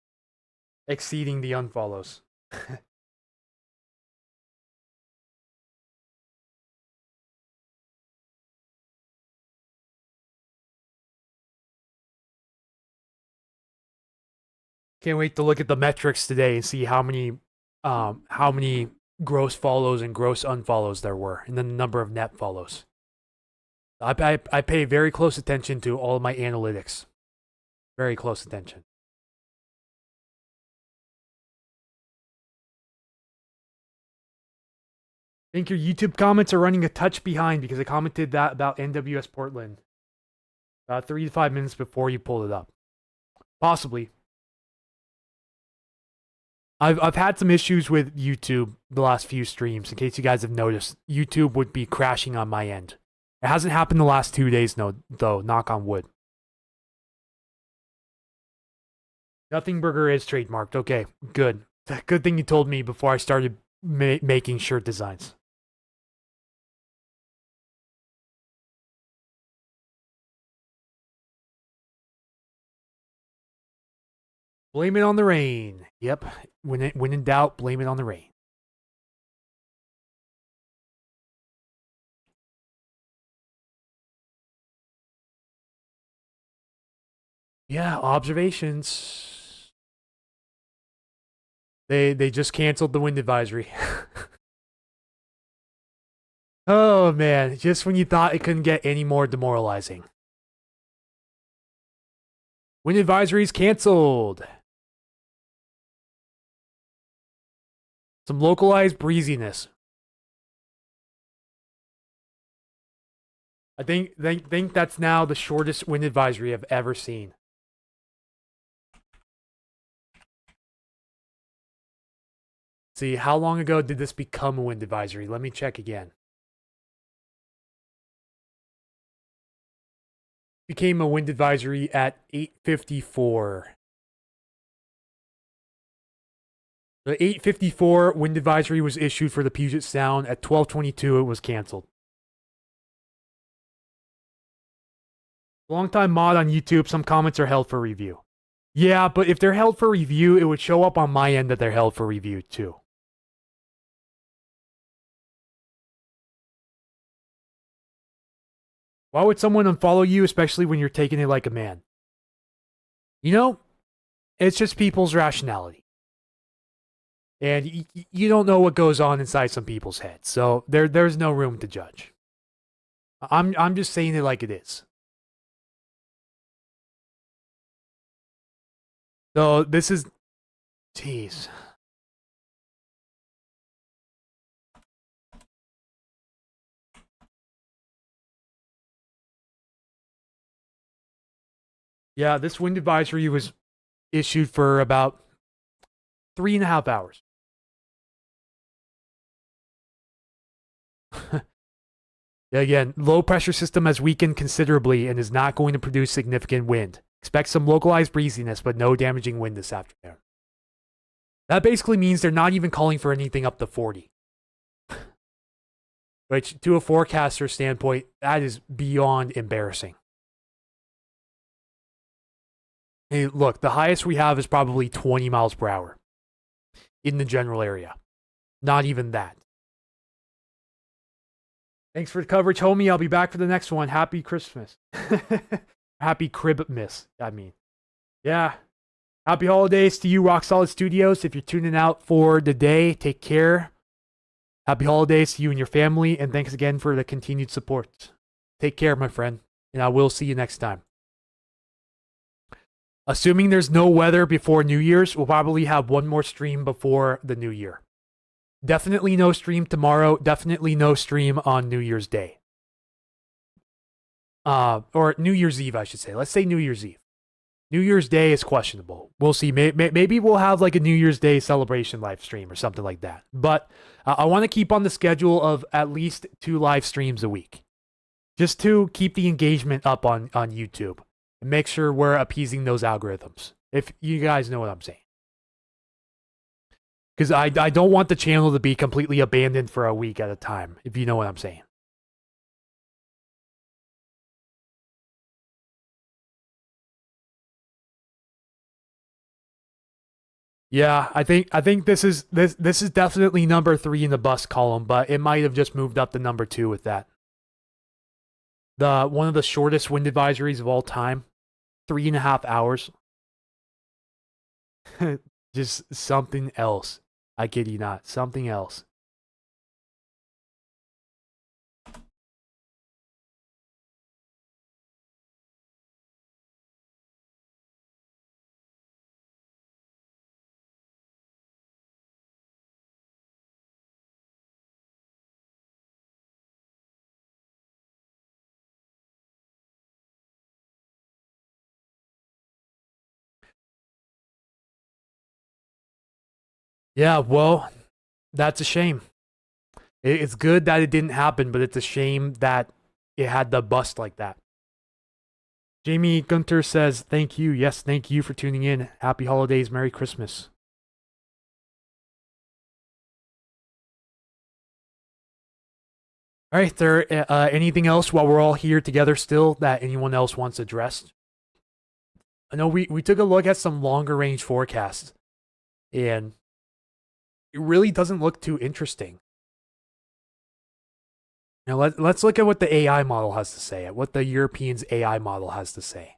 exceeding the unfollows. Can't wait to look at the metrics today and see how many gross follows and gross unfollows there were, and then the number of net follows. I pay very close attention to all of my analytics. Very close attention. I think your YouTube comments are running a touch behind because I commented that about NWS Portland about 3 to 5 minutes before you pulled it up. Possibly. I've had some issues with YouTube the last few streams. In case you guys have noticed, YouTube would be crashing on my end. It hasn't happened the last 2 days, though. Knock on wood. Nothing Burger is trademarked. Okay, good. Good thing you told me before I started making shirt designs. Blame it on the rain. Yep. When in doubt, blame it on the rain. Yeah, observations. They just canceled the wind advisory. Oh man, just when you thought it couldn't get any more demoralizing. Wind advisories canceled. Some localized breeziness. I think that's now the shortest wind advisory I've ever seen. See, how long ago did this become a wind advisory? Let me check again. Became a wind advisory at 8:54. The 8:54 wind advisory was issued for the Puget Sound. At 12:22, it was canceled. Longtime mod on YouTube, some comments are held for review. Yeah, but if they're held for review, it would show up on my end that they're held for review too. Why would someone unfollow you, especially when you're taking it like a man? You know, it's just people's rationality. And you don't know what goes on inside some people's heads. So there's no room to judge. I'm just saying it like it is. So this is jeez. Yeah, this wind advisory was issued for about 3.5 hours. Again, low pressure system has weakened considerably and is not going to produce significant wind. Expect some localized breeziness, but no damaging wind this afternoon. That basically means they're not even calling for anything up to 40. Which, to a forecaster standpoint, that is beyond embarrassing. Hey, look, the highest we have is probably 20 miles per hour in the general area. Not even that. Thanks for the coverage, homie. I'll be back for the next one. Happy Christmas. Happy Cribmas, I mean. Yeah. Happy holidays to you, Rock Solid Studios. If you're tuning out for the day, take care. Happy holidays to you and your family, and thanks again for the continued support. Take care, my friend, and I will see you next time. Assuming there's no weather before New Year's, we'll probably have one more stream before the New Year. Definitely no stream tomorrow. Definitely no stream on New Year's Day. Or New Year's Eve, I should say. Let's say New Year's Eve. New Year's Day is questionable. We'll see. Maybe we'll have like a New Year's Day celebration live stream or something like that. But I want to keep on the schedule of at least 2 live streams a week. Just to keep the engagement up on YouTube. And make sure we're appeasing those algorithms. If you guys know what I'm saying. Because I don't want the channel to be completely abandoned for a week at a time, if you know what I'm saying. Yeah, I think this is definitely number 3 in the bus column, but it might have just moved up to number 2 with that. One of the shortest wind advisories of all time, 3.5 hours. Just something else. I kid you not, something else. Yeah, well, that's a shame. It's good that it didn't happen, but it's a shame that it had to bust like that. Jamie Gunter says, thank you. Yes, thank you for tuning in. Happy holidays. Merry Christmas. All right, there anything else while we're all here together still that anyone else wants addressed? I know we took a look at some longer range forecasts, and it really doesn't look too interesting. Now let's look at what the AI model has to say, at what the Europeans AI model has to say.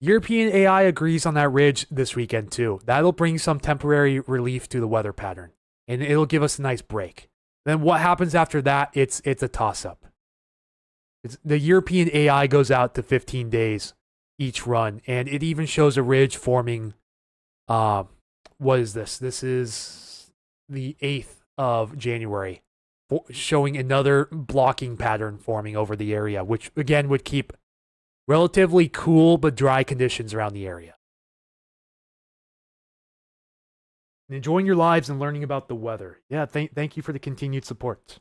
European AI agrees on that ridge this weekend too. That'll bring some temporary relief to the weather pattern, and it'll give us a nice break. Then what happens after that? It's a toss-up. The European AI goes out to 15 days each run, and it even shows a ridge forming. What is this? This is the 8th of January, showing another blocking pattern forming over the area, which again would keep relatively cool but dry conditions around the area. And enjoying your lives and learning about the weather. Yeah, thank you for the continued support.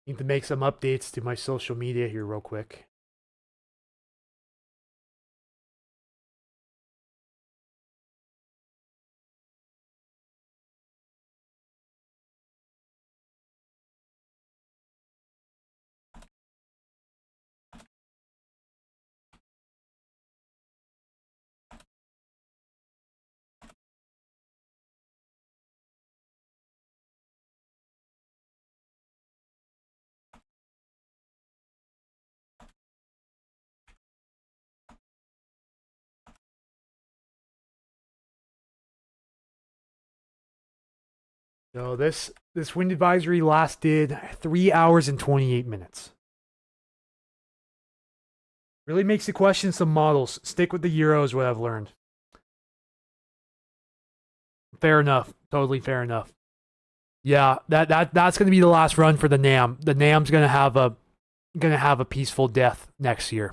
Need to make some updates to my social media here real quick. So this wind advisory lasted 3 hours and 28 minutes. Really makes you question some models. Stick with the Euros, what I've learned. Fair enough. Totally fair enough. Yeah, that's gonna be the last run for the Nam. The Nam's gonna have a peaceful death next year.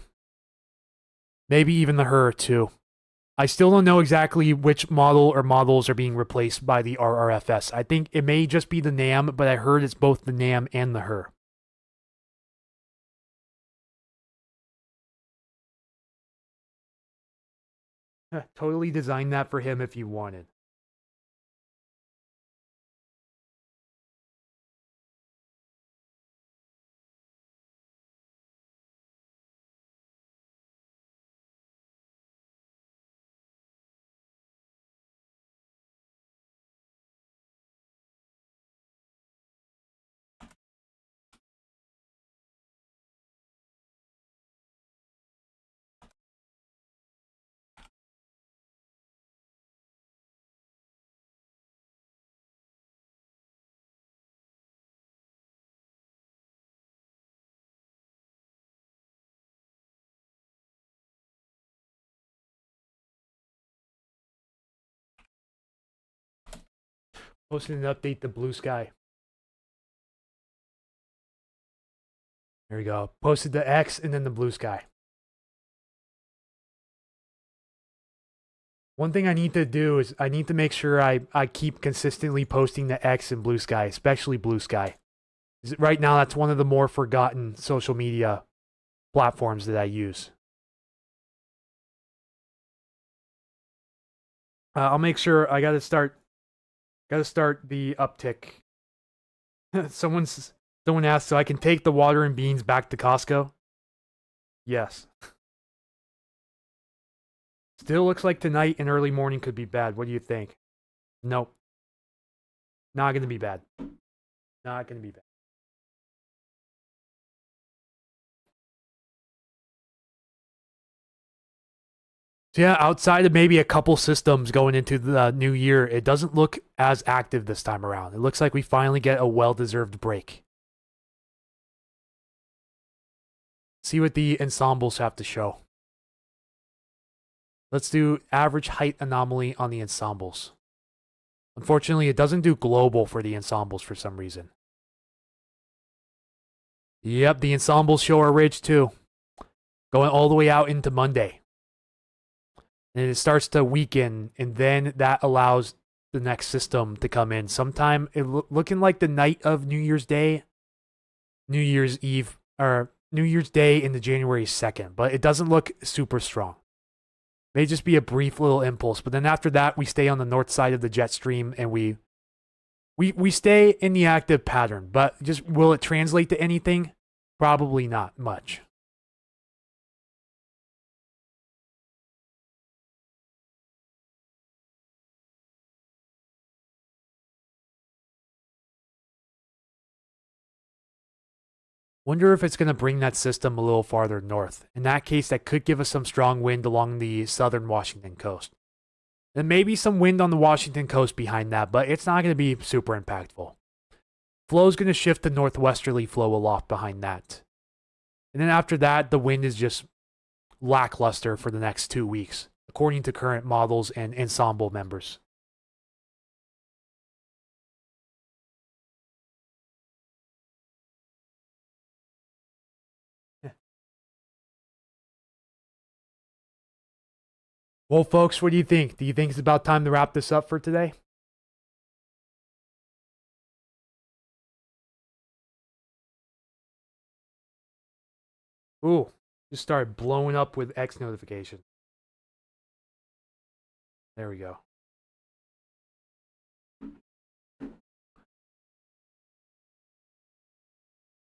Maybe even the Her too. I still don't know exactly which model or models are being replaced by the RRFS. I think it may just be the Nam, but I heard it's both the Nam and the Her. Totally designed that for him if you wanted. Posted an update to Blue Sky. There we go. Posted the X and then the Blue Sky. One thing I need to do is I need to make sure I keep consistently posting the X and Blue Sky, especially Blue Sky. Right now, that's one of the more forgotten social media platforms that I use. I'll make sure I gotta start the uptick. Someone asked, so I can take the water and beans back to Costco? Yes. Still looks like tonight and early morning could be bad. What do you think? Nope. Not gonna be bad. Not gonna be bad. So yeah, outside of maybe a couple systems going into the new year, it doesn't look as active this time around. It looks like we finally get a well-deserved break. See what the ensembles have to show. Let's do average height anomaly on the ensembles. Unfortunately, it doesn't do global for the ensembles for some reason. Yep, the ensembles show our ridge too. Going all the way out into Monday. And it starts to weaken, and then that allows the next system to come in. Sometime, looking like the night of New Year's Day, New Year's Eve, or New Year's Day into January 2nd. But it doesn't look super strong. May just be a brief little impulse. But then after that, we stay on the north side of the jet stream, and we stay in the active pattern. But just will it translate to anything? Probably not much. Wonder if it's going to bring that system a little farther north. In that case, that could give us some strong wind along the southern Washington coast. And maybe some wind on the Washington coast behind that, but it's not going to be super impactful. Flow's going to shift to northwesterly flow aloft behind that. And then after that, the wind is just lackluster for the next 2 weeks, according to current models and ensemble members. Well, folks, what do you think? Do you think it's about time to wrap this up for today? Ooh, just started blowing up with X notification. There we go.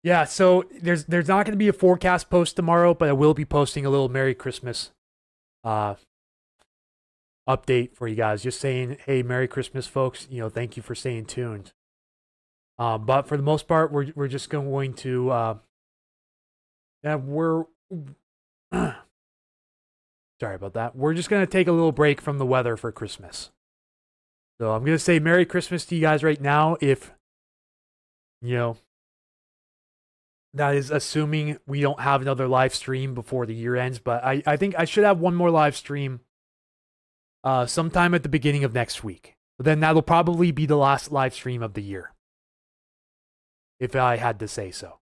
Yeah, so there's not going to be a forecast post tomorrow, but I will be posting a little Merry Christmas update for you guys. Just saying, hey, Merry Christmas, folks. Thank you for staying tuned. But for the most part, we're just going to we're sorry about that. We're just going to take a little break from the weather for Christmas. So I'm going to say Merry Christmas to you guys right now. If, you know, that is assuming we don't have another live stream before the year ends. But I think I should have one more live stream sometime at the beginning of next week. But then that'll probably be the last live stream of the year, if I had to say so.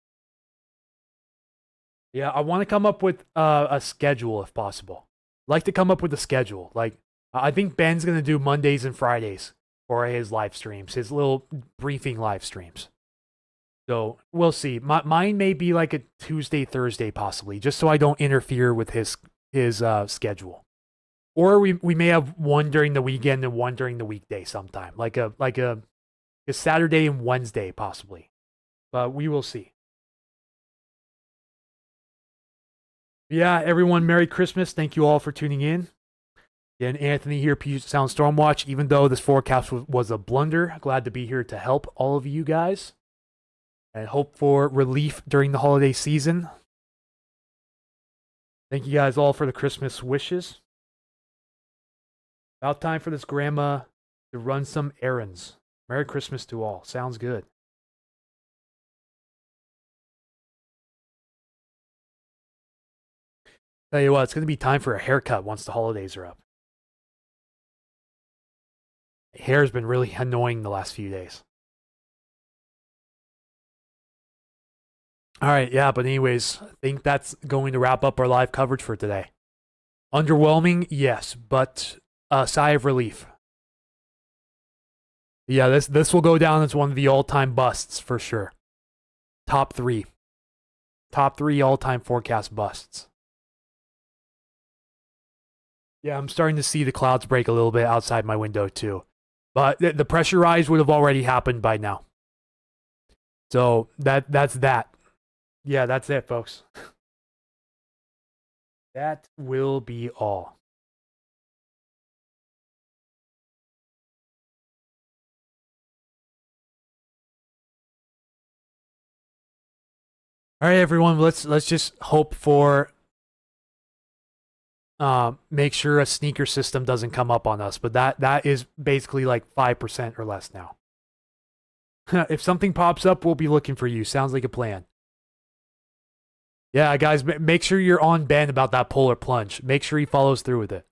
Yeah, I want to come up with a schedule if possible. I'd like to come up with a schedule. Like, I think Ben's going to do Mondays and Fridays for his live streams, his little briefing live streams. So we'll see. Mine may be like a Tuesday, Thursday, possibly, just so I don't interfere with his schedule. Or we may have one during the weekend and one during the weekday sometime, like a Saturday and Wednesday possibly. But we will see. Yeah, everyone, Merry Christmas. Thank you all for tuning in. Again, Anthony here, Puget Sound Stormwatch. Even though this forecast was a blunder, glad to be here to help all of you guys. And hope for relief during the holiday season. Thank you guys all for the Christmas wishes. About time for this grandma to run some errands. Merry Christmas to all. Sounds good. Tell you what, it's going to be time for a haircut once the holidays are up. Hair's been really annoying the last few days. All right, yeah, but anyways, I think that's going to wrap up our live coverage for today. Underwhelming, yes, but a sigh of relief. Yeah, this will go down as one of the all-time busts for sure. Top 3 all-time forecast busts. Yeah, I'm starting to see the clouds break a little bit outside my window too. But the pressure rise would have already happened by now. So that's that. Yeah, that's it, folks. That will be all. All right, everyone. Let's just hope for make sure a sneaker system doesn't come up on us. But that is basically like 5% or less now. If something pops up, we'll be looking for you. Sounds like a plan. Yeah, guys, make sure you're on Ben about that polar plunge. Make sure he follows through with it.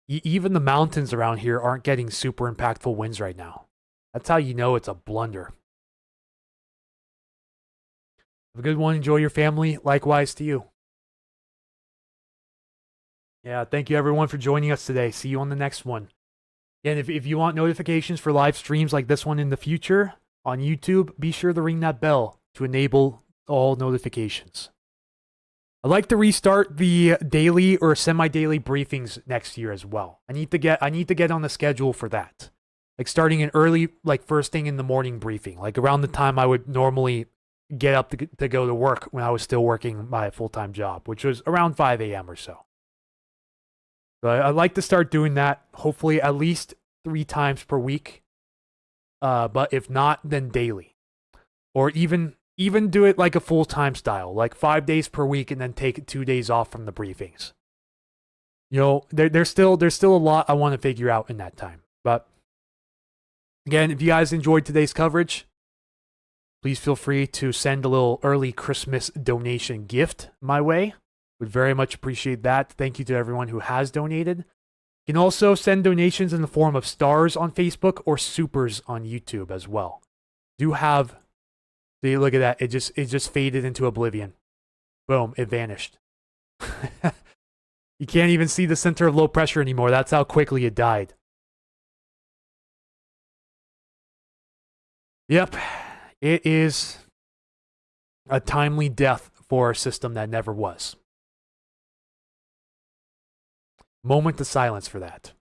Even the mountains around here aren't getting super impactful winds right now. That's how you know it's a blunder. Have a good one. Enjoy your family. Likewise to you. Yeah, thank you everyone for joining us today. See you on the next one. And if you want notifications for live streams like this one in the future on YouTube, be sure to ring that bell to enable all notifications. I'd like to restart the daily or semi-daily briefings next year as well. I need to get on the schedule for that. Like starting an early, like first thing in the morning briefing, like around the time I would normally get up to go to work when I was still working my full-time job, which was around 5 a.m. or so. But I'd like to start doing that, hopefully at least 3 times per week. But if not, then daily. Or even do it like a full-time style, like 5 days per week and then take 2 days off from the briefings. You know, there's still a lot I want to figure out in that time. But again, if you guys enjoyed today's coverage, please feel free to send a little early Christmas donation gift my way. Would very much appreciate that. Thank you to everyone who has donated. You can also send donations in the form of stars on Facebook or supers on YouTube as well. Do have, see, look at that. It just faded into oblivion. Boom, it vanished. You can't even see the center of low pressure anymore. That's how quickly it died. Yep, it is a timely death for a system that never was. Moment of silence for that.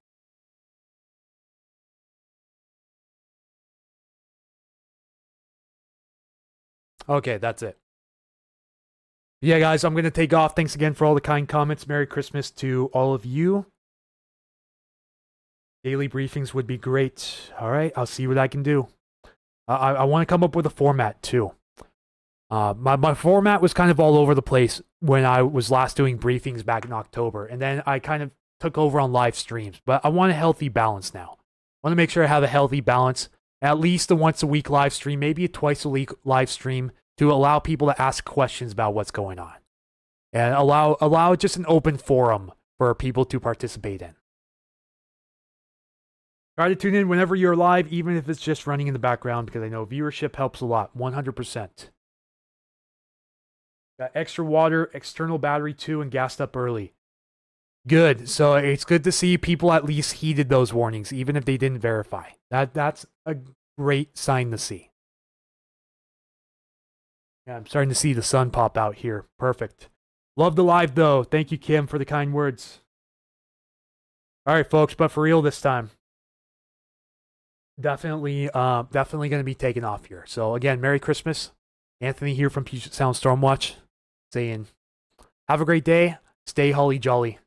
Okay, that's it. Yeah, guys, I'm going to take off. Thanks again for all the kind comments. Merry Christmas to all of you. Daily briefings would be great. All right, I'll see what I can do. I want to come up with a format too. My format was kind of all over the place when I was last doing briefings back in October, and then I kind of took over on live streams. But I want a healthy balance now. I want to make sure I have a healthy balance. At least a once a week live stream, maybe a twice a week live stream to allow people to ask questions about what's going on, and allow just an open forum for people to participate in. Try to tune in whenever you're live, even if it's just running in the background, because I know viewership helps a lot. 100%. Got extra water, external battery too, and gassed up early. Good. So it's good to see people at least heeded those warnings, even if they didn't verify. That's a great sign to see. Yeah, I'm starting to see the sun pop out here. Perfect. Love the live though. Thank you, Kim, for the kind words. All right, folks, but for real this time. Definitely going to be taking off here. So again, Merry Christmas. Anthony here from Puget Sound Stormwatch saying, have a great day. Stay holly jolly.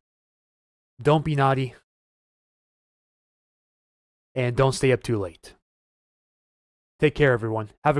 Don't be naughty. And don't stay up too late. Take care, everyone. Have a great